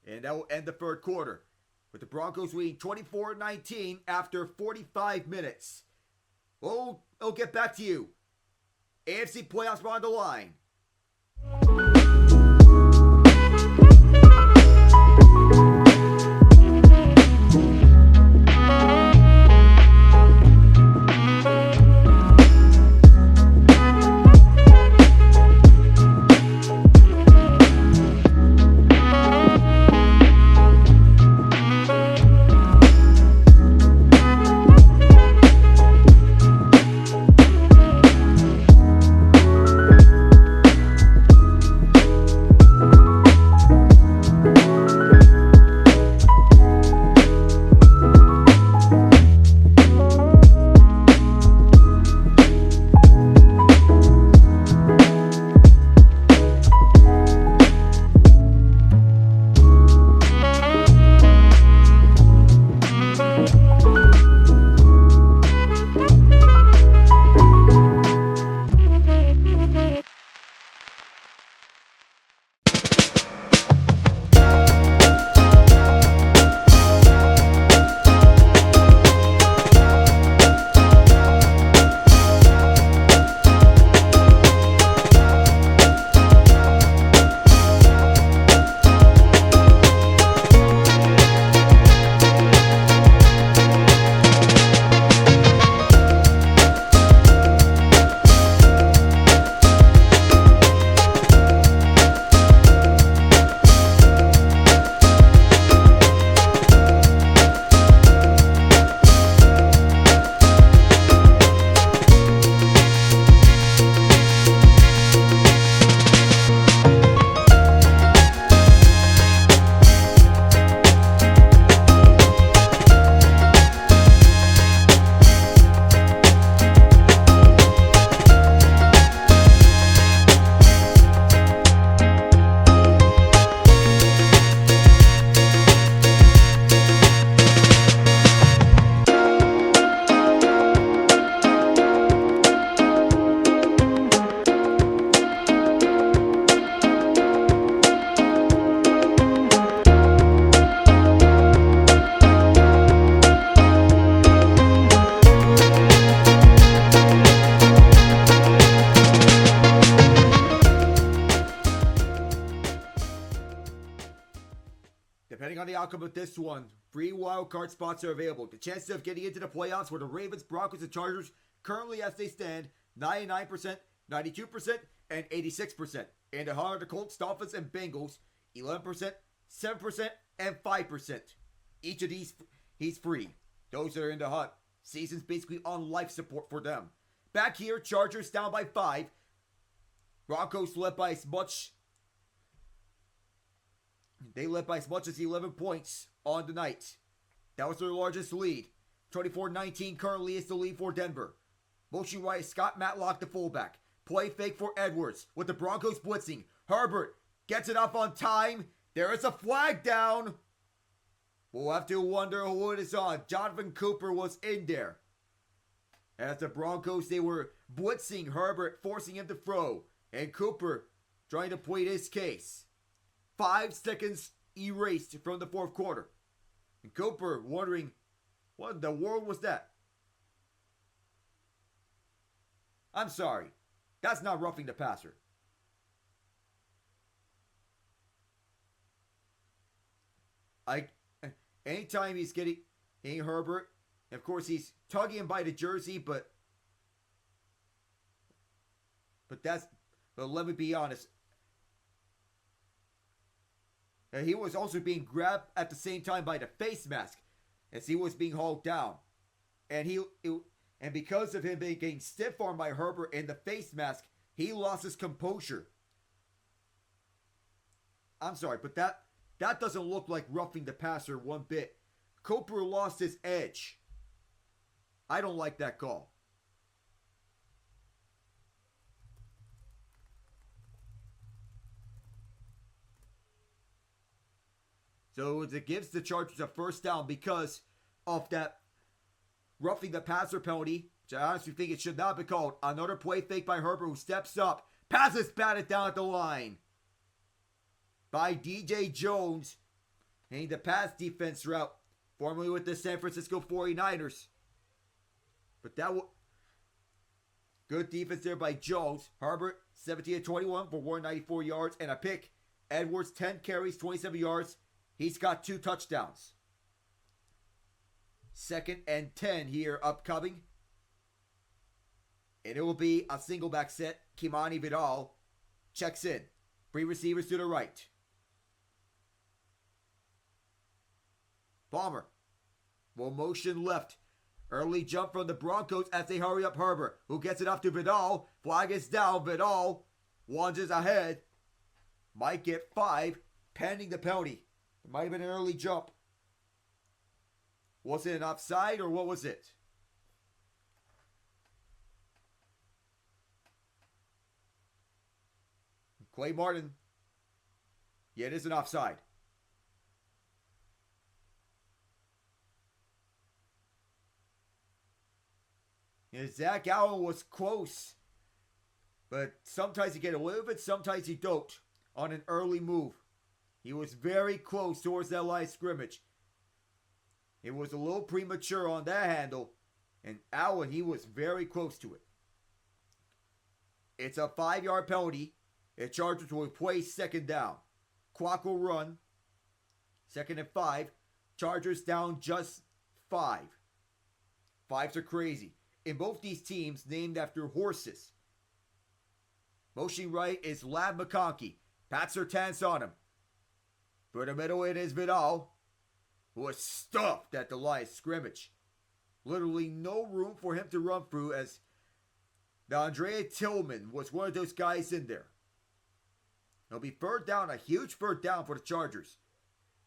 A: And that will end the third quarter, with the Broncos leading 24-19 after 45 minutes. I'll get back to you. AFC playoffs are on the line. Depending on the outcome of this one, 3 wildcard spots are available. The chances of getting into the playoffs for the Ravens, Broncos, and Chargers currently as they stand, 99%, 92%, and 86%. And the Hunter, the Colts, Dolphins, and Bengals, 11%, 7%, and 5%. Each of these, he's free. Those that are in the hunt, season's basically on life support for them. Back here, Chargers down by 5. Broncos led by as much. They led by as much as 11 points on the night. That was their largest lead. 24-19 currently is the lead for Denver. Motion right, Scott Matlock, the fullback. Play fake for Edwards with the Broncos blitzing. Herbert gets it up on time. There is a flag down. We'll have to wonder who it is on. Jonathan Cooper was in there. As the Broncos, they were blitzing Herbert, forcing him to throw. And Cooper trying to plead his case. 5 seconds erased from the fourth quarter. And Cooper wondering, what in the world was that? I'm sorry. That's not roughing the passer. Anytime he's getting Herbert, of course he's tugging him by the jersey, but let me be honest. He was also being grabbed at the same time by the face mask as he was being hauled down. And because of him getting stiff-armed by Herbert in the face mask, he lost his composure. I'm sorry, but that doesn't look like roughing the passer one bit. Cooper lost his edge. I don't like that call. So it gives the Chargers a first down because of that roughing the passer penalty, which I honestly think it should not be called. Another play fake by Herbert, who steps up, passes batted down at the line by DJ Jones, and the pass defense route, formerly with the San Francisco 49ers. But good defense there by Jones. Herbert, 17-21 for 194 yards and a pick. Edwards, 10 carries, 27 yards. He's got 2 touchdowns. 2nd and 10 here upcoming. And it will be a single back set. Kimani Vidal checks in. 3 receivers to the right. Palmer will motion left. Early jump from the Broncos as they hurry up Herbert, who gets it off to Vidal. Flag is down. Vidal lunges ahead. Might get 5 pending the penalty. It might have been an early jump. Was it an offside or what was it? Clay Martin. Yeah, it is an offside. And Zach Allen was close. But sometimes you get away with it, sometimes you don't on an early move. He was very close towards that line of scrimmage. It was a little premature on that handle. And Allen, he was very close to it. It's a 5-yard penalty. The Chargers will play 2nd down. Clock will run. 2nd and 5. Chargers down just 5. 5s are crazy. In both these teams named after horses. Motion right is Lab McConkey. Pat Surtain's on him. For the middle it is Vidal, who was stuffed at the line of scrimmage. Literally no room for him to run through, as the Andrea Tillman was one of those guys in there. It'll be 3rd down, a huge 3rd down for the Chargers.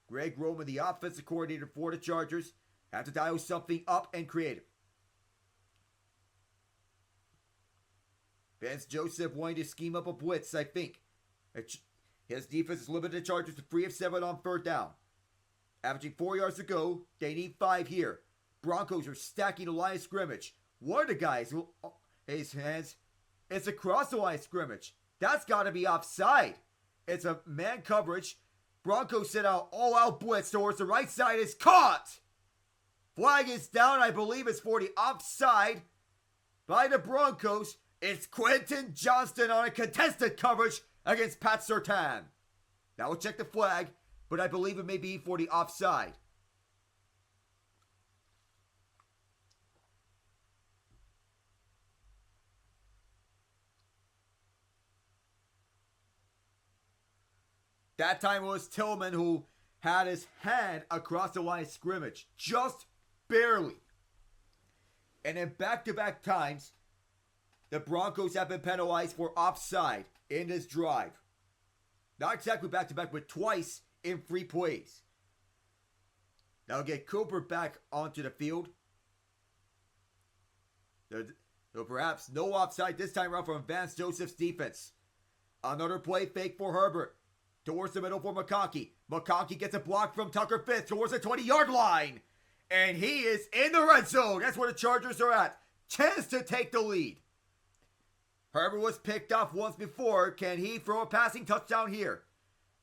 A: Greg Roman, the offensive coordinator for the Chargers, have to dial something up and creative. Vance Joseph wanting to scheme up a blitz, I think. His defense is limited the Chargers to 3 of 7 on 3rd down. Averaging 4 yards to go. They need 5 here. Broncos are stacking the line of scrimmage. One of the guys, his hands, it's across the line of scrimmage. That's got to be offside. It's a man coverage. Broncos sent out all-out blitz towards the right side. Is caught. Flag is down. I believe it's for the offside by the Broncos. It's Quentin Johnston on a contested coverage against Pat Surtain. Now we'll check the flag, but I believe it may be for the offside. That time it was Tillman who had his hand across the line of scrimmage. Just barely. And in back-to-back times, the Broncos have been penalized for offside in this drive. Not exactly back-to-back, but twice in 3 plays. That'll get Cooper back onto the field. So perhaps no offside this time around from Vance Joseph's defense. Another play fake for Herbert. Towards the middle for McConkey. McConkey gets a block from Tucker Fitz towards the 20-yard line. And he is in the red zone. That's where the Chargers are at. Chance to take the lead. Herbert was picked off once before. Can he throw a passing touchdown here?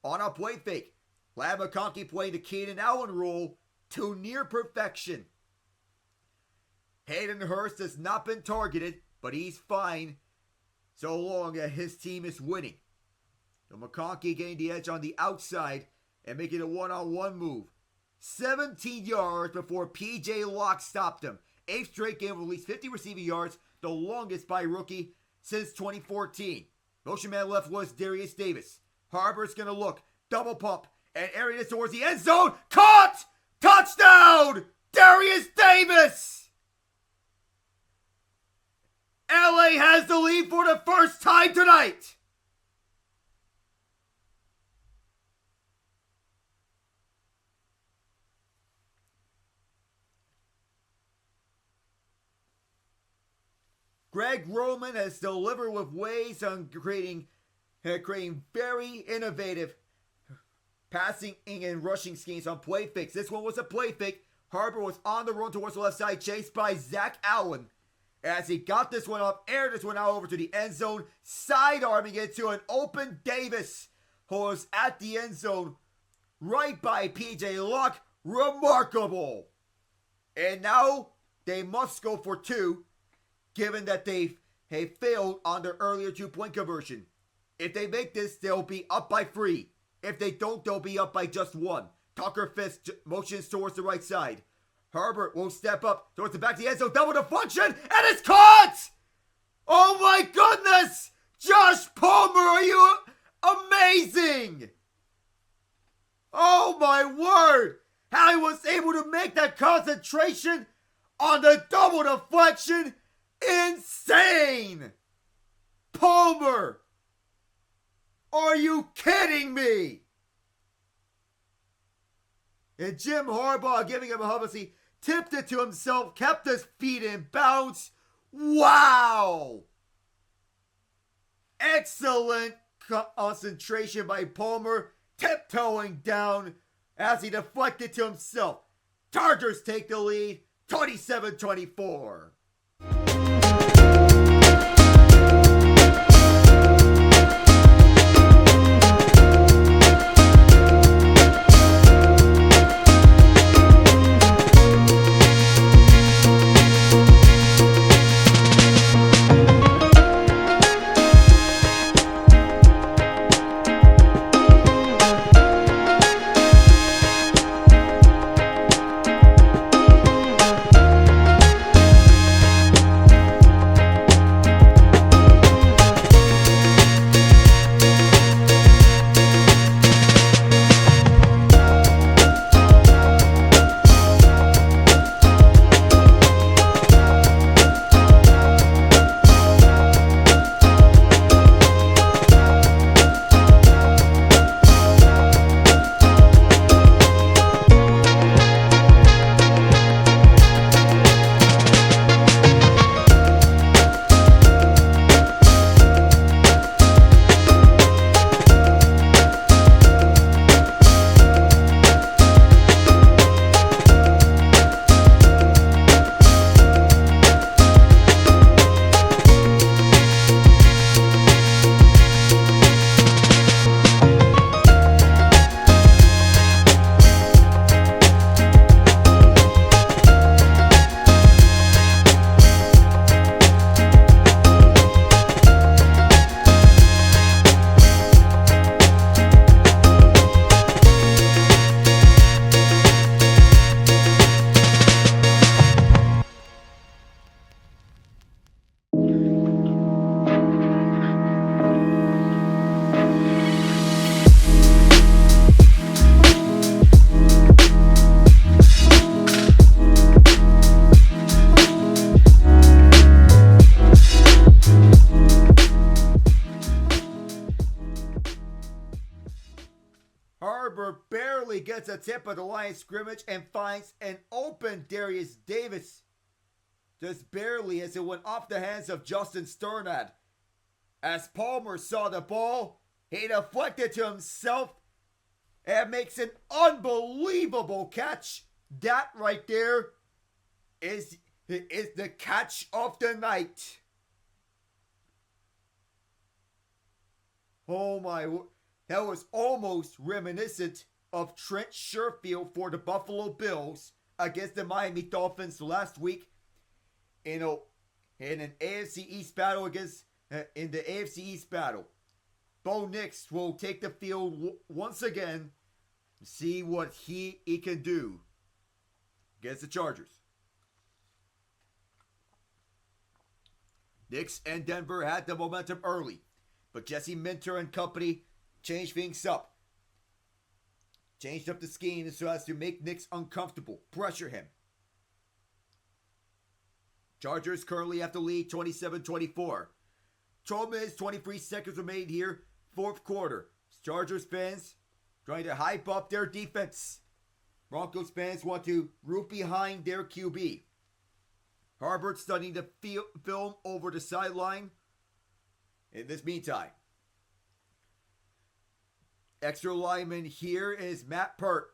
A: On a play fake. Lad McConkey playing the Keenan Allen rule to near perfection. Hayden Hurst has not been targeted, but he's fine so long as his team is winning. So McConkey getting the edge on the outside and making a one-on-one move. 17 yards before P.J. Locke stopped him. 8th straight game of at least 50 receiving yards, the longest by rookie since 2014. Motion man left was Darius Davis. Harbor's going to look, double pump, and airing it towards the end zone. Caught! Touchdown! Darius Davis! LA has the lead for the first time tonight. Greg Roman has delivered with ways on creating very innovative passing and rushing schemes on play fix. This one was a play fake. Harbor was on the run towards the left side, chased by Zach Allen. As he got this one up, aired this one out over to the end zone, side-arming it to an open Davis, who was at the end zone, right by P.J. Locke. Remarkable. And now they must go for two, given that they failed on their earlier two-point conversion. If they make this, they'll be up by 3. If they don't, they'll be up by just 1. Tucker Fitz motions towards the right side. Herbert will step up towards the back of the end zone, double deflection, and it's caught! Oh my goodness! Josh Palmer, are you amazing? Oh my word! How he was able to make that concentration on the double deflection, insane! Palmer! Are you kidding me? And Jim Harbaugh giving him a hubbussy, tipped it to himself, kept his feet in bounds. Wow! Excellent concentration by Palmer, tiptoeing down as he deflected to himself. Chargers take the lead, 27-24. Gets a tip of the line of scrimmage and finds an open Darius Davis. Just barely as it went off the hands of Justin Sternad. As Palmer saw the ball, he deflected to himself and makes an unbelievable catch. That right there is the catch of the night. Oh my, that was almost reminiscent of Trent Sherfield for the Buffalo Bills against the Miami Dolphins last week in an AFC East battle in the AFC East battle. Bo Nix will take the field once again to see what he can do against the Chargers. Nix and Denver had the momentum early, but Jesse Minter and company changed things up. Changed up the scheme so as to make Nix uncomfortable, pressure him. Chargers currently have the lead 27-24. 12 minutes, 23 seconds remain here, fourth quarter. Chargers fans trying to hype up their defense. Broncos fans want to root behind their QB. Harbaugh studying the film over the sideline. In this meantime, extra lineman here is Matt Pert,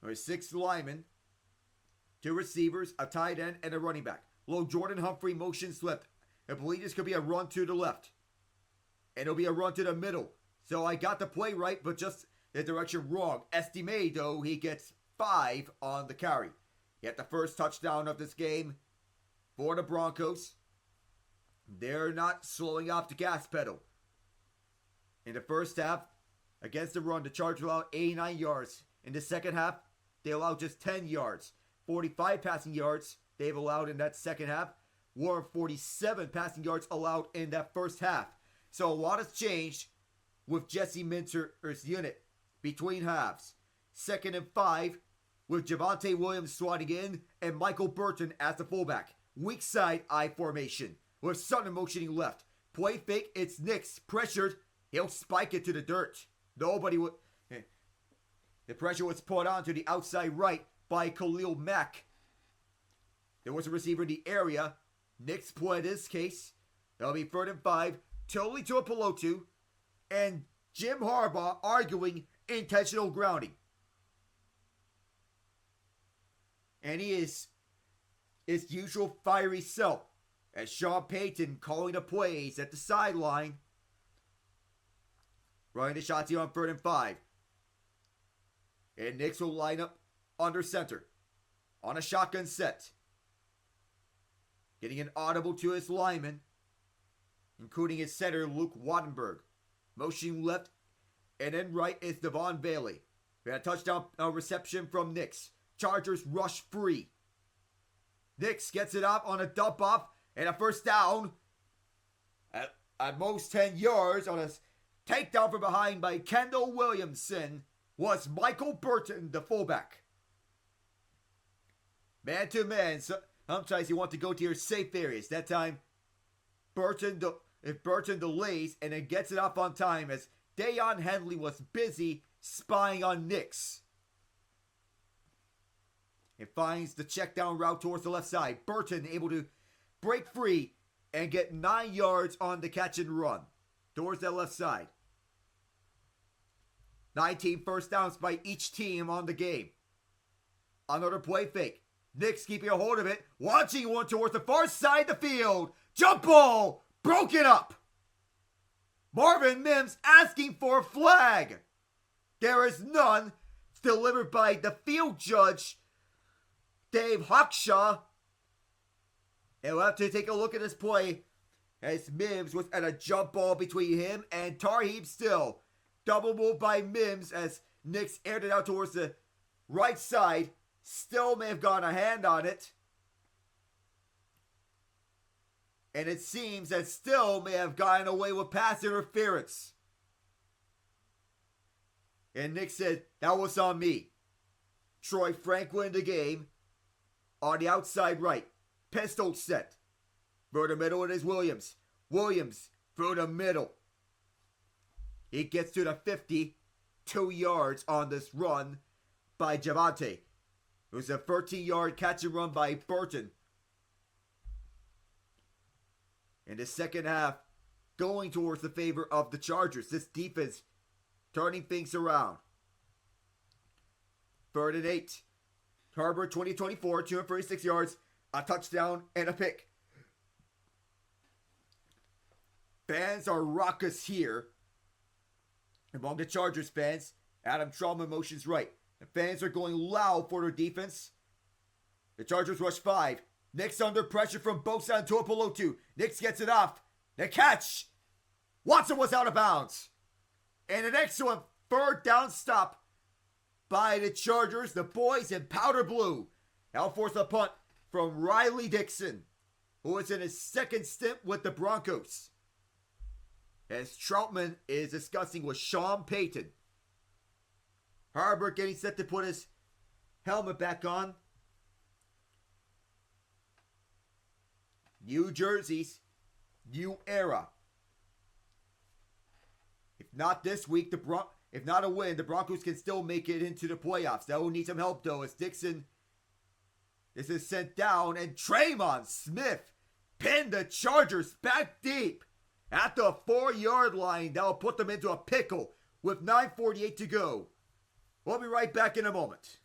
A: our sixth lineman, two receivers, a tight end, and a running back. Low Jordan Humphrey motions left. I believe this could be a run to the left. And it'll be a run to the middle. So I got the play right, but just the direction wrong. Estimate, though, he gets 5 on the carry. Get the first touchdown of this game for the Broncos. They're not slowing off the gas pedal. In the first half, against the run, the Chargers allowed 89 yards. In the second half, they allowed just 10 yards. 45 passing yards they've allowed in that second half. 47 passing yards allowed in that first half. So a lot has changed with Jesse Minter's unit between halves. 2nd and 5 with Javonte Williams swatting in and Michael Burton as the fullback. Weak side I formation with Sutton motioning left. Play fake, it's Nix. Pressured, he'll spike it to the dirt. Nobody would. The pressure was put on to the outside right by Khalil Mack. There was a receiver in the area. Nix play in this case. That'll be 3rd and 5. Totally to a Pelotu. And Jim Harbaugh arguing intentional grounding. And he is his usual fiery self. As Sean Payton calling the plays at the sideline. Running the shots here on 3rd and 5. And Nix will line up under center. On a shotgun set. Getting an audible to his lineman. Including his center, Luke Wattenberg. Motioning left. And then right is Devon Bailey. We had a touchdown reception from Nix. Chargers rush free. Nix gets it up on a dump off. And a first down. At most 10 yards on a takedown from behind by Kendall Williamson. Was Michael Burton, the fullback. Man to man. Sometimes you want to go to your safe areas. That time, Burton delays and then gets it up on time as Deion Henley was busy spying on Nix. It finds the check down route towards the left side. Burton able to break free and get 9 yards on the catch and run towards that left side. 19 first downs by each team on the game. Another play fake. Nix keeping a hold of it. Launching one towards the far side of the field. Jump ball. Broken up. Marvin Mims asking for a flag. There is none. It's delivered by the field judge, Dave Hawkshaw. And we'll have to take a look at this play as Mims was at a jump ball between him and Tarheeb Still. Double move by Mims as Nix aired it out towards the right side. Still may have gotten a hand on it. And it seems that Still may have gotten away with pass interference. And Nix said, that was on me. Troy Franklin in the game. On the outside right. Pistol set. Through the middle it is Williams. Williams through the middle. He gets to the 50, 2 yards on this run by Javonte. It was a 13-yard catch and run by Burton. In the second half, going towards the favor of the Chargers. This defense turning things around. 3rd and 8. Harbaugh 2024, 236 yards, a touchdown, and a pick. Fans are raucous here. Among the Chargers fans, Adam Trauma motions right. The fans are going loud for their defense. The Chargers rush 5. Nix under pressure from Bosa and Tuipulotu. Nix gets it off. The catch. Watson was out of bounds. And an excellent 3rd down stop by the Chargers. The boys in powder blue now force a punt from Riley Dixon, who is in his 2nd stint with the Broncos. As Troutman is discussing with Sean Payton. Harbaugh getting set to put his helmet back on. New jerseys, new era. If not this week, if not a win, the Broncos can still make it into the playoffs. That will need some help though, as Dixon is sent down, and Tremon Smith pinned the Chargers back deep at the 4-yard line. That will put them into a pickle with 9:48 to go. We'll be right back in a moment.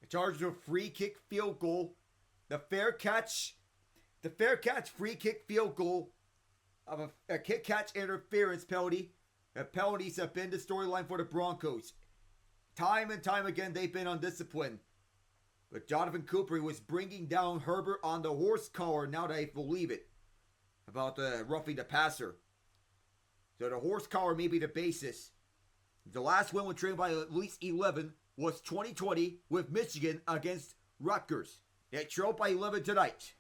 A: Chargers a free kick field goal. The fair catch free kick field goal of a kick catch interference penalty. The penalties have been the storyline for the Broncos. Time and time again, they've been undisciplined. But Jonathan Cooper was bringing down Herbert on the horse collar, now that I believe it, about roughing the passer. So the horse collar may be the basis. The last win was trained by at least 11 was 2020 with Michigan against Rutgers. They trailed by 11 tonight.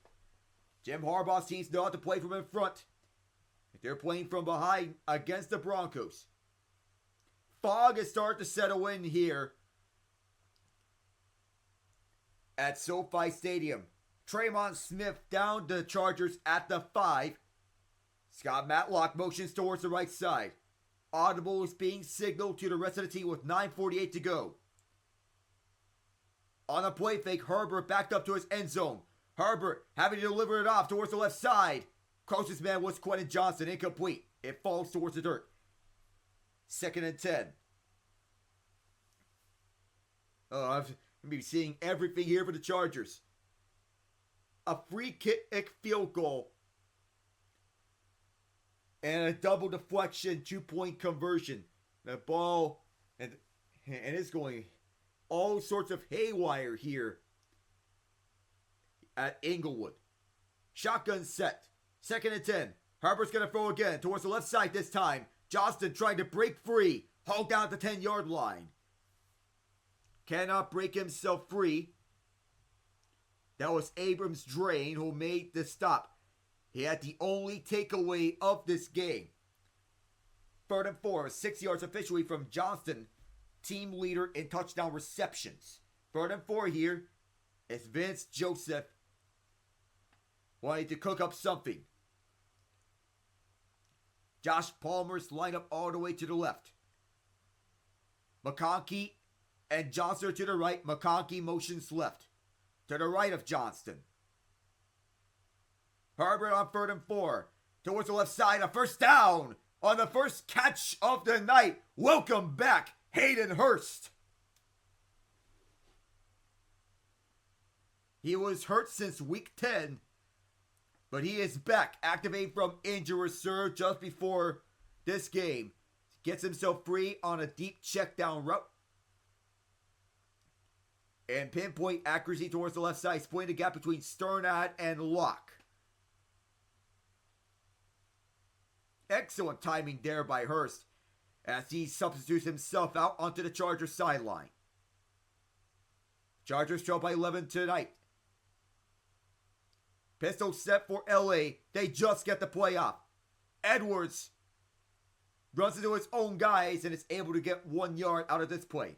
A: Jim Harbaugh's teams know how to play from in front. They're playing from behind against the Broncos. Fog is starting to settle in here at SoFi Stadium. Tremon Smith down the Chargers at the 5. Scott Matlock motions towards the right side. Audible is being signaled to the rest of the team with 9:48 to go. On a play fake, Herbert backed up to his end zone. Herbert having to deliver it off towards the left side. Closest man was Quentin Johnson, incomplete. It falls towards the dirt. 2nd and 10. I'm going to be seeing everything here for the Chargers. A free kick field goal. And a double deflection 2-point conversion. The ball, and it's going all sorts of haywire here at Inglewood. Shotgun set. 2nd and 10. Harper's going to throw again towards the left side this time. Johnston trying to break free. Hauled down at the 10-yard line. cannot break himself free. That was Abrams Drain who made the stop. He had the only takeaway of this game. 3rd and 4, 6 yards officially from Johnston, team leader in touchdown receptions. 3rd and 4 here is Vince Joseph wanting to cook up something. Josh Palmer's lined up all the way to the left. McConkey and Johnston to the right. McConkey motions left. To the right of Johnston. Herbert on 3rd and 4. Towards the left side. A first down on the first catch of the night. Welcome back, Hayden Hurst. He was hurt since week 10. But he is back. Activated from injury reserve just before this game. Gets himself free on a deep check down route. And pinpoint accuracy towards the left side, splitting the gap between Sternad and Locke. Excellent timing there by Hurst as he substitutes himself out onto the Chargers sideline. Chargers trail by 11 tonight. Pistol set for LA. They just get the play off. Edwards runs into his own guys and is able to get 1 yard out of this play.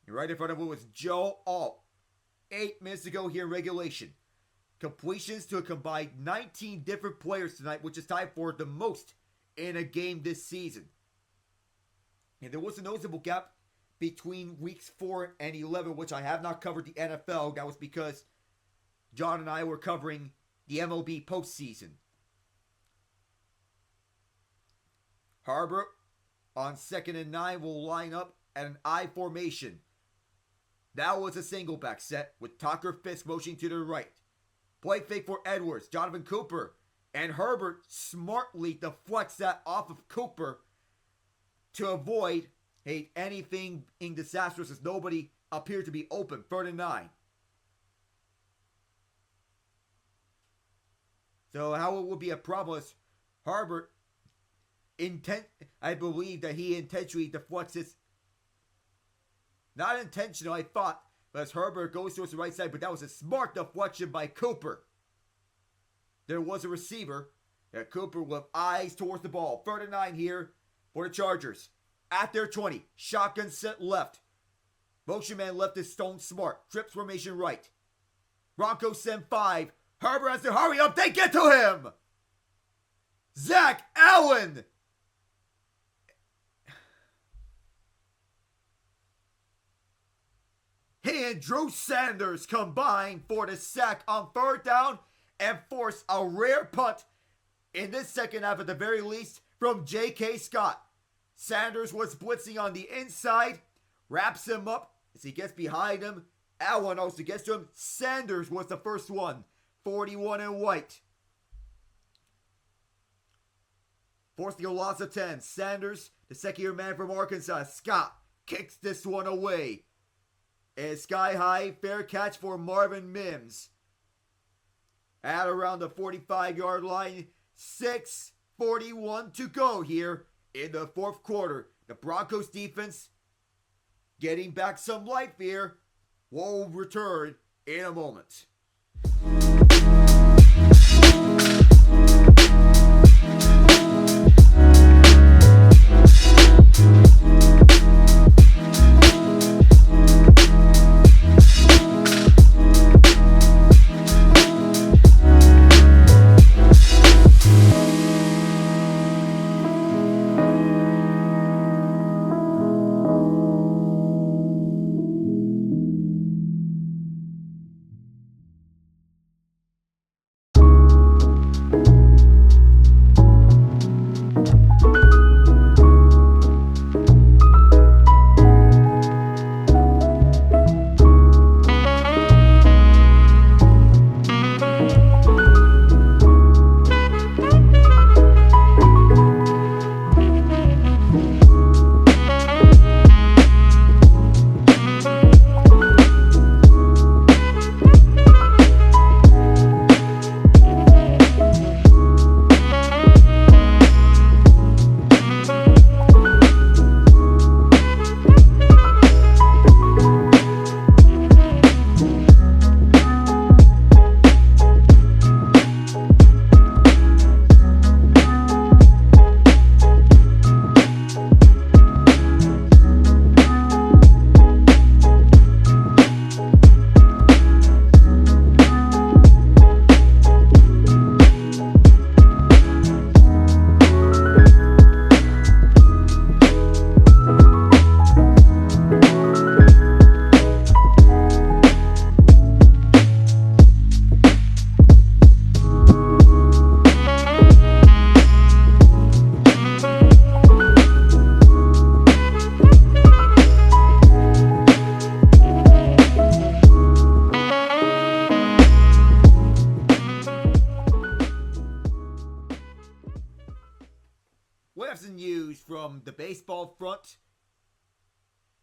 A: Right in front of him was Joe Alt. 8 minutes to go here in regulation. Completions to a combined 19 different players tonight, which is tied for the most in a game this season. And there was a noticeable gap between weeks 4 and 11, which I have not covered the NFL. That was because John and I were covering the MLB postseason. Harbor on 2nd and 9 will line up at an I formation. That was a single back set with Tucker Fisk motioning to the right. Play fake for Edwards, Jonathan Cooper, and Herbert smartly deflects that off of Cooper to avoid anything being disastrous as nobody appeared to be open. 3rd and 9. So how it would be a problem is Herbert I believe that he intentionally deflects his. Not intentional, I thought, but as Herbert goes towards the right side, but that was a smart deflection by Cooper. There was a receiver, and Cooper with eyes towards the ball. 3rd and 9 here for the Chargers. At their 20, shotgun set left. Motion man left is stone smart. Trips formation right. Broncos send 5. Herbert has to hurry up. They get to him. Zach Allen. He and Drew Sanders combined for the sack on 3rd down and force a rare punt in this second half at the very least from J.K. Scott. Sanders was blitzing on the inside, wraps him up as he gets behind him. Allen also gets to him. Sanders was the first one, 41 and white. Forcing a loss of 10. Sanders, the second-year man from Arkansas. Scott kicks this one away. A sky-high fair catch for Marvin Mims. At around the 45-yard line, 6:41 to go here in the 4th quarter. The Broncos defense getting back some life here. We'll return in a moment. baseball front,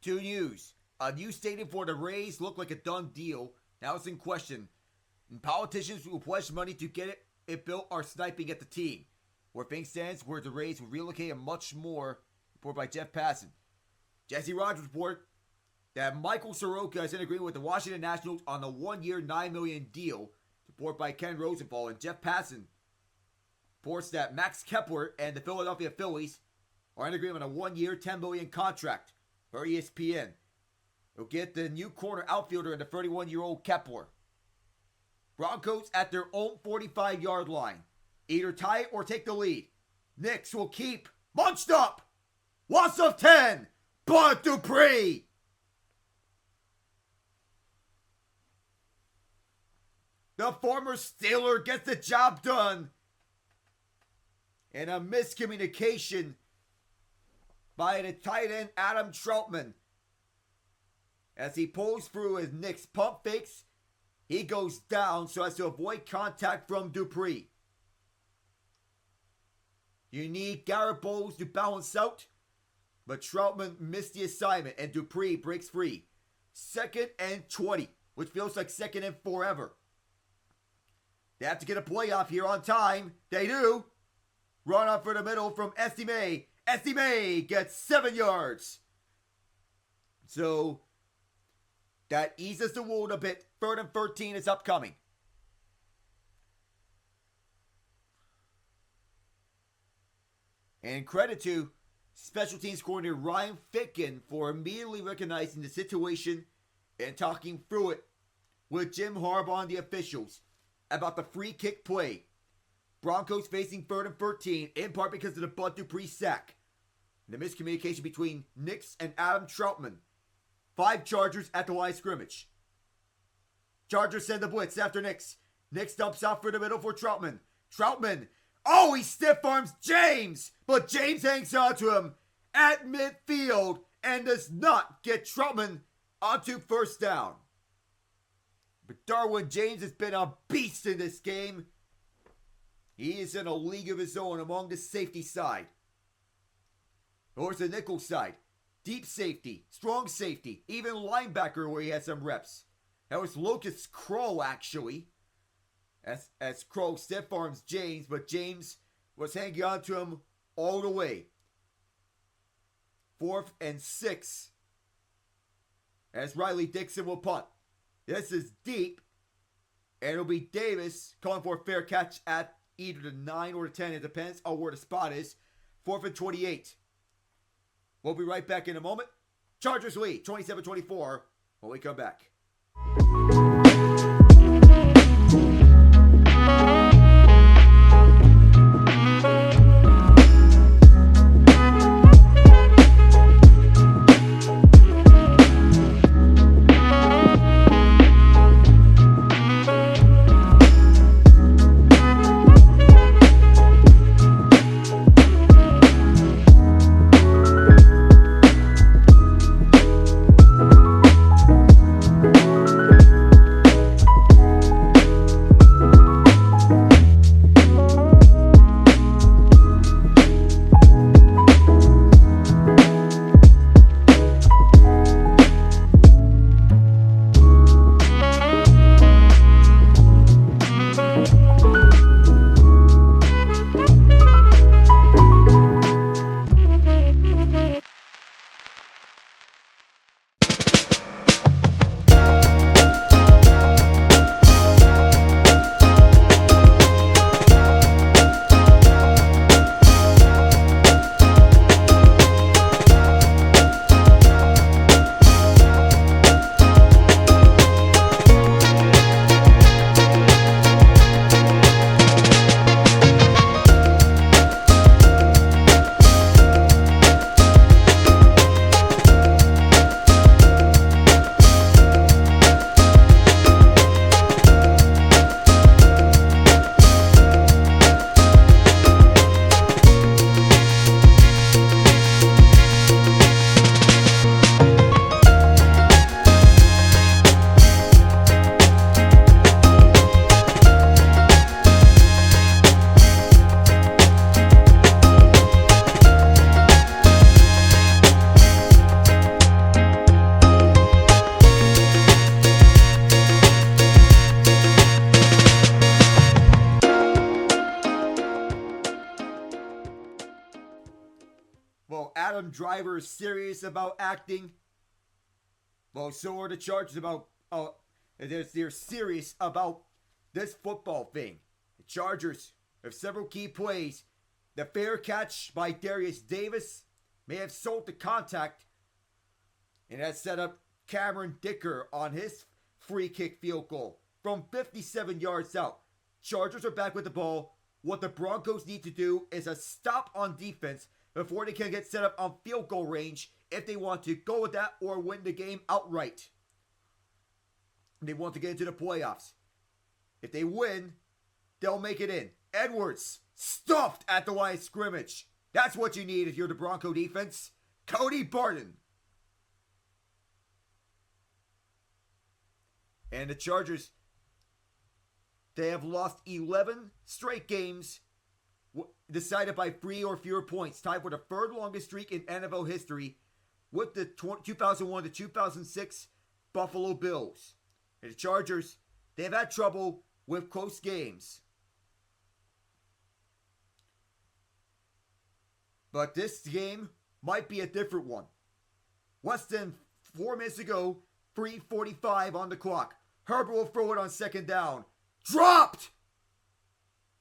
A: 2 news. A new stadium for the Rays looked like a done deal. Now it's in question. And politicians who pledged money to get it built are sniping at the team. Where things stand, where the Rays will relocate and much more. Reported by Jeff Passan. Jesse Rogers reported that Michael Soroka is in agreement with the Washington Nationals on a 1-year, $9 million deal. Reported by Ken Rosenthal. And Jeff Passan reports that Max Kepler and the Philadelphia Phillies are in agreement on a 1-year, $10 million contract for ESPN. They'll get the new corner outfielder and the 31-year-old Kepler. Broncos at their own 45-yard line. Either tie it or take the lead. Nix will keep munched up. Loss of 10. Bud Dupree. The former Steeler gets the job done. And a miscommunication by the tight end Adam Troutman. As he pulls through his Nix pump fakes, he goes down so as to avoid contact from Dupree. You need Garrett Bowles to balance out, but Troutman missed the assignment and Dupree breaks free. 2nd and 20, which feels like 2nd and forever. They have to get a playoff here on time. They do. Run up for the middle from Estime. Estime gets 7 yards. So that eases the wound a bit. 3rd and 13 is upcoming. And credit to special teams coordinator Ryan Fitkin for immediately recognizing the situation and talking through it with Jim Harbaugh and the officials about the free kick play. Broncos facing 3rd and 13, in part because of the Bud Dupree sack. The miscommunication between Nix and Adam Troutman. 5 Chargers at the line of scrimmage. Chargers send the blitz after Nix. Nix dumps out for the middle for Troutman. Troutman, oh, he stiff arms James, but James hangs on to him at midfield and does not get Troutman onto 1st down. But Darwin James has been a beast in this game. He is in a league of his own among the safety side. Or it's the nickel side. Deep safety, strong safety, even linebacker where he had some reps. That was Locust Crow, actually. As Crow stiff arms James, but James was hanging on to him all the way. 4th and 6. As Riley Dixon will punt. This is deep. And it'll be Davis calling for a fair catch at either the 9 or the 10. It depends on where the spot is. 4th and 28. We'll be right back in a moment. Chargers lead 27-24 when we come back. Adam Driver is serious about acting. Well, so are the Chargers they're serious about this football thing. The Chargers have several key plays. The fair catch by Darius Davis may have sold the contact and has set up Cameron Dicker on his free kick field goal from 57 yards out. Chargers are back with the ball. What the Broncos need to do is a stop on defense before they can get set up on field goal range if they want to go with that or win the game outright. They want to get into the playoffs. If they win, they'll make it in. Edwards stuffed at the line of scrimmage. That's what you need if you're the Bronco defense. Cody Barton. And the Chargers, they have lost 11 straight games decided by 3 or fewer points, tied for the third longest streak in NFL history with the 2001 to 2006 Buffalo Bills. And the Chargers, they've had trouble with close games. But this game might be a different one. Less than 4 minutes ago, 3:45 on the clock. Herbert will throw it on second down. Dropped!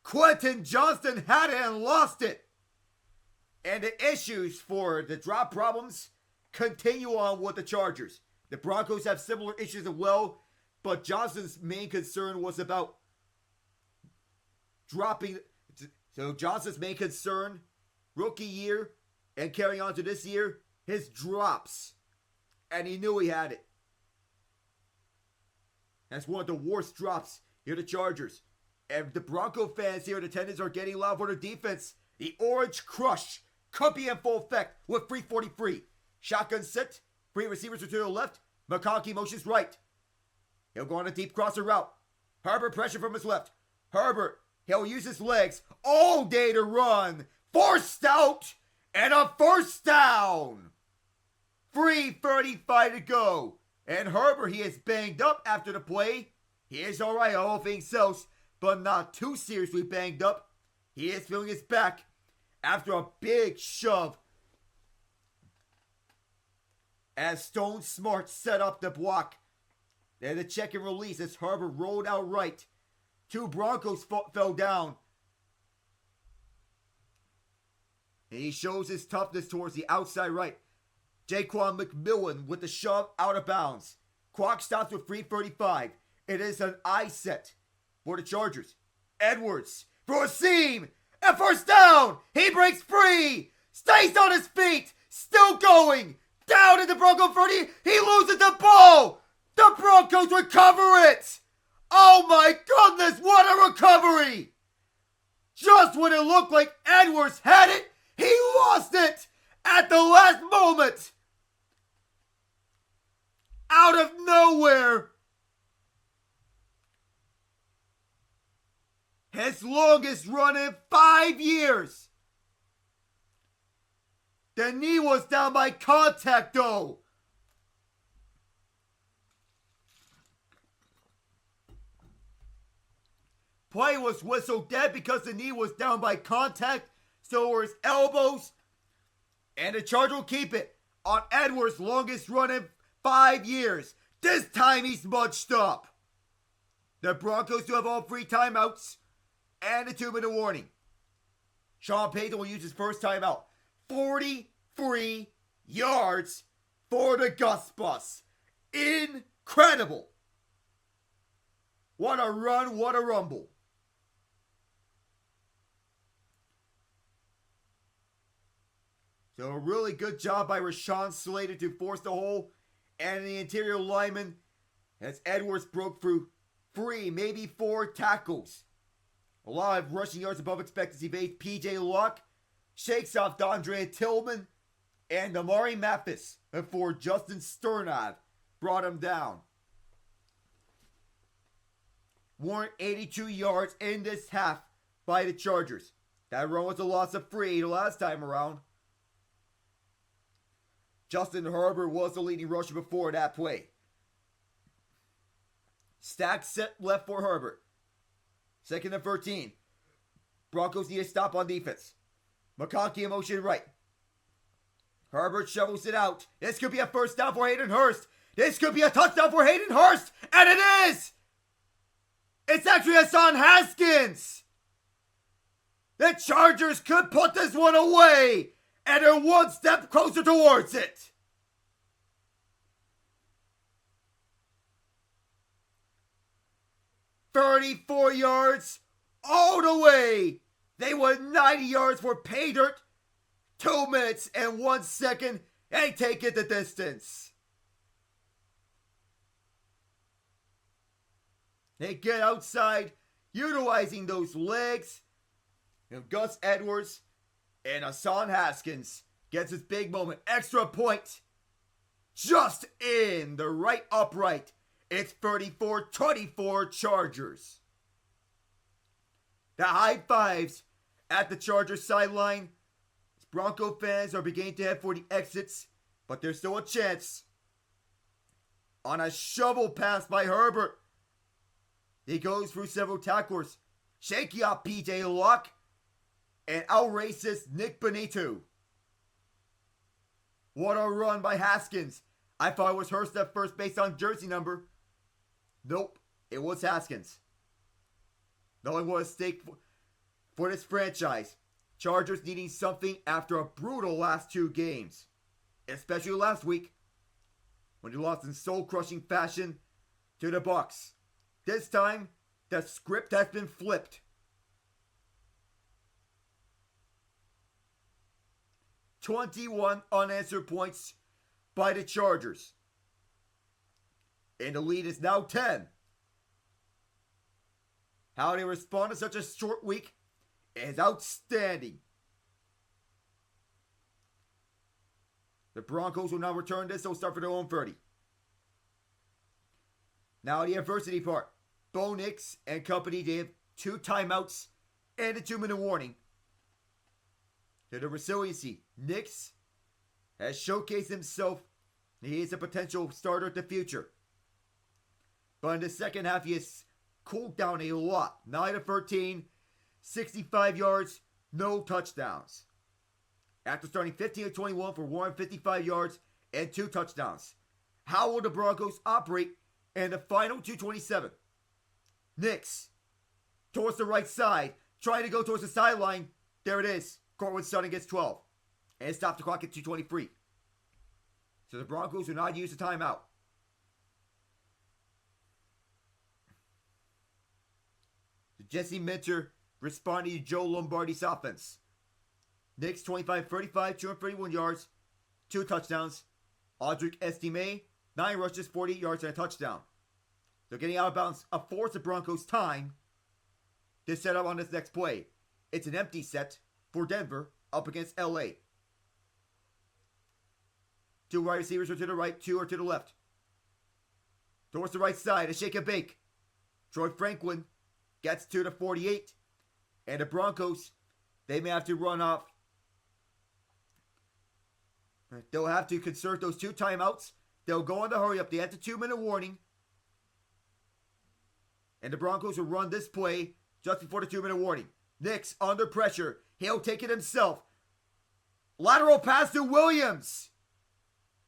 A: Quentin Johnston had it and lost it. And the issues for the drop problems continue on with the Chargers. The Broncos have similar issues as well, but Johnston's main concern was about dropping. So Johnston's main concern, rookie year and carrying on to this year, his drops. And he knew he had it. That's one of the worst drops here at the Chargers. And the Bronco fans here in attendance are getting loud for their defense. The Orange Crush could be in full effect with 3:43. Shotgun set. 3 receivers are to the left. McConkey motions right. He'll go on a deep crosser route. Herbert pressure from his left. Herbert, he'll use his legs all day to run. Forced out and a first down. 3:35 to go. And Herbert, he is banged up after the play. He is alright, all things else, but not too seriously banged up. He is feeling his back after a big shove as Stone Smart set up the block. Then the check and release as Herbert rolled out right. 2 Broncos fell down. And he shows his toughness towards the outside right. Jaquan McMillan with the shove out of bounds. Clock stops with 3:35. It is an eye set for the Chargers. Edwards for a seam and first down. He breaks free. Stays on his feet. Still going. Down in the Bronco 30. He loses the ball. The Broncos recover it. Oh my goodness, what a recovery. Just when it looked like Edwards had it, he lost it at the last moment. Out of nowhere. His longest run in 5 years. The knee was down by contact though. Play was whistled dead because the knee was down by contact. So were his elbows. And the Chargers will keep it on Edwards' longest run in 5 years. This time he's munched up. The Broncos do have all 3 timeouts and a 2-minute warning. Sean Payton will use his first timeout. 43 yards for the Gus Bus. Incredible. What a run, what a rumble. So a really good job by Rashawn Slater to force the hole and the interior lineman as Edwards broke through 3, maybe 4 tackles. A lot of rushing yards above expectancy base. PJ Locke shakes off Dondre Tillman and Amari Mathis before Justin Sternad brought him down. Warren 82 yards in this half by the Chargers. That run was a loss of 3 the last time around. Justin Herbert was the leading rusher before that play. Stack set left for Herbert. 2nd and 13. Broncos need a stop on defense. McConkey in motion right. Herbert shovels it out. This could be a first down for Hayden Hurst. This could be a touchdown for Hayden Hurst. And it is! It's actually Hassan Haskins. The Chargers could put this one away. And they're one step closer towards it. "34 yards all the way. They went 90 yards for pay dirt. 2 minutes and 1 second. And take it the distance. They get outside, utilizing those legs. And Gus Edwards and Hassan Haskins gets his big moment. Extra point. Just in the right upright. It's 34-24 Chargers. The high fives at the Chargers sideline. Bronco fans are beginning to head for the exits, but there's still a chance. On a shovel pass by Herbert. He goes through several tacklers. Shaky up PJ Locke and outraces Nick Benito. What a run by Haskins. I thought it was Hurst at first based on jersey number. Nope, it was Haskins. Knowing what a stake for this franchise. Chargers needing something after a brutal last 2 games. Especially last week, when they lost in soul-crushing fashion to the Bucs. This time, the script has been flipped. 21 unanswered points by the Chargers. And the lead is now 10. How they respond to such a short week is outstanding. The Broncos will now return this. They'll start for their own 30. Now the adversity part. Bo Nix and company, they have 2 timeouts and a 2-minute warning. To the resiliency, Nix has showcased himself. He is a potential starter in the future. But in the second half, he has cooled down a lot. 9-13, 65 yards, no touchdowns. After starting 15-21 for 155 yards and 2 touchdowns. How will the Broncos operate in the final 2:27? Nix towards the right side, trying to go towards the sideline. There it is. Cortland Sutton gets 12. And stop the clock at 2:23. So the Broncos will not use the timeout. Jesse Minter responding to Joe Lombardi's offense. Nix 25-35, 231 yards, 2 touchdowns. Audric Estime, 9 rushes, 48 yards, and a touchdown. They're getting out of bounds, affords the Broncos time to set up on this next play. It's an empty set for Denver up against LA. 2 wide receivers are to the right, 2 are to the left. Towards the right side, a shake and bake. Troy Franklin gets to the 48. And the Broncos, they may have to run off. They'll have to conserve those 2 timeouts. They'll go on the hurry up. They have the 2-minute warning. And the Broncos will run this play just before the 2-minute warning. Nix under pressure. He'll take it himself. Lateral pass to Williams.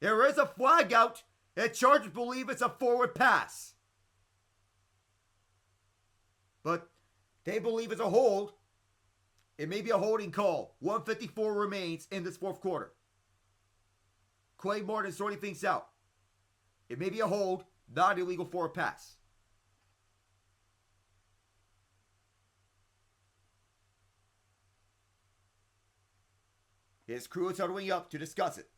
A: There is a flag out. The Chargers believe it's a forward pass. But they believe it's a hold. It may be a holding call. 1:54 remains in this 4th quarter. Quay Martin sorting things out. It may be a hold, not illegal for a pass. His crew is huddling up to discuss it.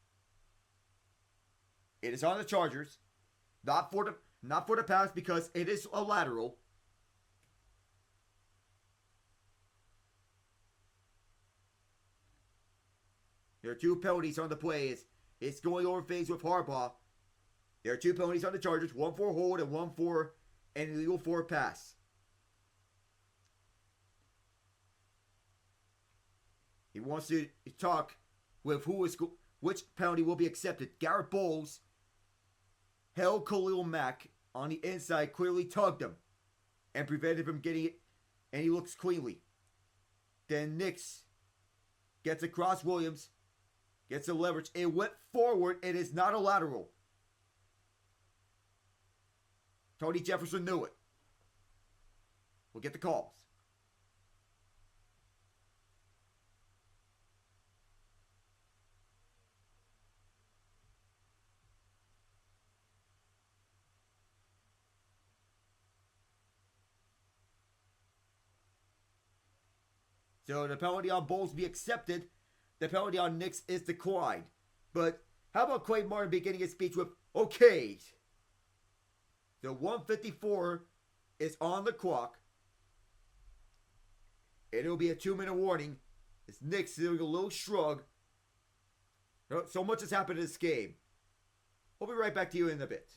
A: It is on the Chargers, not for the pass because it is a lateral. There are 2 penalties on the play. It's going over phase with Harbaugh. There are 2 penalties on the Chargers, 1 for a hold and 1 for an illegal forward pass. He wants to talk with which penalty will be accepted. Garrett Bowles held Khalil Mack on the inside, clearly tugged him and prevented him from getting it, and he looks cleanly. Then Nix gets across Williams, Gets the leverage. It went forward. It is not a lateral. Tony Jefferson knew it. We'll get the calls. So the penalty on Bowlesby accepted. The penalty on Nix is declined. But how about Quay Martin beginning his speech with, okay. The 154 is on the clock. And it'll be a 2-minute warning. It's Nix doing a little shrug. So much has happened in this game. We'll be right back to you in a bit.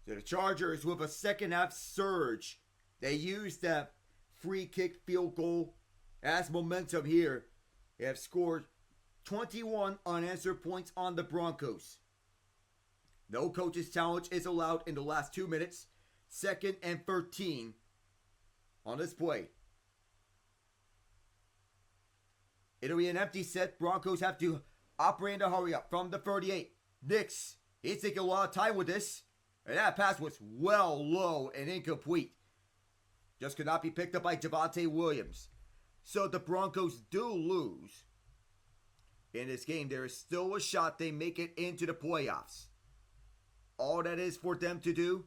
A: The Chargers with a second half surge. They used that free kick field goal as momentum here. They have scored 21 unanswered points on the Broncos. No coach's challenge is allowed in the last 2 minutes. 2nd and 13 on this play. It'll be an empty set. Broncos have to operate in a hurry up from the 38. Nix, he's taking a lot of time with this. And that pass was well low and incomplete. Just could not be picked up by Javonte Williams. So the Broncos do lose. In this game, there is still a shot they make it into the playoffs. All that is for them to do,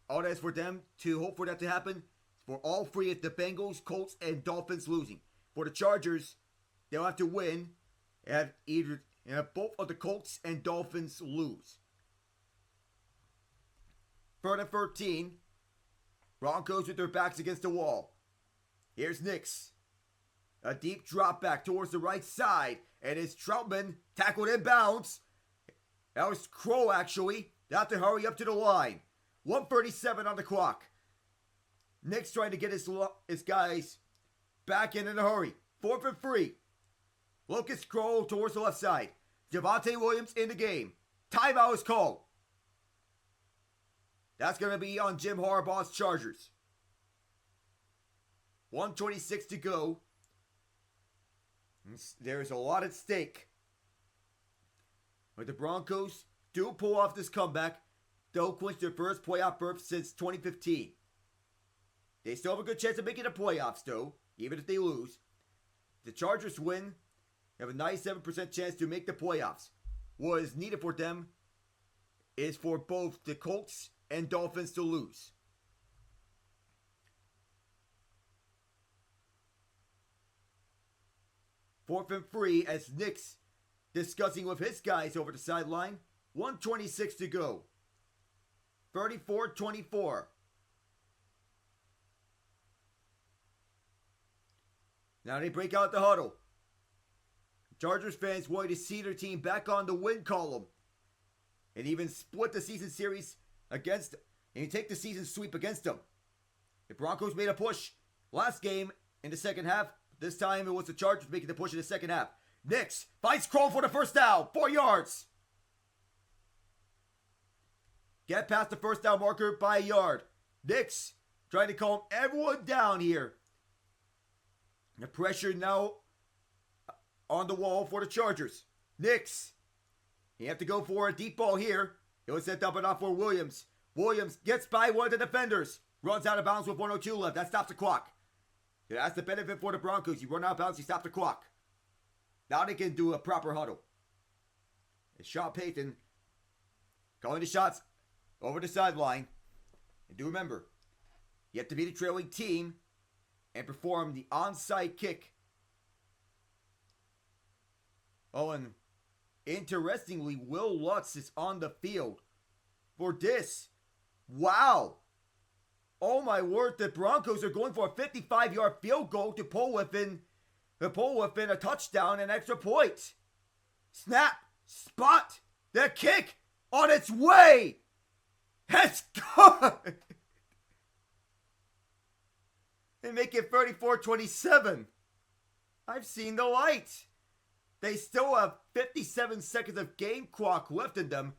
A: all that is for them to hope for that to happen, for all three of the Bengals, Colts, and Dolphins losing. For the Chargers, they'll have to win and have both of the Colts and Dolphins lose. 3rd and 13. Broncos with their backs against the wall. Here's Nix. A deep drop back towards the right side. And it's Troutman tackled in bounds. That was Crow, actually. They have to hurry up to the line. 1:37 on the clock. Nix trying to get his guys back in a hurry. 4th and 3. Lucas Crow towards the left side. Javonte Williams in the game. Timeout is called. That's going to be on Jim Harbaugh's Chargers. 1:26 to go. There's a lot at stake. But the Broncos do pull off this comeback, they'll clinch their first playoff berth since 2015. They still have a good chance of making the playoffs, though, even if they lose. If the Chargers win, they have a 97% chance to make the playoffs. What is needed for them is for both the Colts and Dolphins to lose. Fourth and 3 as Nix discussing with his guys over the sideline. 1:26 to go. 34-24. Now they break out the huddle. Chargers fans wanted to see their team back on the win column. And even split the season series against, and take the season sweep against them. The Broncos made a push last game in the second half. This time it was the Chargers making the push in the second half. Nix finds Kroll for the first down. 4 yards. Get past the first down marker by a yard. Nix trying to calm everyone down here. The pressure now on the wall for the Chargers. Nix. You have to go for a deep ball here. It was sent up and off for Williams. Williams gets by one of the defenders. Runs out of bounds with 1:02 left. That stops the clock. That's the benefit for the Broncos. You run out of bounds, you stop the clock. Now they can do a proper huddle. It's Sean Payton calling the shots over the sideline. And do remember, you have to be the trailing team and perform the onside kick. Oh, and interestingly, Will Lutz is on the field for this. Wow. Oh my word, the Broncos are going for a 55-yard field goal to pull within a touchdown and extra point. Snap, spot, the kick on its way. It's good. And make it 34-27. I've seen the light. They still have 57 seconds of game clock left in them.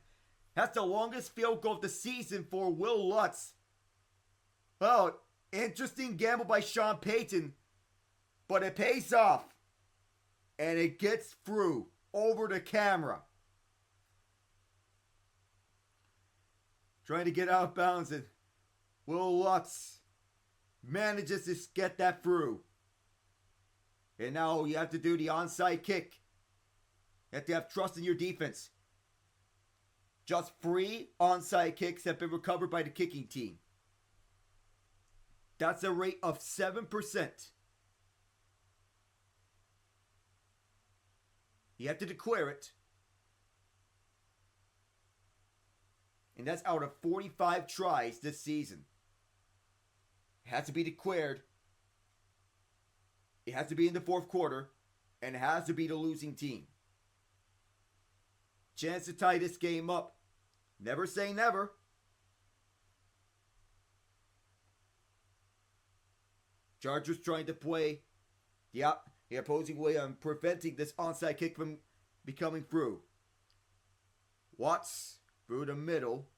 A: That's the longest field goal of the season for Will Lutz. Oh, interesting gamble by Sean Payton, but it pays off. And it gets through over the camera. Trying to get out of bounds, and Will Lutz manages to get that through. And now you have to do the onside kick. You have to have trust in your defense. Just 3 onside kicks have been recovered by the kicking team. That's a rate of 7%. You have to declare it. And that's out of 45 tries this season. It has to be declared. It has to be in the fourth quarter. And it has to be the losing team. Chance to tie this game up. Never say never. Chargers trying to play the opposing way on preventing this onside kick from becoming through. Watts through the middle.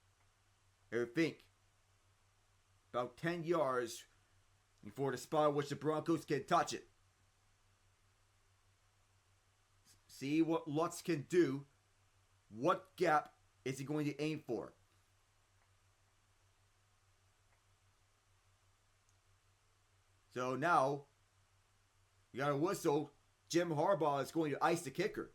A: I think about 10 yards before the spot in which the Broncos can touch it. See what Lutz can do. What gap is he going to aim for? So now, you got a whistle. Jim Harbaugh is going to ice the kicker.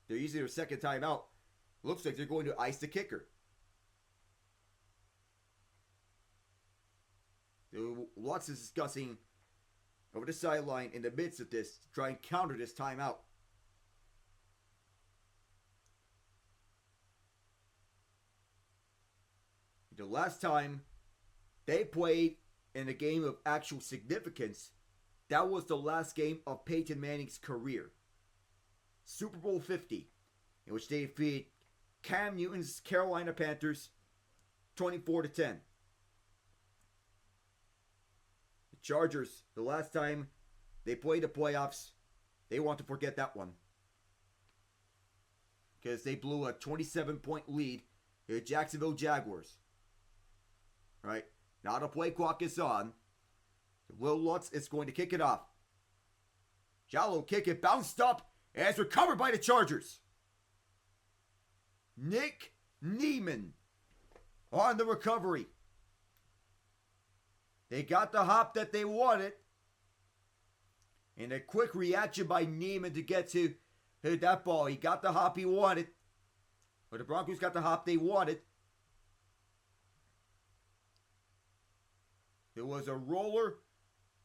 A: They're using their second timeout. Looks like they're going to ice the kicker. So Lutz is discussing over the sideline in the midst of this to try and counter this timeout. The last time they played in a game of actual significance, that was the last game of Peyton Manning's career. Super Bowl 50, in which they defeated Cam Newton's Carolina Panthers 24-10. The Chargers, the last time they played the playoffs, they want to forget that one. Because they blew a 27-point lead to the Jacksonville Jaguars. Right? Now the play clock is on. Will Lutz is going to kick it off. Shallow kick, it bounced up and it's recovered by the Chargers. Nick Neiman on the recovery. They got the hop that they wanted. And a quick reaction by Neiman to get to that ball. He got the hop he wanted. But the Broncos got the hop they wanted. There was a roller.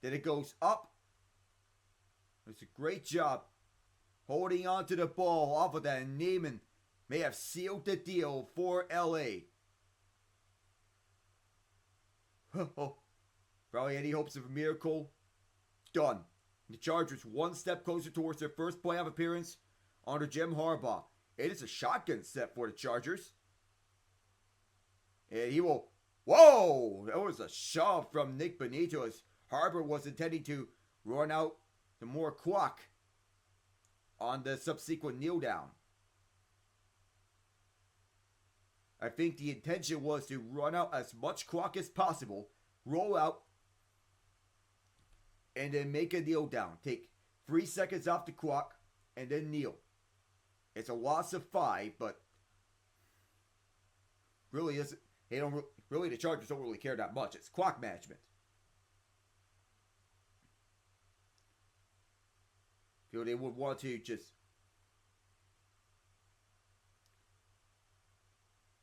A: Then it goes up. It's a great job holding on to the ball off of that. And Neiman may have sealed the deal for LA. Probably any hopes of a miracle. Done. The Chargers one step closer towards their first playoff appearance under Jim Harbaugh. It is a shotgun set for the Chargers. And he will... Whoa! That was a shove from Nick Benito as Harbaugh was intending to run out the more clock on the subsequent kneel down. I think the intention was to run out as much clock as possible, roll out, and then make a kneel down. Take 3 seconds off the clock, and then kneel. It's a loss of 5, but really isn't. The Chargers don't really care that much. It's clock management. Feel they would want to just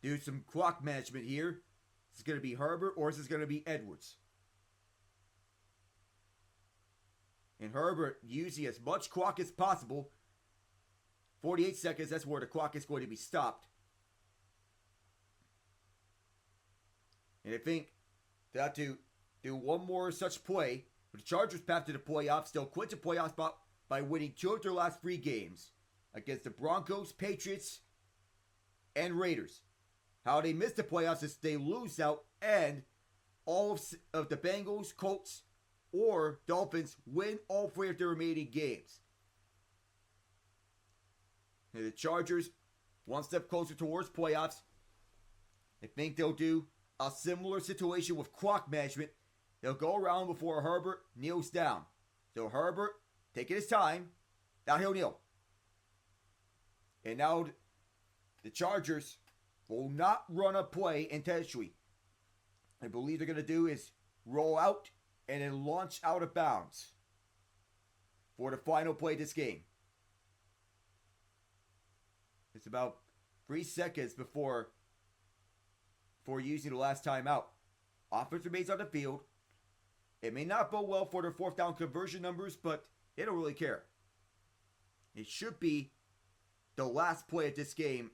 A: do some clock management here. Is it going to be Herbert or is this going to be Edwards? And Herbert using as much clock as possible. 48 seconds, that's where the clock is going to be stopped. And I think they have to do one more such play. But the Chargers path to the playoffs. They'll quit the playoff spot by winning 2 of their last 3 games against the Broncos, Patriots, and Raiders. How they miss the playoffs is they lose out and all of the Bengals, Colts, or Dolphins win all 3 of their remaining games. And the Chargers, one step closer towards playoffs. I think they'll do a similar situation with clock management. They'll go around before Herbert kneels down. So Herbert, taking his time, now he'll kneel. And now the Chargers will not run a play intentionally. I believe they're going to do is roll out and then launch out of bounds for the final play of this game. It's about 3 seconds before using the last timeout. Offense remains on the field. It may not bode well for their 4th down conversion numbers, but they don't really care. It should be the last play of this game.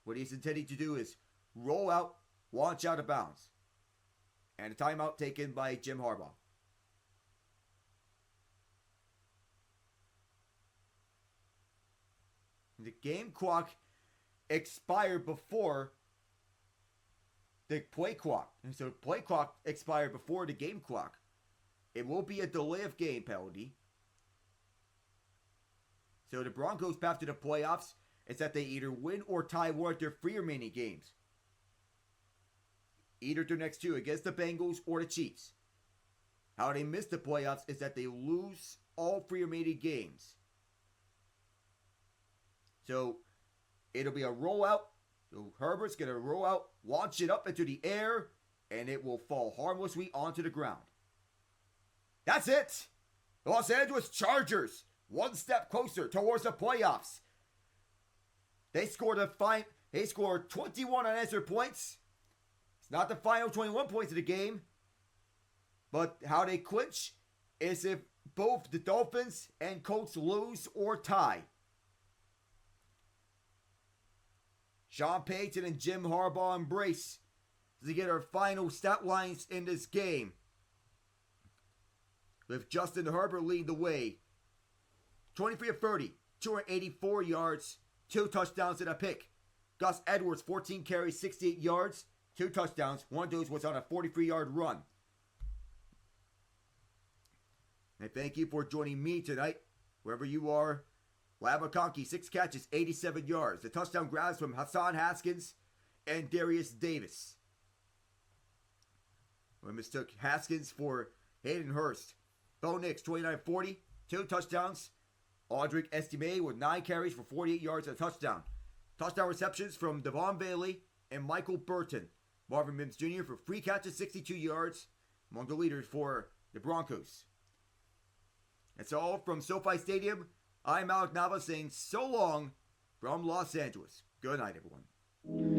A: What he's intending to do is roll out, launch out of bounds. And a timeout taken by Jim Harbaugh. The game clock expired before the play clock. And so the play clock expired before the game clock. It will be a delay of game penalty. So the Broncos' path to the playoffs is that they either win or tie one of their 3 remaining games. Either their next 2 against the Bengals or the Chiefs. How they miss the playoffs is that they lose all 3 remaining games. So it'll be a rollout. So Herbert's going to roll out, launch it up into the air, and it will fall harmlessly onto the ground. That's it. The Los Angeles Chargers, one step closer towards the playoffs. They scored 21 unanswered points. It's not the final 21 points of the game. But how they clinch is if both the Dolphins and Colts lose or tie. Sean Payton and Jim Harbaugh embrace to get our final stat lines in this game. With Justin Herbert leading the way. 23 of 30, 284 yards, 2 touchdowns and a pick. Gus Edwards, 14 carries, 68 yards, 2 touchdowns. One of those was on a 43-yard run. And thank you for joining me tonight, wherever you are. Lab McConkey, 6 catches, 87 yards. The touchdown grabs from Hassan Haskins and Darius Davis. We mistook Haskins for Hayden Hurst. Bo Nix, 29-40, 2 touchdowns. Audric Estime with 9 carries for 48 yards and a touchdown. Touchdown receptions from Devon Bailey and Michael Burton. Marvin Mims Jr. for 3 catches, 62 yards. Among the leaders for the Broncos. That's all from SoFi Stadium. I'm Alec Nava saying so long from Los Angeles. Good night, everyone.